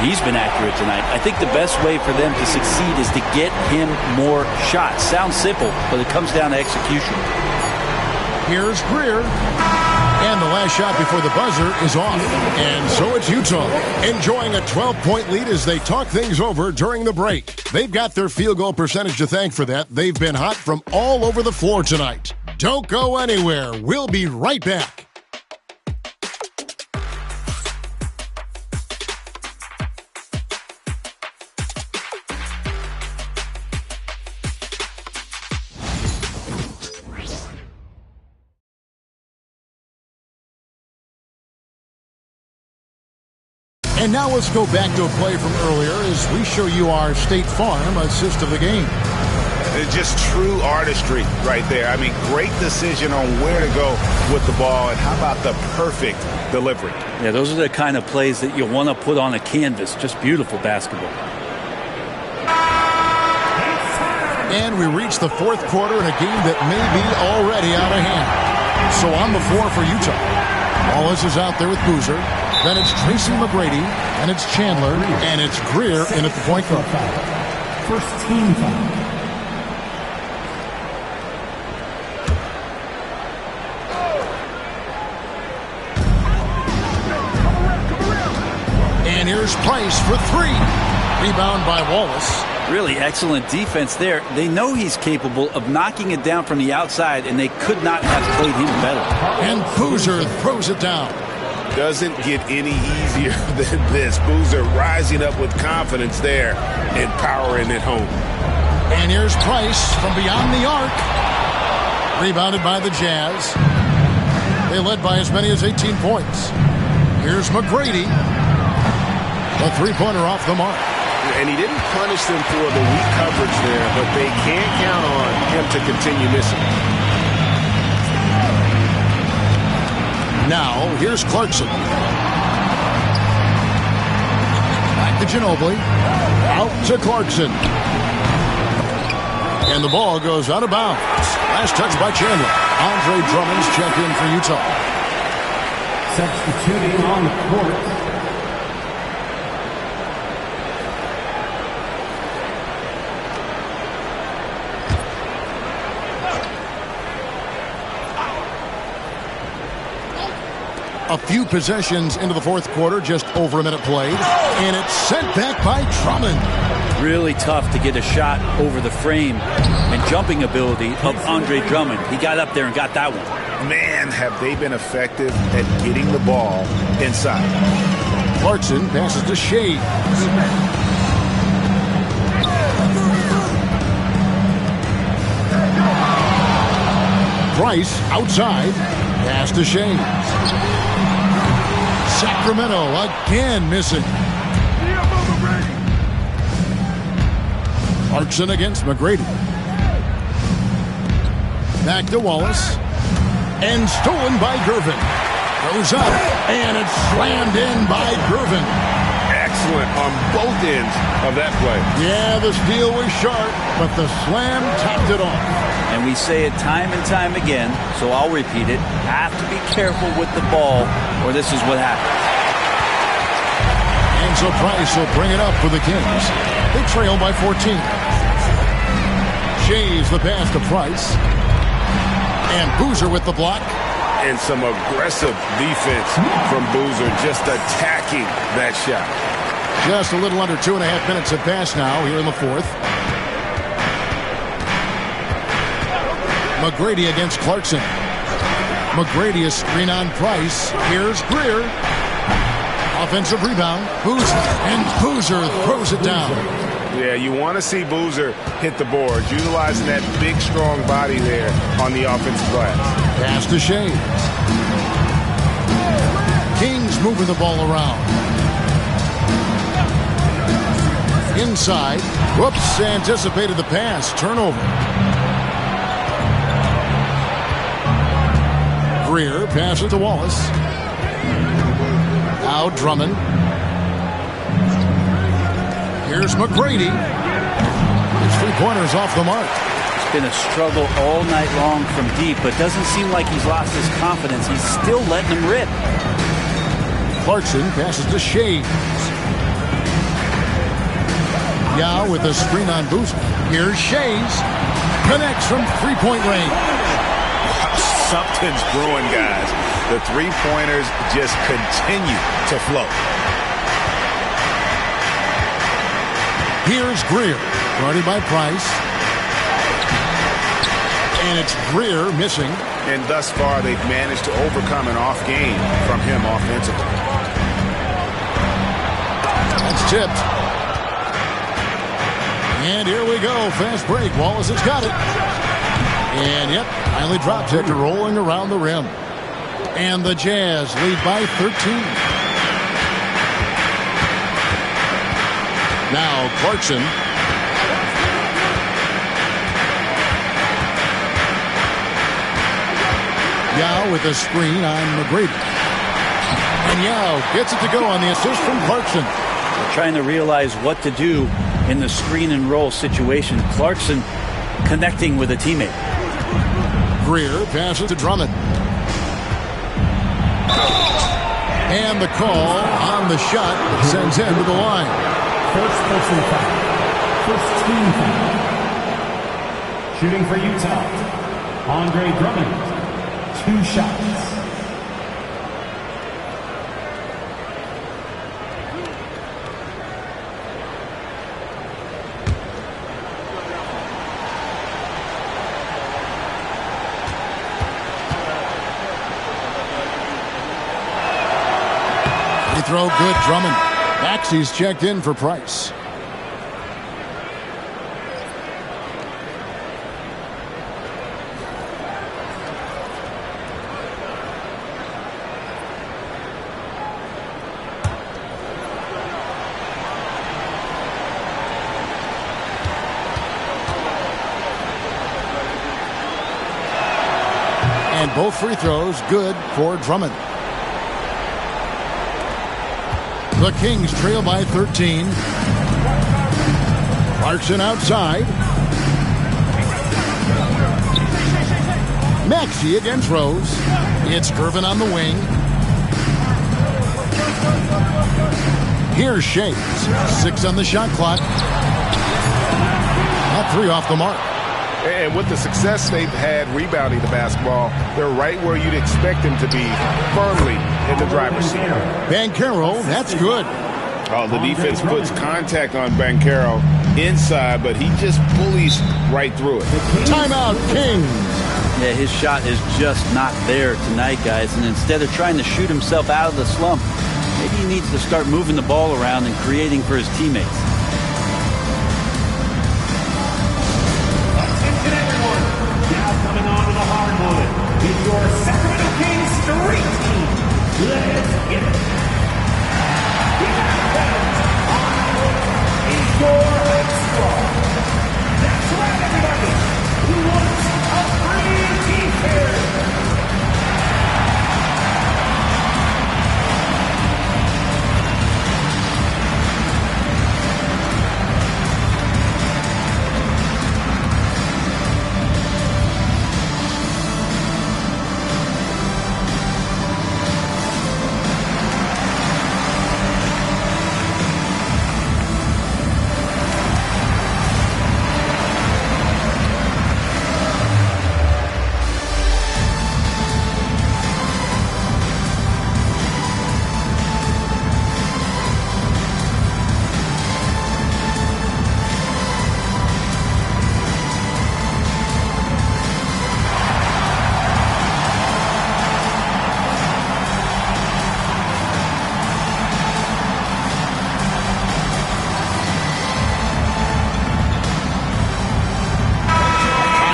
He's been accurate tonight. I think the best way for them to succeed is to get him more shots. Sounds simple, but it comes down to execution. Here's Greer. And the last shot before the buzzer is off. And so it's Utah, enjoying a 12-point lead as they talk things over during the break. They've got their field goal percentage to thank for that. They've been hot from all over the floor tonight. Don't go anywhere. We'll be right back. And now let's go back to a play from earlier as we show you our State Farm assist of the game. It's just true artistry right there. I mean, great decision on where to go with the ball, and how about the perfect delivery? Yeah, those are the kind of plays that you want to put on a canvas. Just beautiful basketball. And we reach the fourth quarter in a game that may be already out of hand. So on the floor for Utah, Wallace is out there with Boozer. Then it's Tracy McGrady, and it's Chandler, and it's Greer in at the point guard. First team foul. And here's Price for three. Rebound by Wallace. Really excellent defense there. They know he's capable of knocking it down from the outside, and they could not have played him better. And Boozer throws it down. Doesn't get any easier than this. Boozer rising up with confidence there and powering it home. And here's Price from beyond the arc. Rebounded by the Jazz. They led by as many as 18 points. Here's McGrady. A three-pointer off the mark. And he didn't punish them for the weak coverage there, but they can't count on him to continue missing. Now, here's Clarkson. Back to Ginobili. Out to Clarkson. And the ball goes out of bounds. Last touch by Chandler. Andre Drummond's checked in for Utah. Substituting on the court. A few possessions into the fourth quarter, just over a minute played, and it's sent back by Drummond. Really tough to get a shot over the frame and jumping ability of Andre Drummond. He got up there and got that one. Man, have they been effective at getting the ball inside. Clarkson passes to Shea. Price outside, pass to Shea. Sacramento again missing. Clarkson against McGrady. Back to Wallace. And stolen by Gervin. Goes up, and it's slammed in by Gervin. Excellent on both ends of that play. Yeah, the steal was sharp, but the slam topped it off. And we say it time and time again, so I'll repeat it. Have to be careful with the ball, or this is what happens. And so Price will bring it up for the Kings. They trail by 14. Shays the pass to Price. And Boozer with the block. And some aggressive defense from Boozer, just attacking that shot. Just a little under 2.5 minutes have passed now here in the fourth. McGrady against Clarkson. McGrady a screen on Price. Here's Greer. Offensive rebound. Boozer. And Boozer throws it down. Yeah, you want to see Boozer hit the boards, utilizing that big, strong body there on the offensive glass. Pass to Shea. Kings moving the ball around. Inside. Whoops, anticipated the pass. Turnover. Greer passes to Wallace. Now Drummond. Here's McGrady. His three-pointers off the mark. It's been a struggle all night long from deep, but doesn't seem like he's lost his confidence. He's still letting him rip. Clarkson passes to Shea. Yao with a screen on Boozer. Here's Shays. Connects from three-point range. Something's brewing, guys. The three-pointers just continue to flow. Here's Greer, guarded by Price. And it's Greer missing. And thus far, they've managed to overcome an off game from him offensively. That's tipped. And here we go. Fast break. Wallace has got it. And, yep, finally drops it, rolling around the rim. And the Jazz lead by 13. Now Clarkson. Yao with a screen on McGrady. And Yao gets it to go on the assist from Clarkson. They're trying to realize what to do in the screen and roll situation. Clarkson connecting with a teammate. Greer passes to Drummond. And the call on the shot sends him to the line. First personal foul. First team foul. Shooting for Utah, Andre Drummond. 2 shots. Free throw good, Drummond. Maxey's checked in for Price. And both free throws good for Drummond. The Kings trail by 13. Clarkson outside. Maxey against Rose. It's Gervin on the wing. Here's Shays. 6 on the shot clock. Not 3 off the mark. And with the success they've had rebounding the basketball, they're right where you'd expect them to be, firmly in the driver's seat. Banchero, that's good. Oh, the defense puts contact on Banchero inside, but he just bullies right through it. Timeout, Kings. Yeah, his shot is just not there tonight, guys. And instead of trying to shoot himself out of the slump, maybe he needs to start moving the ball around and creating for his teammates. Coming on to the hardwood is your Sacramento Kings Street Team. Let's get it. The half-bound is your squad. That's right, everybody. Who wants a free T-shirt?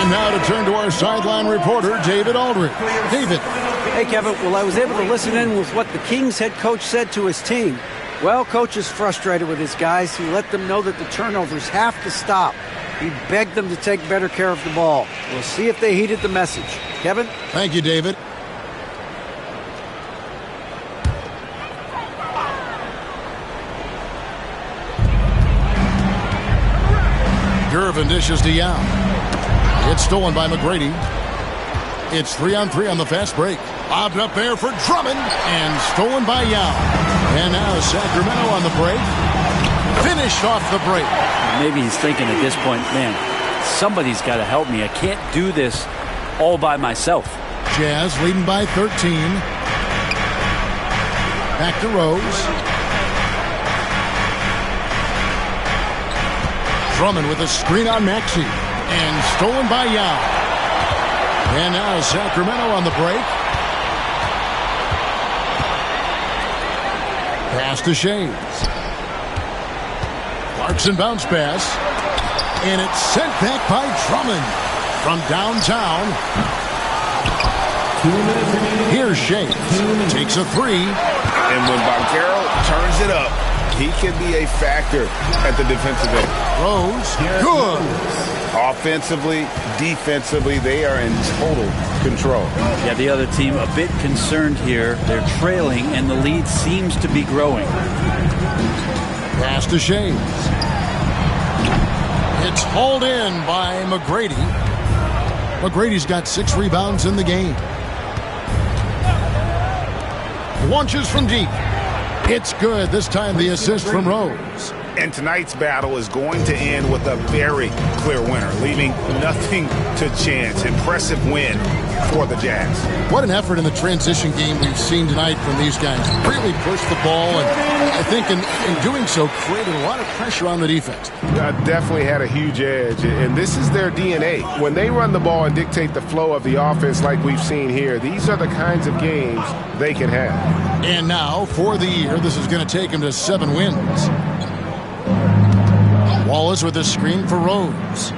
And now to turn to our sideline reporter, David Aldridge. David. Hey, Kevin. Well, I was able to listen in with what the Kings head coach said to his team. Well, coach is frustrated with his guys. He let them know that the turnovers have to stop. He begged them to take better care of the ball. We'll see if they heeded the message. Kevin? Thank you, David. Gervin dishes to Yao. It's stolen by McGrady. It's 3-on-3 on the fast break. Lobbed up there for Drummond and stolen by Yao. And now Sacramento on the break. Finished off the break. Maybe he's thinking at this point, man, somebody's got to help me. I can't do this all by myself. Jazz leading by 13. Back to Rose. Drummond with a screen on Maxey. And stolen by Yao. And now Sacramento on the break. Pass to Shades. Clarkson bounce pass. And it's sent back by Drummond from downtown. Here's Shades. Takes a three. And when Banchero turns it up, he can be a factor at the defensive end. Rose, good. Offensively, defensively, they are in total control. Yeah, the other team a bit concerned here. They're trailing, and the lead seems to be growing. Pass to Shades. It's hauled in by McGrady. McGrady's got 6 rebounds in the game. Launches from deep. It's good. This time the assist from Rose. And tonight's battle is going to end with a very clear winner, leaving nothing to chance. Impressive win for the Jazz. What an effort in the transition game we've seen tonight from these guys. Really pushed the ball, and I think in doing so created a lot of pressure on the defense. Definitely had a huge edge, and this is their DNA. When they run the ball and dictate the flow of the offense like we've seen here, these are the kinds of games they can have. And now, for the year, this is going to take them to 7 wins. Wallace with a screen for Rose.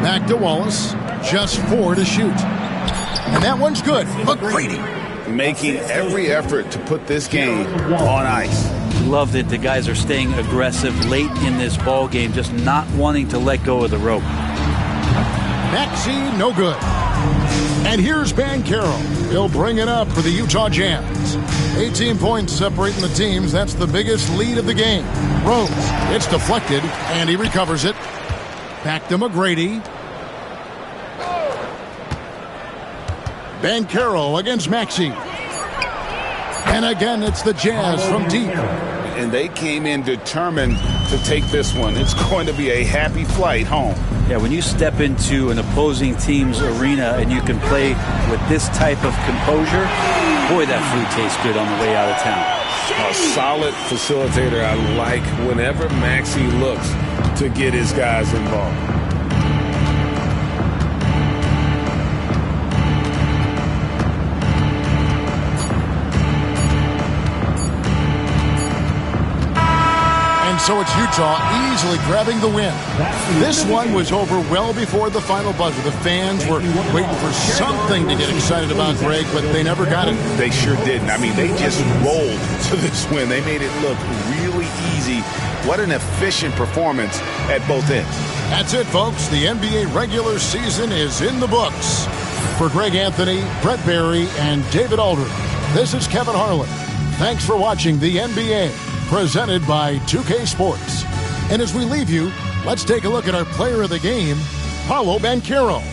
Back to Wallace. Just 4 to shoot. And that one's good. McGrady making every effort to put this game on ice. Love that the guys are staying aggressive late in this ball game, just not wanting to let go of the rope. Maxey, no good. And here's Banchero. He'll bring it up for the Utah Jazz. 18 points separating the teams. That's the biggest lead of the game. Rose, it's deflected, and he recovers it. Back to McGrady. Banchero against Maxey. And again, it's the Jazz from deep. And they came in determined to take this one. It's going to be a happy flight home. Yeah, when you step into an opposing team's arena and you can play with this type of composure, boy, that food tastes good on the way out of town. A solid facilitator. I like whenever Maxey looks to get his guys involved. So it's Utah easily grabbing the win. This one was over well before the final buzzer. The fans were waiting for something to get excited about, Greg, but they never got it. They sure didn't. I mean, they just rolled to this win. They made it look really easy. What an efficient performance at both ends. That's it, folks. The NBA regular season is in the books. For Greg Anthony, Brett Barry, and David Aldridge, this is Kevin Harlan. Thanks for watching the NBA. Presented by 2K Sports. And as we leave you, let's take a look at our player of the game, Paolo Banchero.